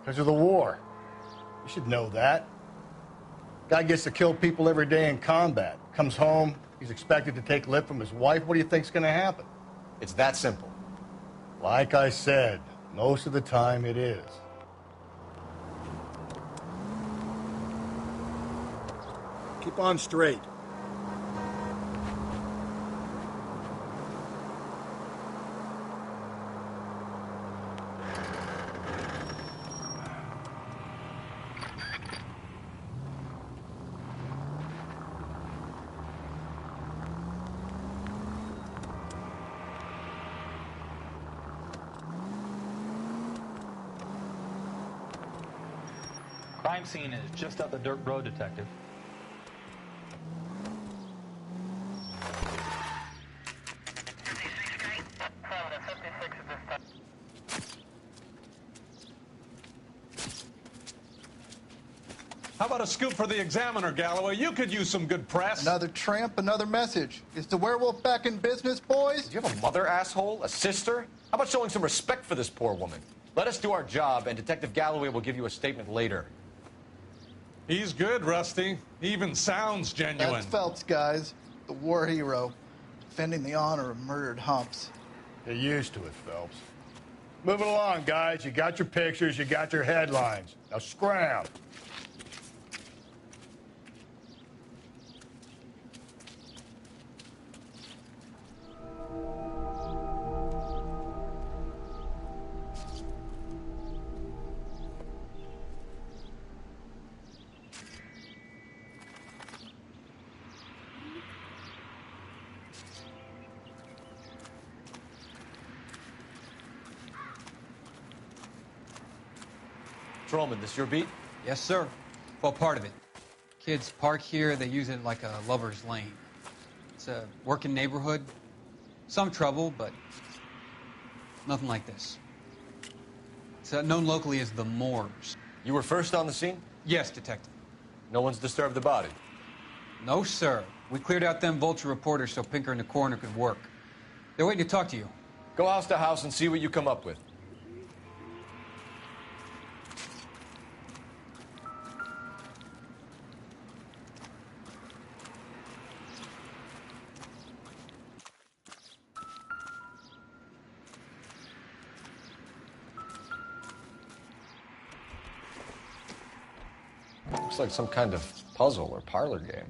Because of the war. You should know that. Guy gets to kill people every day in combat. Comes home, he's expected to take lip from his wife. What do you think's going to happen? It's that simple. Like I said, most of the time it is. Keep on straight. Crime scene is just up the dirt road, Detective. How about a scoop for the Examiner, Galloway? You could use some good press. Another tramp, another message. Is the werewolf back in business, boys? Do you have a mother, asshole? A sister? How about showing some respect for this poor woman? Let us do our job, and Detective Galloway will give you a statement later. He's good, Rusty. He even sounds genuine. That's Phelps, guys. The war hero. Defending the honor of murdered humps. Get used to it, Phelps. Move it along, guys. You got your pictures, you got your headlines. Now scram. Patrolman, this your beat? Yes, sir. Well, part of it. Kids park here, they use it like a lover's lane. It's a working neighborhood. Some trouble, but nothing like this. It's known locally as the Moors. You were first on the scene? Yes, Detective. No one's disturbed the body? No, sir. We cleared out them vulture reporters so Pinker and the coroner could work. They're waiting to talk to you. Go house to house and see what you come up with. Looks like some kind of puzzle or parlor game.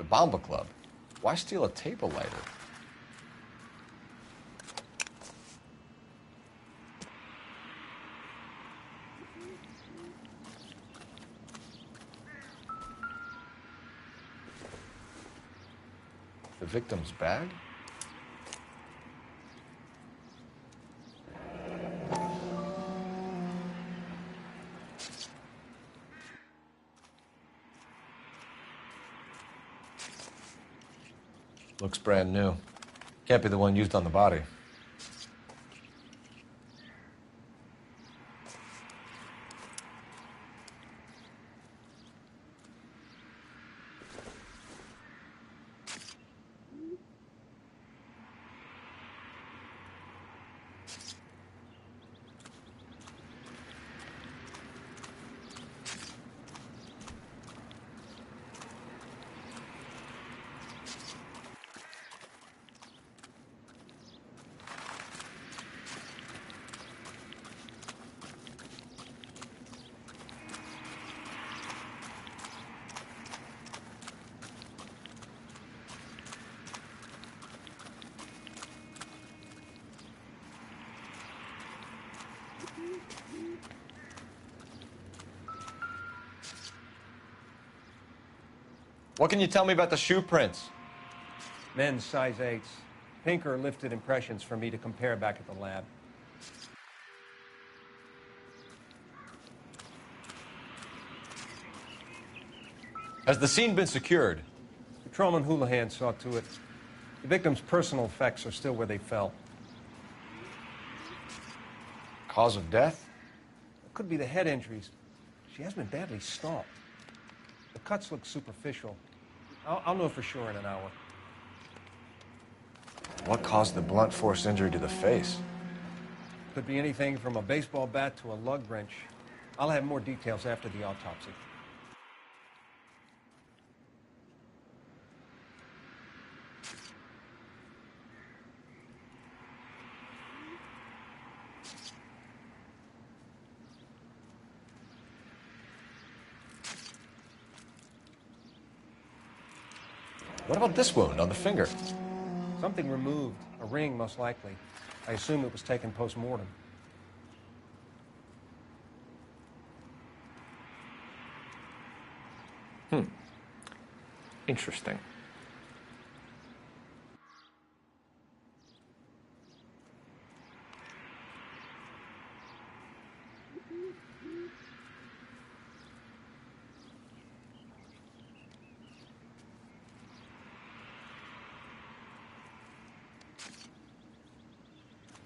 Bomba Club. Why steal a table lighter? The victim's bag? Looks brand new. Can't be the one used on the body. What can you tell me about the shoe prints? Men's size 8s. Pink or lifted impressions for me to compare back at the lab. Has the scene been secured? Patrolman Houlihan saw to it. The victim's personal effects are still where they fell. Cause of death? It could be the head injuries. She has been badly stalked. The cuts look superficial. I'll know for sure in an hour. What caused the blunt force injury to the face? Could be anything from a baseball bat to a lug wrench. I'll have more details after the autopsy. What about this wound on the finger? Something removed. A ring, most likely. I assume it was taken post-mortem. Interesting.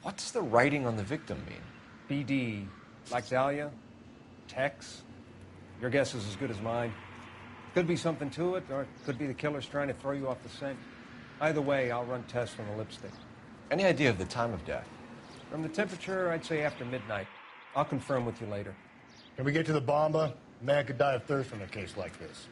What does the writing on the victim mean? BD. Like Dahlia? Tex? Your guess is as good as mine. Could be something to it, or it could be the killer's trying to throw you off the scent. Either way, I'll run tests on the lipstick. Any idea of the time of death? From the temperature, I'd say after midnight. I'll confirm with you later. Can we get to the Bomba? A man could die of thirst from a case like this.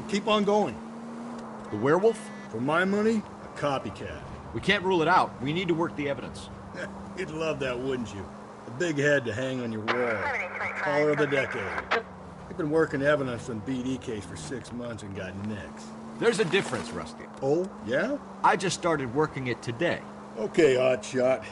Keep on going. The werewolf? For my money, a copycat. We can't rule it out. We need to work the evidence. You'd love that, wouldn't you? A big head to hang on your wall. Caller of the decade. I've been working evidence on BD case for 6 months and got nicks. There's a difference, Rusty. Oh, yeah? I just started working it today. Okay, hotshot.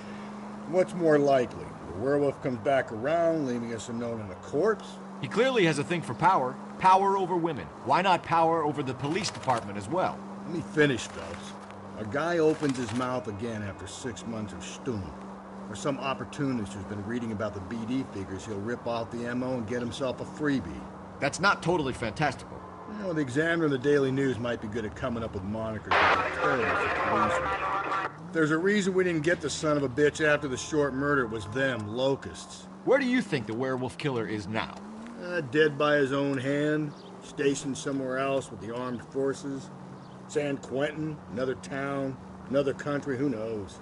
What's more likely? The werewolf comes back around, leaving us unknown in a corpse. He clearly has a thing for power. Power over women. Why not power over the police department as well? Let me finish, Phelps. A guy opens his mouth again after 6 months of stewing. Or some opportunist who's been reading about the BD figures, he'll rip off the MO and get himself a freebie. That's not totally fantastical. You know, the Examiner and the Daily News might be good at coming up with monikers that are terrible for police. There's a reason we didn't get the son of a bitch after the short murder. It was them, locusts. Where do you think the werewolf killer is now? Dead by his own hand, stationed somewhere else with the armed forces. San Quentin, another town, another country, who knows?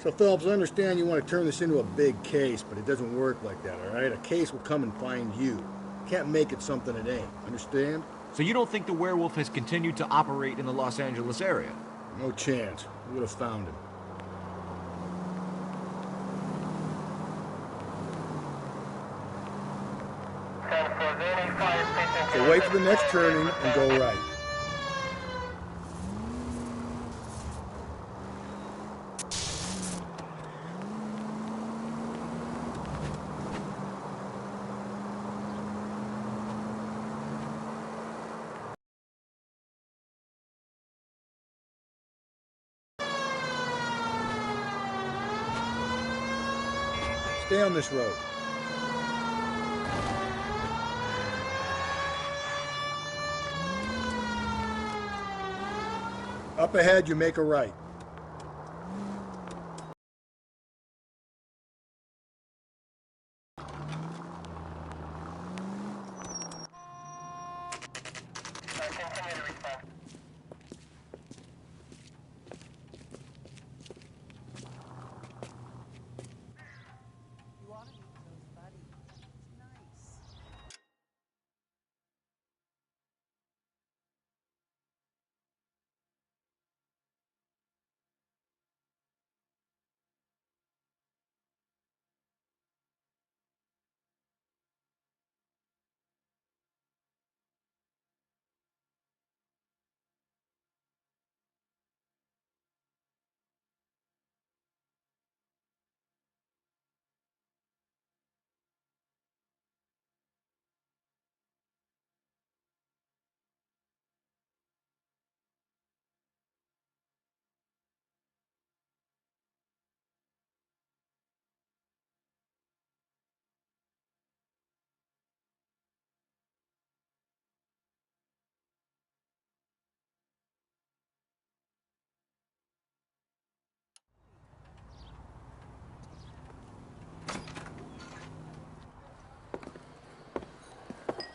So, Phelps, I understand you want to turn this into a big case, but it doesn't work like that, all right? A case will come and find you. Can't make it something it ain't, understand? So you don't think the werewolf has continued to operate in the Los Angeles area? No chance. We would have found him. So wait for the next turning and go right. Stay on this road. Up ahead, you make a right.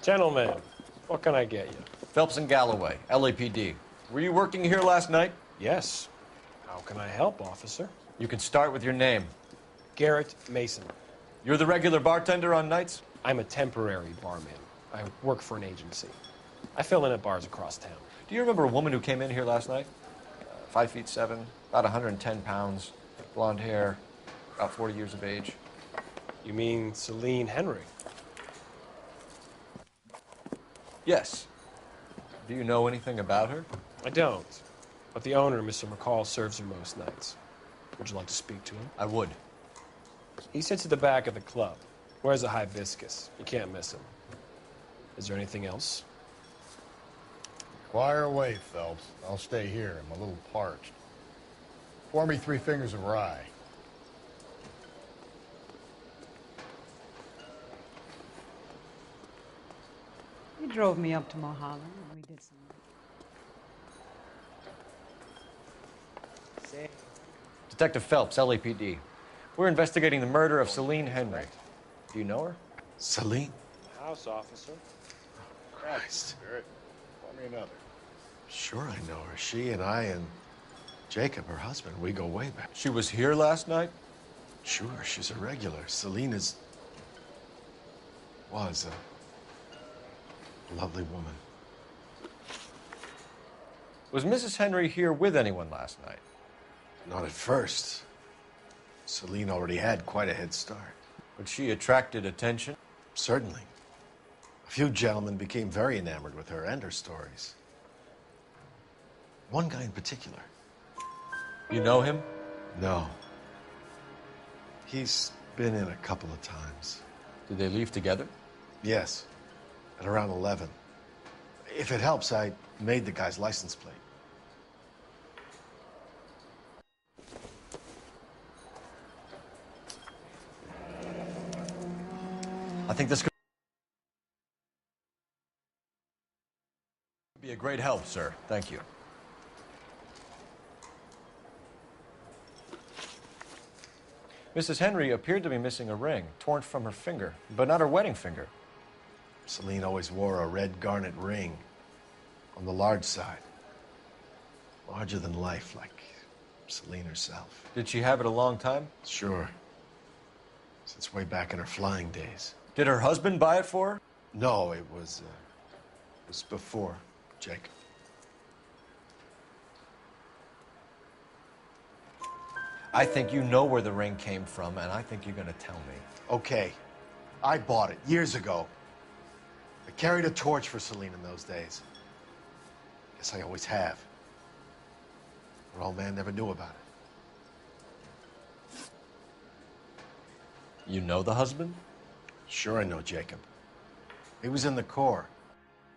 Gentlemen, what can I get you? Phelps and Galloway, LAPD. Were you working here last night? Yes. How can I help, officer? You can start with your name. Garrett Mason. You're the regular bartender on nights? I'm a temporary barman. I work for an agency. I fill in at bars across town. Do you remember a woman who came in here last night? 5'7", about 110 pounds, blonde hair, about 40 years of age. You mean Celine Henry? Yes. Do you know anything about her? I don't. But the owner, Mr. McCall, serves her most nights. Would you like to speak to him? I would. He sits at the back of the club. Wears a hibiscus. You can't miss him. Is there anything else? Fire away, Phelps. I'll stay here. I'm a little parched. Pour me 3 fingers of rye. He drove me up to Mulholland and we did some. Detective Phelps, LAPD. We're investigating the murder of Celine Henry. Do you know her? Celine? House officer. Christ. Garrett, pour me another. Sure I know her. She and I and Jacob, her husband, we go way back. She was here last night? Sure, she's a regular. Celine was a lovely woman. Was Mrs. Henry here with anyone last night? Not at first. Celine already had quite a head start. But she attracted attention? Certainly. A few gentlemen became very enamored with her and her stories. One guy in particular. You know him? No. He's Been in a couple of times. Did they leave together? Yes, at around 11. If it helps, I made the guy's license plate. I think this could be a great help, sir. Thank you. Mrs. Henry appeared to be missing a ring, torn from her finger, but not her wedding finger. Celine always wore a red garnet ring on the large side. Larger than life, like Celine herself. Did she have it a long time? Sure. Since way back in her flying days. Did her husband buy it for her? No, it was before Jacob. I think you know where the ring came from, and I think you're gonna tell me. Okay. I bought it years ago. I carried a torch for Celine in those days. Guess I always have. Her old man never knew about it. You know the husband? Sure I know Jacob. He was in the Corps.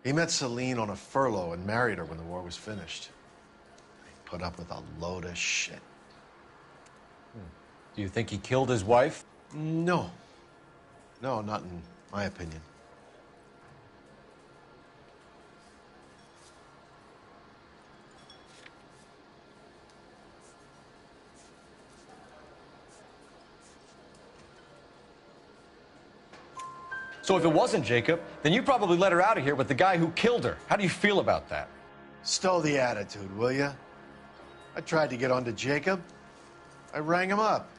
He met Celine on a furlough and married her when the war was finished. He put up with a load of shit. Do you think he killed his wife? No. No, not in my opinion. So if it wasn't Jacob, then you probably let her out of here with the guy who killed her. How do you feel about that? Stow the attitude, will ya? I tried to get onto Jacob. I rang him up.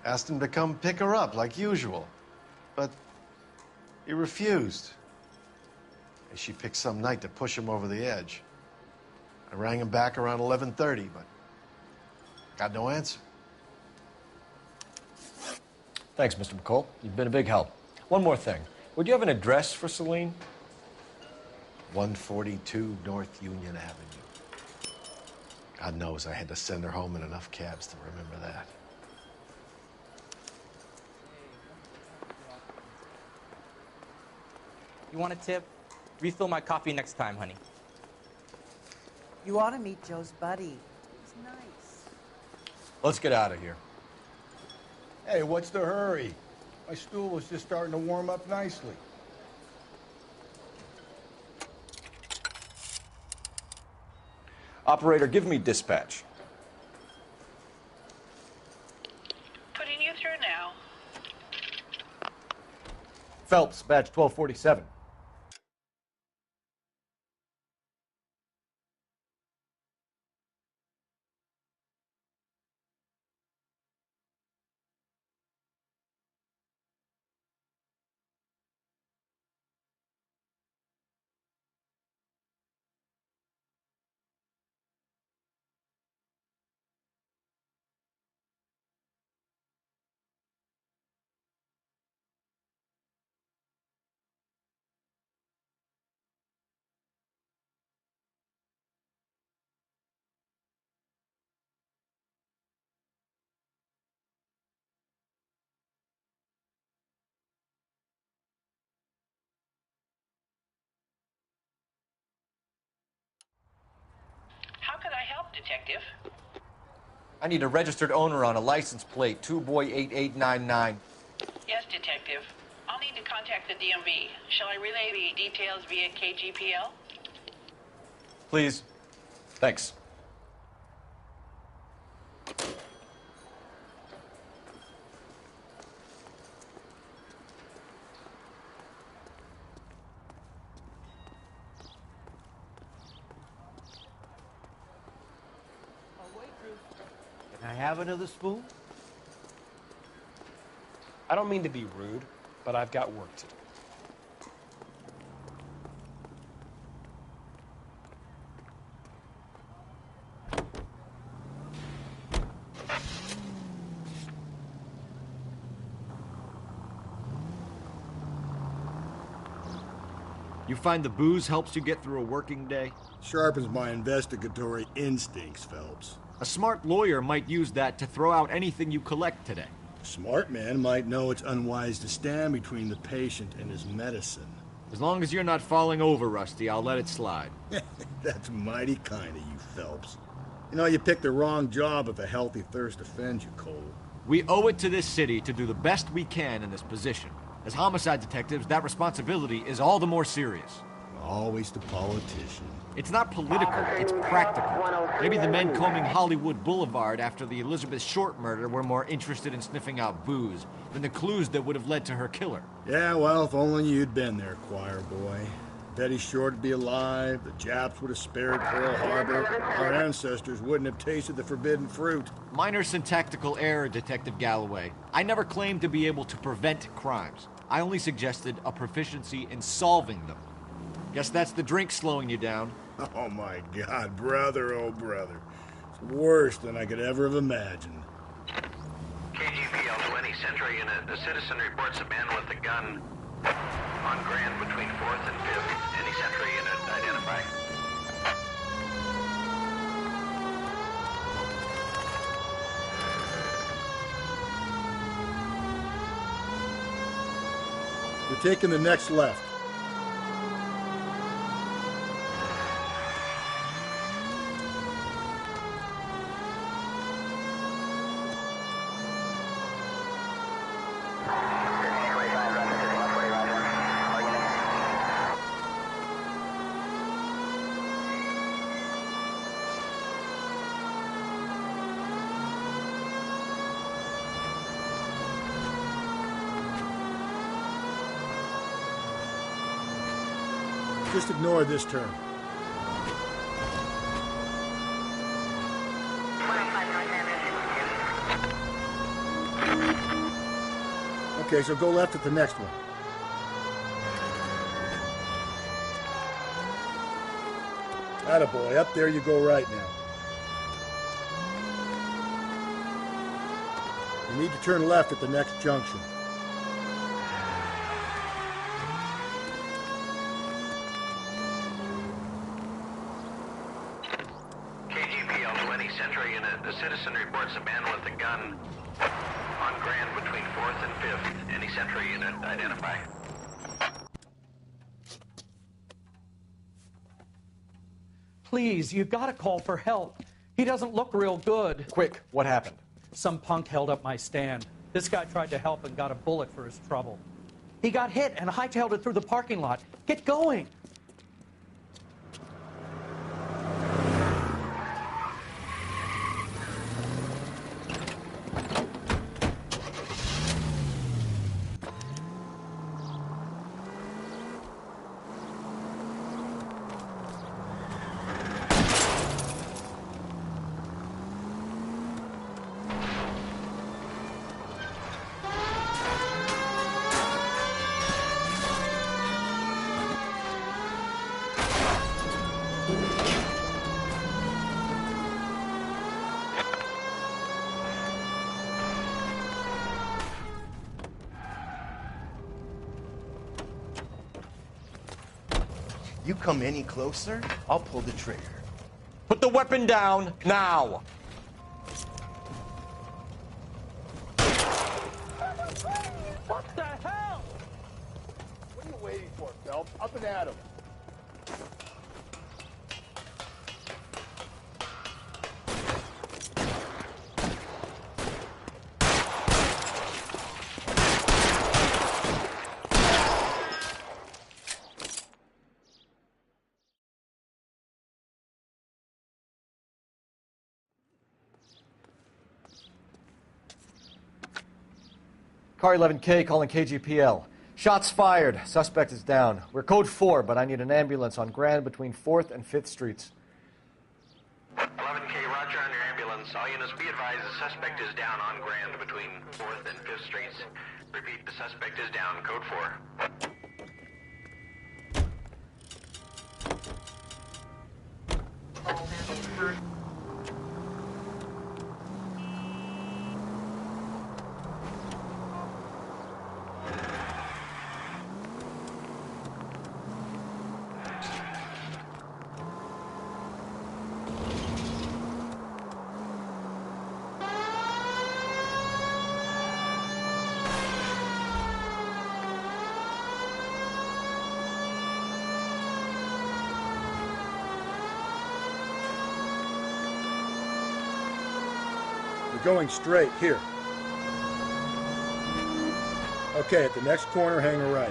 Asked him to come pick her up, like usual. But he refused. And she picked some night to push him over the edge. I rang him back around 11:30, but got no answer. Thanks, Mr. McCall. You've been a big help. One more thing. Would you have an address for Celine? 142 North Union Avenue. God knows I had to send her home in enough cabs to remember that. You want a tip? Refill my coffee next time, honey. You ought to meet Joe's buddy. He's nice. Let's get out of here. Hey, what's the hurry? My stool was just starting to warm up nicely. Operator, give me dispatch. Putting you through now. Phelps, badge 1247. How could I help, Detective? I need a registered owner on a license plate, 2boy8899. Yes, Detective. I'll need to contact the DMV. Shall I relay the details via KGPL? Please. Thanks. Can I have another spoon? I don't mean to be rude, but I've got work to do. You find the booze helps you get through a working day? Sharpens my investigatory instincts, Phelps. A smart lawyer might use that to throw out anything you collect today. A smart man might know it's unwise to stand between the patient and his medicine. As long as you're not falling over, Rusty, I'll let it slide. That's mighty kind of you, Phelps. You know, you picked the wrong job if a healthy thirst offends you, Cole. We owe it to this city to do the best we can in this position. As homicide detectives, that responsibility is all the more serious. Always the politician. It's not political, it's practical. Maybe the men combing Hollywood Boulevard after the Elizabeth Short murder were more interested in sniffing out booze than the clues that would have led to her killer. Yeah, well, if only you'd been there, choir boy. Betty Short would be alive, the Japs would have spared Pearl Harbor, our ancestors wouldn't have tasted the forbidden fruit. Minor syntactical error, Detective Galloway. I never claimed to be able to prevent crimes. I only suggested a proficiency in solving them. Guess that's the drink slowing you down. Oh my God, brother, oh brother. It's worse than I could ever have imagined. KGPL 20 Central Unit. The citizen reports a man with a gun on Grand between 4th and 5th. Any Central Unit identify. We're taking the next left. Just ignore this turn. Okay, so go left at the next one. Attaboy, up there you go right now. You need to turn left at the next junction. KGPL 20 Central Unit. The citizen reports a man with a gun on Grand between 4th and 5th. Any Central Unit identify. Please, you gotta call for help. He doesn't look real good. Quick, what happened? Some punk held up my stand. This guy tried to help and got a bullet for his trouble. He got hit and hightailed it through the parking lot. Get going! You come any closer, I'll pull the trigger. Put the weapon down, now! What the hell? What are you waiting for, Phelps? Up and at him. Car 11K calling KGPL. Shots fired. Suspect is down. We're code 4, but I need an ambulance on Grand between 4th and 5th Streets. 11K, roger on your ambulance. All units be advised the suspect is down on Grand between 4th and 5th Streets. Repeat, the suspect is down. Code 4. going straight. Here. Okay, at the next corner, hang a right.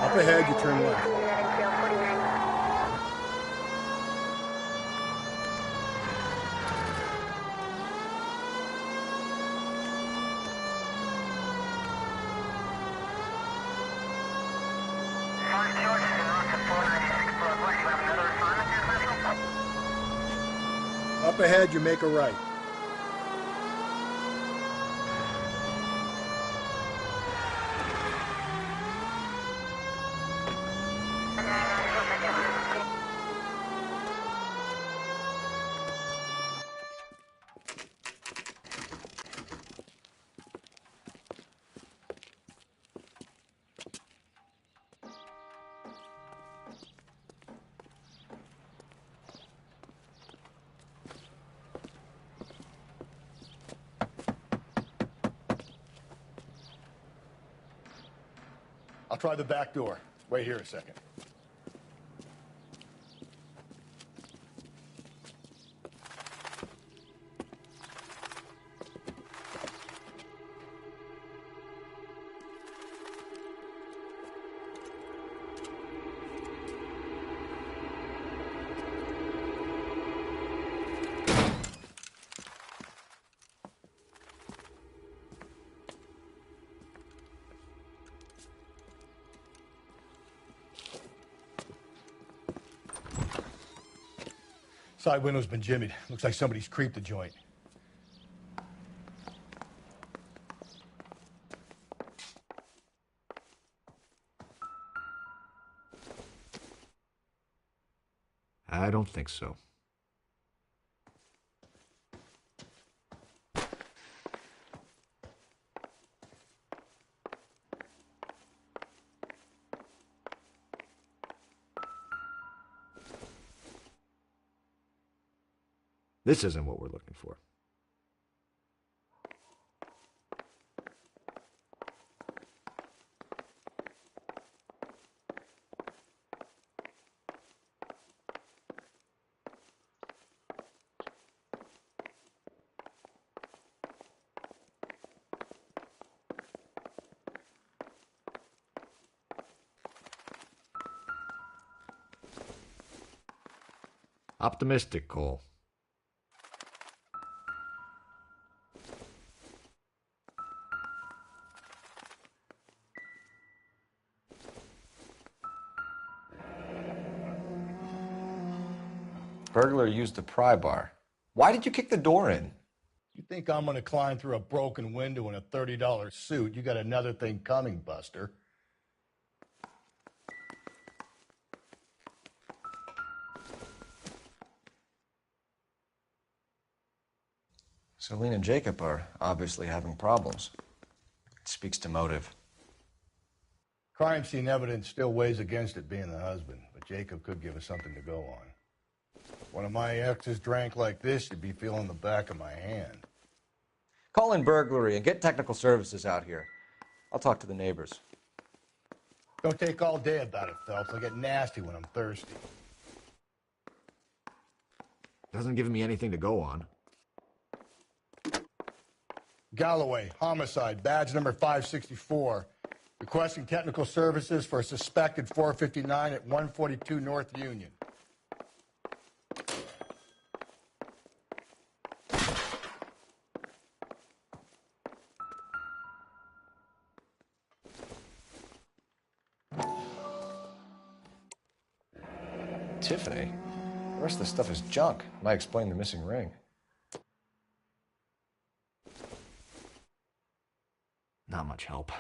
Up ahead, you turn left. Up ahead, you make a right. I'll try the back door. Wait here a second. Side window's been jimmied. Looks like somebody's creeped the joint. I don't think so. This isn't what we're looking for. Optimistic, Cole. Burglar used the pry bar. Why did you kick the door in? You think I'm gonna climb through a broken window in a $30 suit? You got another thing coming, Buster. Celine and Jacob are obviously having problems. It speaks to motive. Crime scene evidence still weighs against it being the husband, but Jacob could give us something to go on. One of my exes drank like this, you'd be feeling the back of my hand. Call in burglary and get technical services out here. I'll talk to the neighbors. Don't take all day about it, Phelps. I get nasty when I'm thirsty. Doesn't give me anything to go on. Galloway, homicide, badge number 564. Requesting technical services for a suspected 459 at 142 North Union. Tiffany? The rest of the stuff is junk. Might explain the missing ring. Not much help.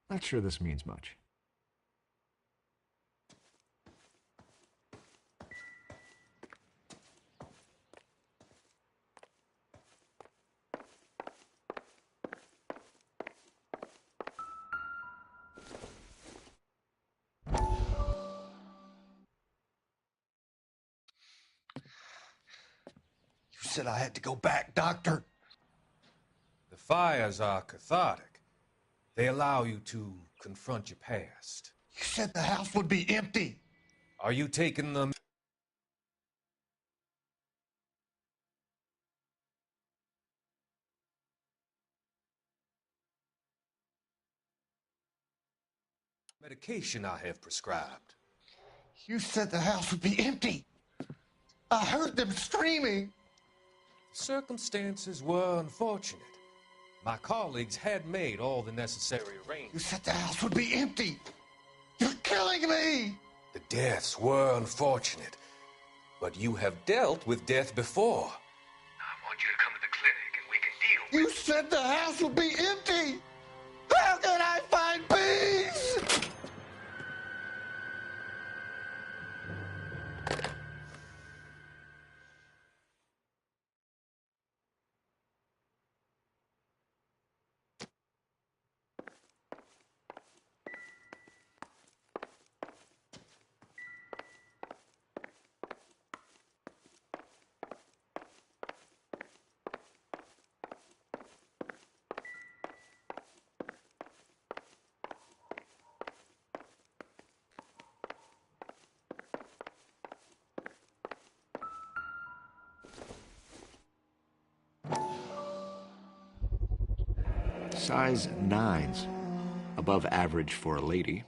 Not sure this means much. said I had to go back, Doctor. The fires are cathartic. They allow you to confront your past. You said the house would be empty. Are you taking the medication I have prescribed? You said the house would be empty. I heard them screaming. Circumstances were unfortunate. My colleagues had made all the necessary arrangements. You said the house would be empty. You're killing me. The deaths were unfortunate, but you have dealt with death before. I want you to come to the clinic and we can deal You said the house would be empty. How can I find peace? Size 9s. Above average for a lady.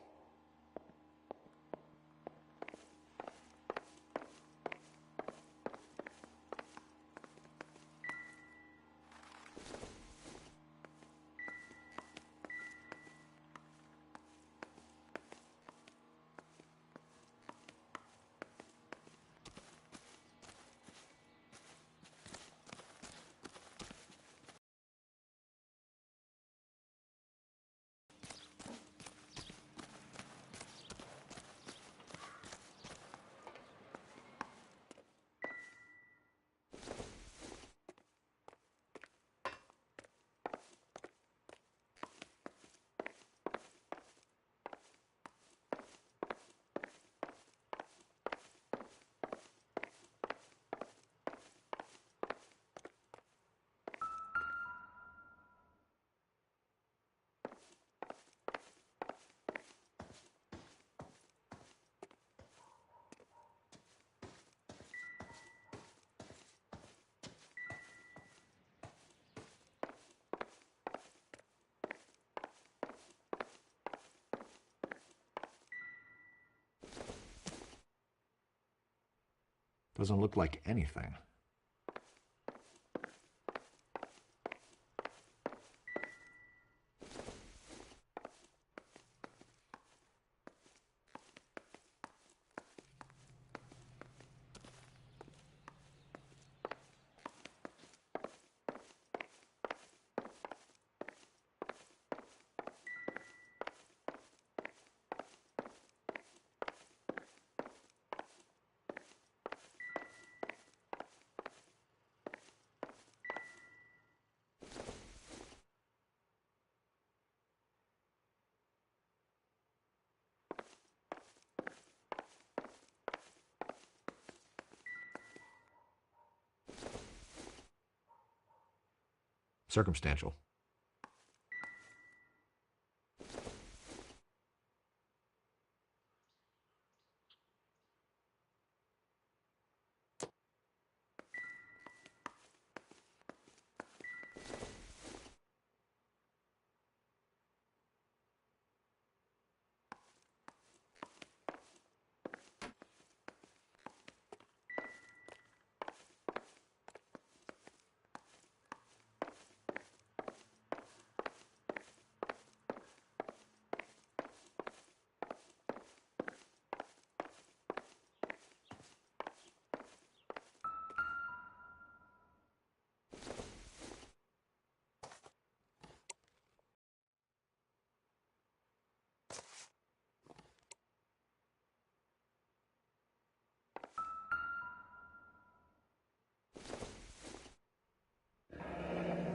Doesn't look like anything. Circumstantial.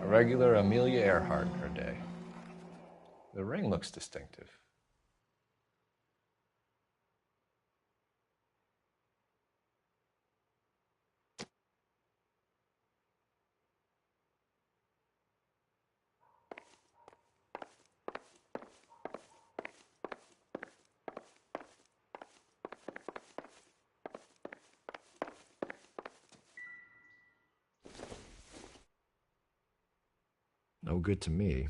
A regular Amelia Earhart in her day. The ring looks distinctive. No good to me.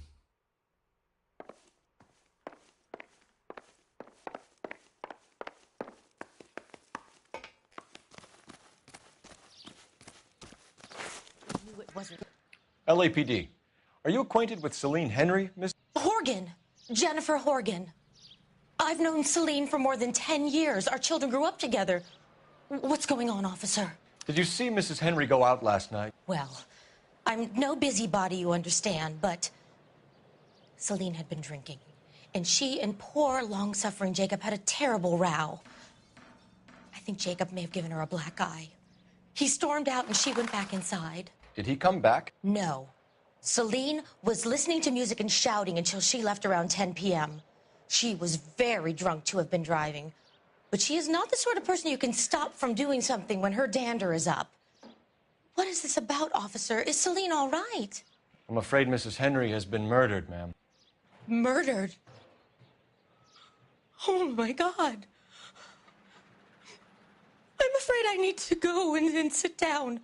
LAPD. Are you acquainted with Celine Henry, Miss? Horgan. Jennifer Horgan. I've known Celine for more than 10 years. Our children grew up together. What's going on, officer? Did you see Mrs. Henry go out last night? Well, I'm no busybody, you understand, but Celine had been drinking, and she and poor, long-suffering Jacob had a terrible row. I think Jacob may have given her a black eye. He stormed out, and she went back inside. Did he come back? No. Celine was listening to music and shouting until she left around 10 p.m. She was very drunk to have been driving, but she is not the sort of person you can stop from doing something when her dander is up. What is this about, officer? Is Celine all right? I'm afraid Mrs. Henry has been murdered, ma'am. Murdered? Oh, my God. I'm afraid I need to go and sit down.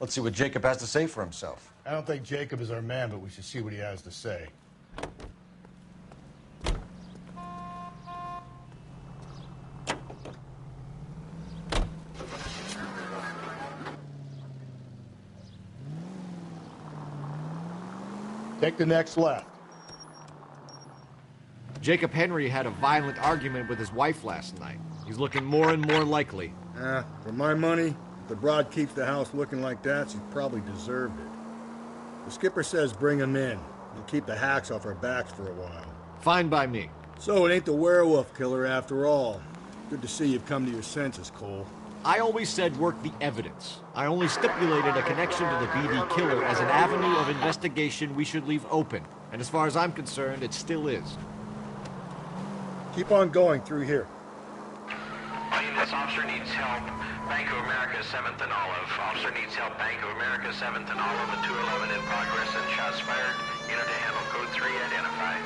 Let's see what Jacob has to say for himself. I don't think Jacob is our man, but we should see what he has to say. Take the next left. Jacob Henry had a violent argument with his wife last night. He's looking more and more likely. For my money, if the broad keeps the house looking like that, she probably deserved it. The skipper says bring him in. We'll keep the hacks off our backs for a while. Fine by me. So it ain't the werewolf killer after all. Good to see you've come to your senses, Cole. I always said work the evidence. I only stipulated a connection to the BD killer as an avenue of investigation we should leave open. And as far as I'm concerned, it still is. Keep on going through here. This officer needs help. Bank of America, 7th and Olive. Officer needs help. Bank of America, 7th and Olive, and 211 in progress and shots fired. Unit to handle code 3, identify.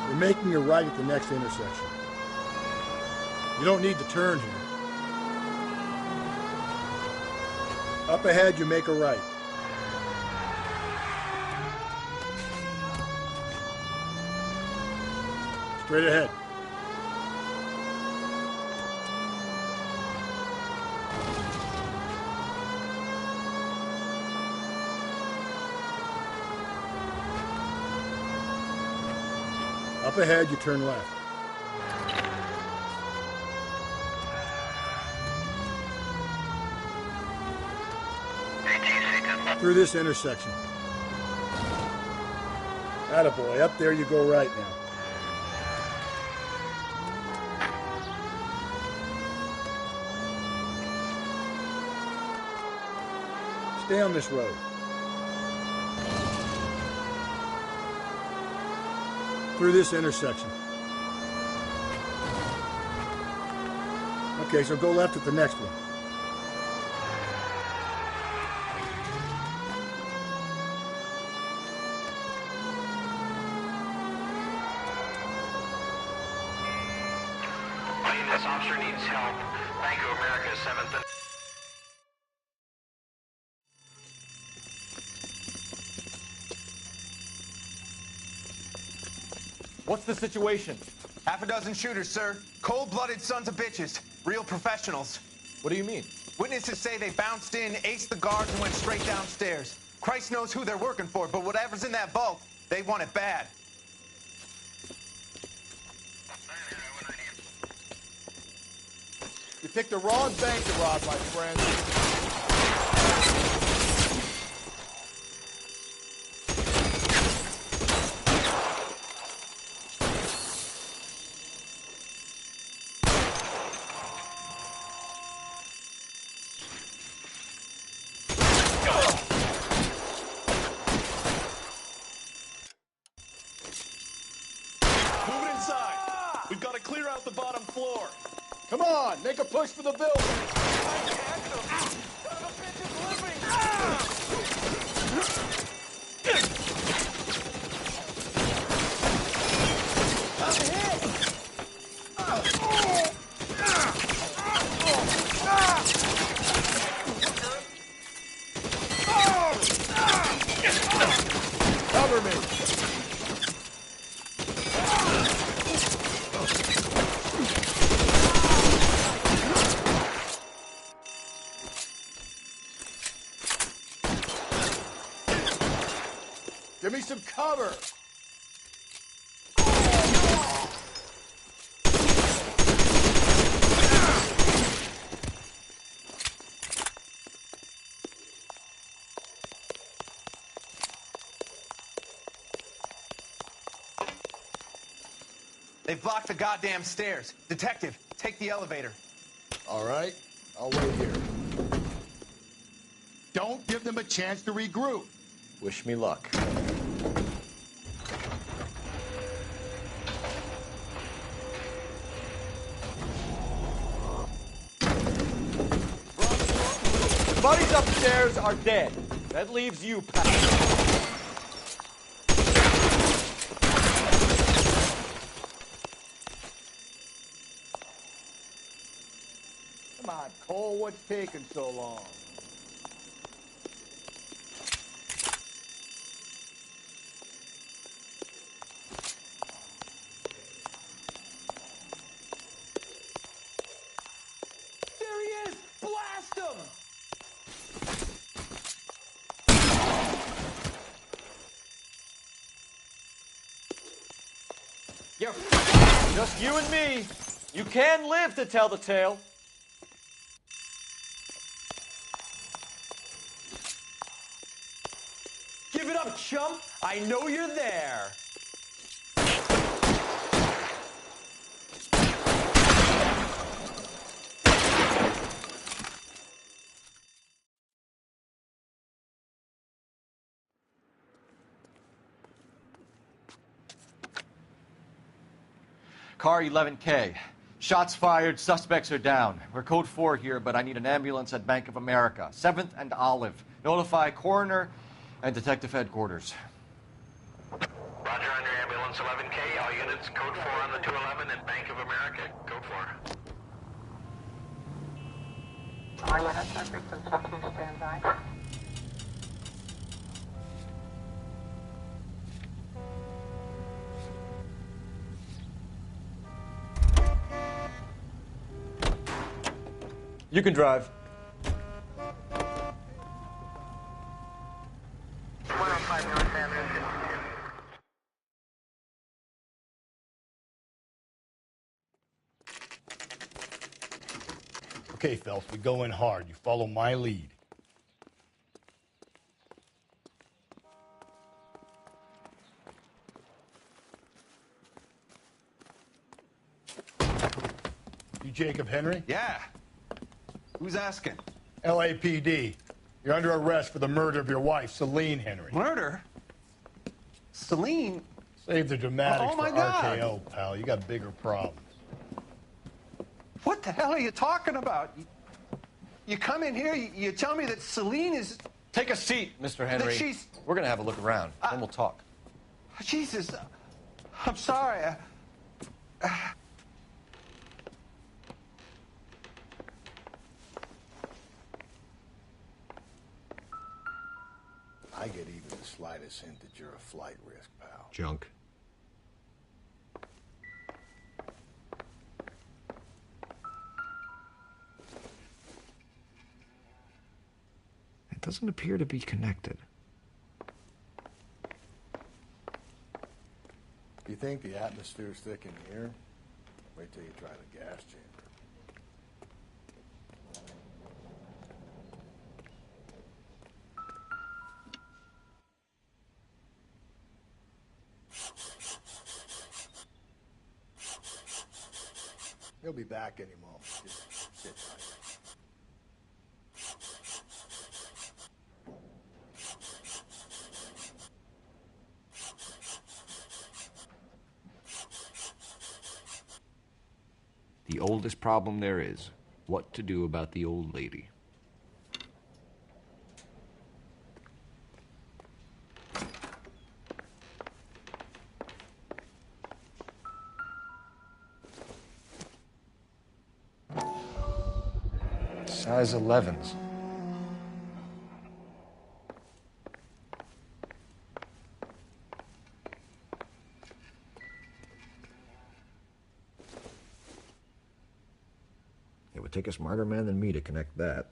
You're making a right at the next intersection. You don't need to turn here. Up ahead, you make a right. Straight ahead. Up ahead, you turn left. Through this intersection. Attaboy, up there you go right now. Stay on this road. Through this intersection. Okay, so go left at the next one. This officer needs help. Bank of America, 7th and... What's the situation? Half a dozen shooters, sir. Cold-blooded sons of bitches. Real professionals. What do you mean? Witnesses say they bounced in, aced the guards, and went straight downstairs. Christ knows who they're working for, but whatever's in that vault, they want it bad. You picked the wrong bank to rob, my friend. Move it inside. We've got to clear out the bottom floor. Come on, make a push for the building. Cover me. Give me some cover. They've blocked the goddamn stairs. Detective, take the elevator. All right, I'll wait here. Don't give them a chance to regroup. Wish me luck. The buddies upstairs are dead. That leaves you, pal. Come on, Cole, what's taking so long? There he is! Blast him! You're just you and me. You can live to tell the tale. Give it up, chump! I know you're there! Car 11K. Shots fired, suspects are down. We're code 4 here, but I need an ambulance at Bank of America. 7th and Olive. Notify coroner and detective headquarters. Roger, on your ambulance 11K. All units, code 4 on the 211 at Bank of America. Code 4. All units are frequency 2 standby. You can drive. 105 North Avenue 52. Okay, Phelps, we go in hard. You follow my lead. You Jacob Henry? Yeah. Who's asking? LAPD. You're under arrest for the murder of your wife, Celine Henry. Murder? Celine? Save the dramatics Oh, my for God. RKO, pal. You got bigger problems. What the hell are you talking about? You come in here, you tell me that Celine is... Take a seat, Mr. Henry. That she's... We're going to have a look around, then we'll talk. Jesus, I'm sorry. I get even the slightest hint that you're a flight risk, pal. Junk. It doesn't appear to be connected. You think the atmosphere's thick in here? Wait till you try the gas chamber. He'll be back any moment. Just sit tight. The oldest problem there is, what to do about the old lady. Size 11s. It would take a smarter man than me to connect that.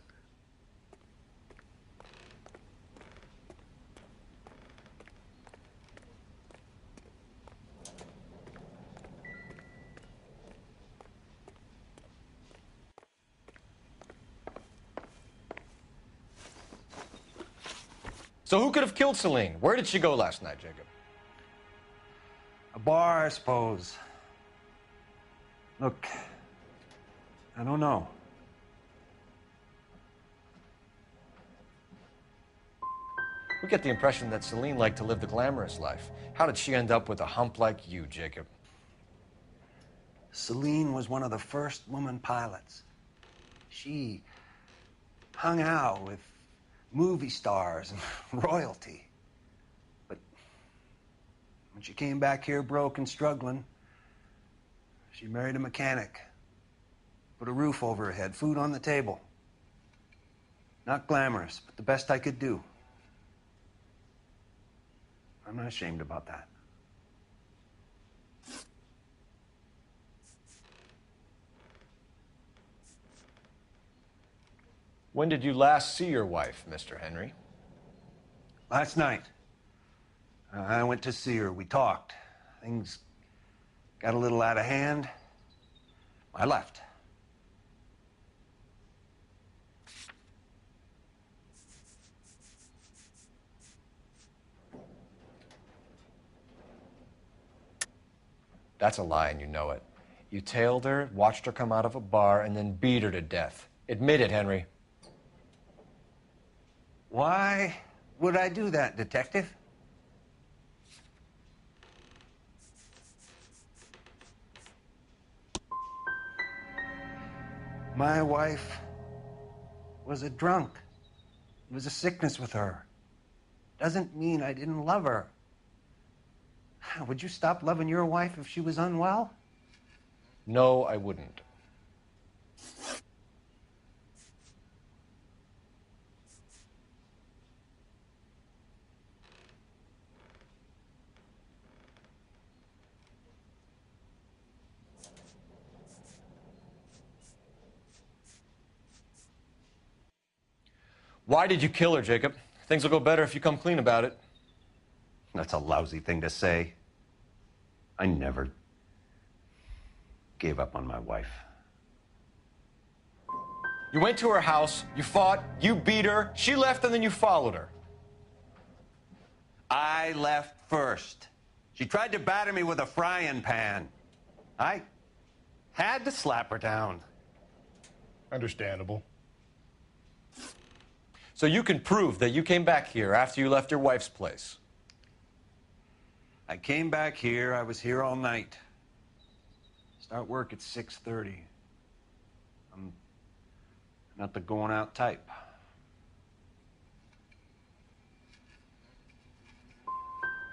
So who could have killed Celine? Where did she go last night, Jacob? A bar, I suppose. Look, I don't know. We get the impression that Celine liked to live the glamorous life. How did she end up with a hump like you, Jacob? Celine was one of the first woman pilots. She hung out with movie stars and royalty. But when she came back here broke and struggling, she married a mechanic. Put a roof over her head, food on the table. Not glamorous, but the best I could do. I'm not ashamed about that. When did you last see your wife, Mr. Henry? Last night. I went to see her. We talked. Things got a little out of hand. I left. That's a lie, and you know it. You tailed her, watched her come out of a bar, and then beat her to death. Admit it, Henry. Why would I do that, Detective? My wife was a drunk. It was a sickness with her. Doesn't mean I didn't love her. Would you stop loving your wife if she was unwell? No, I wouldn't. Why did you kill her, Jacob? Things will go better if you come clean about it. That's a lousy thing to say. I never gave up on my wife. You went to her house, you fought, you beat her, she left, and then you followed her. I left first. She tried to batter me with a frying pan. I had to slap her down. Understandable. So you can prove that you came back here after you left your wife's place. I came back here. I was here all night. Start work at 6:30. I'm not the going out type.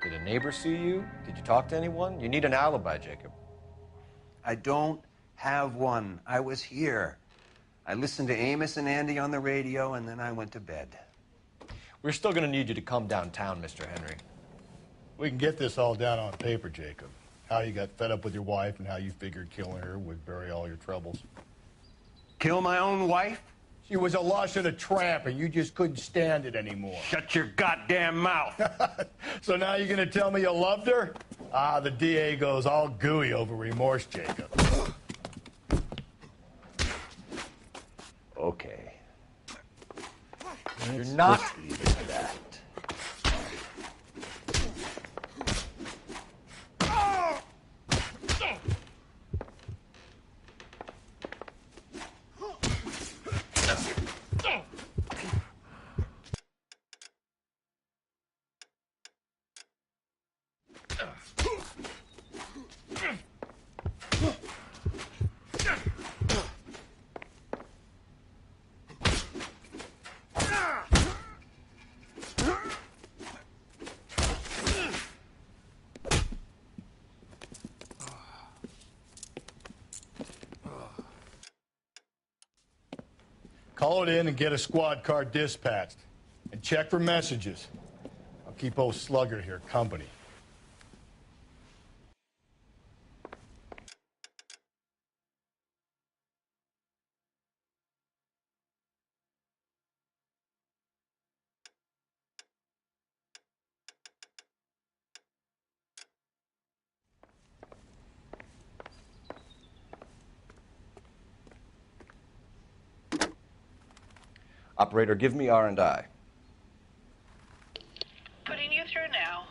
Did a neighbor see you? Did you talk to anyone? You need an alibi, Jacob. I don't have one. I was here. I listened to Amos and Andy on the radio, and then I went to bed. We're still going to need you to come downtown, Mr. Henry. We can get this all down on paper, Jacob. How you got fed up with your wife and how you figured killing her would bury all your troubles. Kill my own wife? She was a lush and a tramp, and you just couldn't stand it anymore. Shut your goddamn mouth. So now you're going to tell me you loved her? Ah, the DA goes all gooey over remorse, Jacob. Okay. You're not. Let's leave it at that. Call it in and get a squad car dispatched. And check for messages. I'll keep old Slugger here company. Operator, give me R&I. Putting you through now.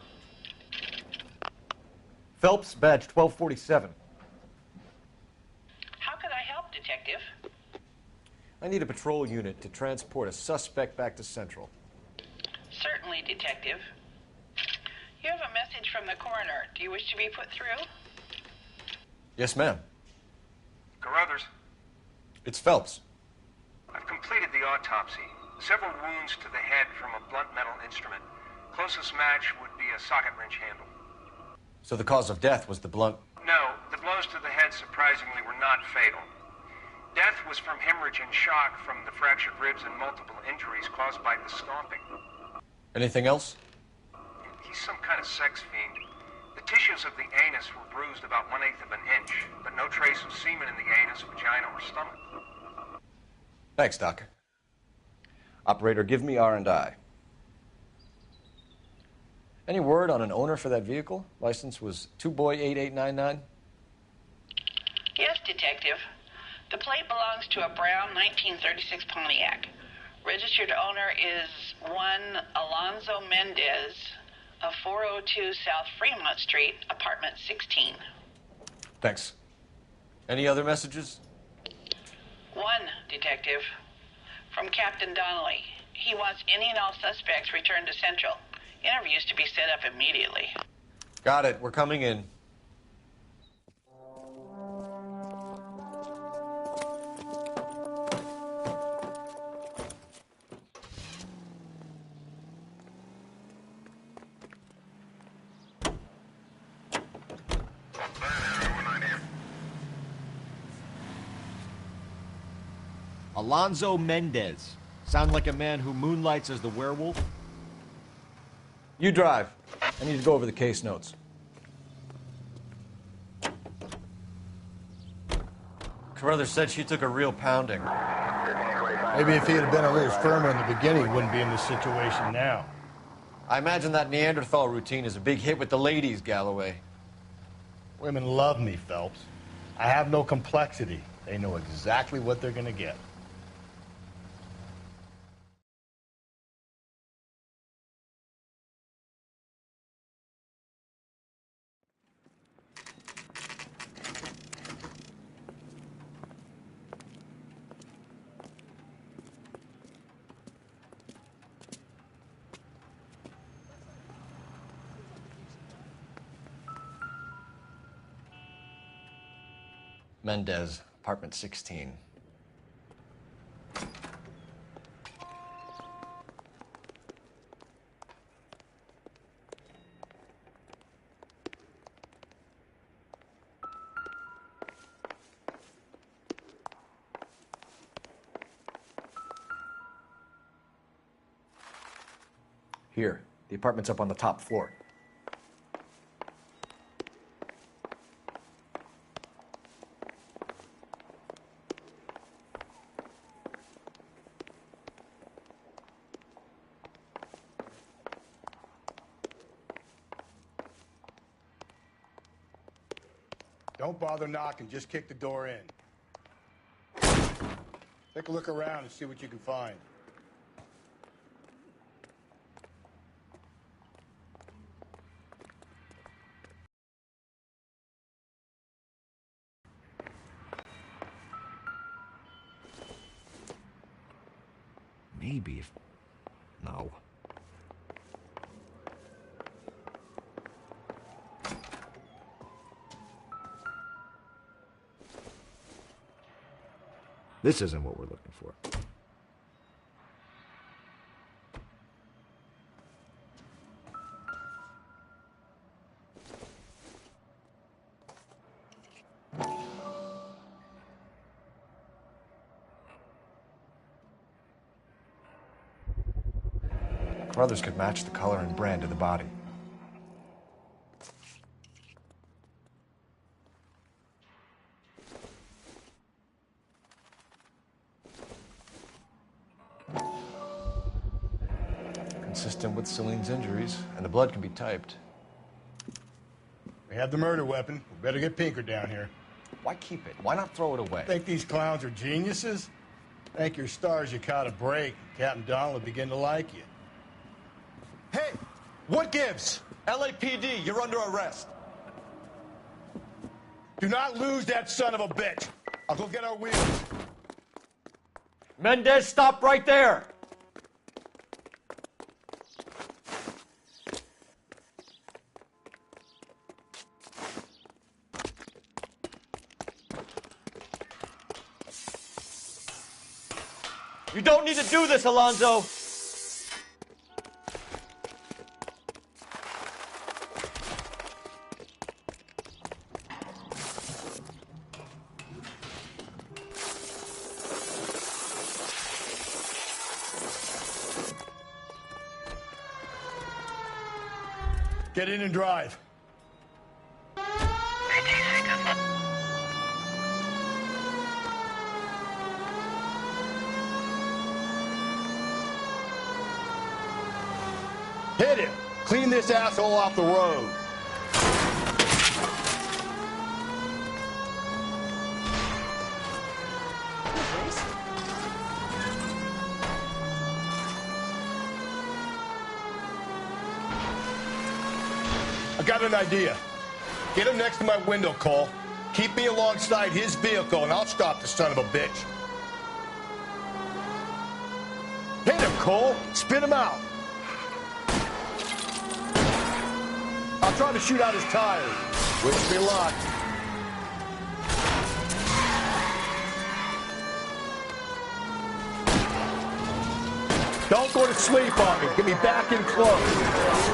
Phelps, badge 1247. How could I help, Detective? I need a patrol unit to transport a suspect back to Central. Certainly, Detective. You have a message from the coroner. Do you wish to be put through? Yes, ma'am. Carruthers, It's Phelps. I've completed the autopsy. Several wounds to the head from a blunt metal instrument. Closest match would be a socket wrench handle. So the cause of death was the blunt. No, the blows to the head surprisingly were not fatal. Death was from hemorrhage and shock from the fractured ribs and multiple injuries caused by the stomping. Anything else? He's some kind of sex fiend. The tissues of the anus were bruised about 1/8 of an inch, but no trace of semen in the anus, vagina, or stomach. Thanks, Doc. Operator, give me R&I. Any word on an owner for that vehicle? License was 2boy8899. Yes, Detective. The plate belongs to a brown 1936 Pontiac. Registered owner is one Alonzo Mendez of 402 South Fremont Street, apartment 16. Thanks. Any other messages? One, Detective. From Captain Donnelly. He wants any and all suspects returned to Central. Interviews to be set up immediately. Got it. We're coming in. Alonzo Mendez. Sound like a man who moonlights as the werewolf? You drive. I need to go over the case notes. Carruthers said she took a real pounding. Maybe if he had been a little firmer in the beginning, he wouldn't be in this situation now. I imagine that Neanderthal routine is a big hit with the ladies, Galloway. Women love me, Phelps. I have no complexity. They know exactly what they're going to get. Mendez, apartment 16. Here, the apartment's up on the top floor. Don't bother knocking, just kick the door in. Take a look around and see what you can find. Maybe if... No. This isn't what we're looking for. Brothers could match the color and brand of the body. Consistent with Celine's injuries, and the blood can be typed. We have the murder weapon. We better get Pinker down here. Why keep it? Why not throw it away? Think these clowns are geniuses? Thank your stars you caught a break. Captain Donald will begin to like you. Hey, what gives? LAPD, you're under arrest. Do not lose that son of a bitch. I'll go get our wheels. Mendez, stop right there! You don't need to do this, Alonzo! Get in and drive. Hit him! Clean this asshole off the road. I got an idea. Get him next to my window, Cole. Keep me alongside his vehicle, and I'll stop the son of a bitch. Hit him, Cole. Spit him out. I'll try to shoot out his tires. Wish me luck. Don't go to sleep on me. Get me back in close.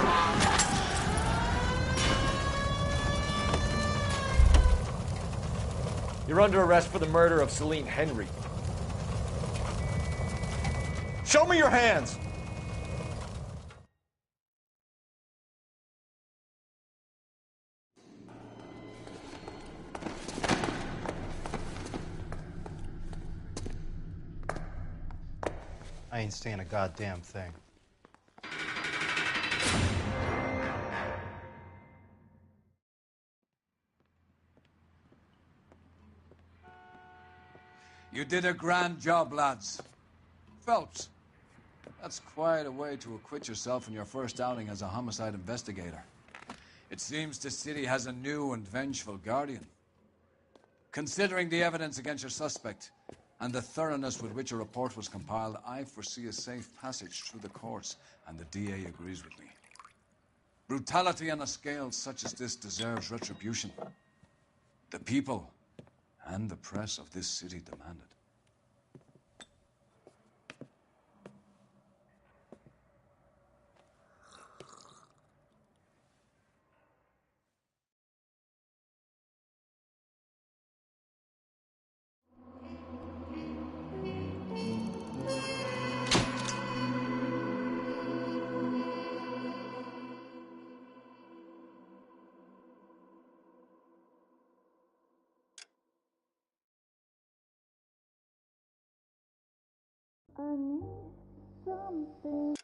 You're under arrest for the murder of Celine Henry. Show me your hands! I ain't saying a goddamn thing. You did a grand job, lads. Phelps, that's quite a way to acquit yourself in your first outing as a homicide investigator. It seems the city has a new and vengeful guardian. Considering the evidence against your suspect and the thoroughness with which a report was compiled, I foresee a safe passage through the courts, and the DA agrees with me. Brutality on a scale such as this deserves retribution. The people and the press of this city demand it. I need something.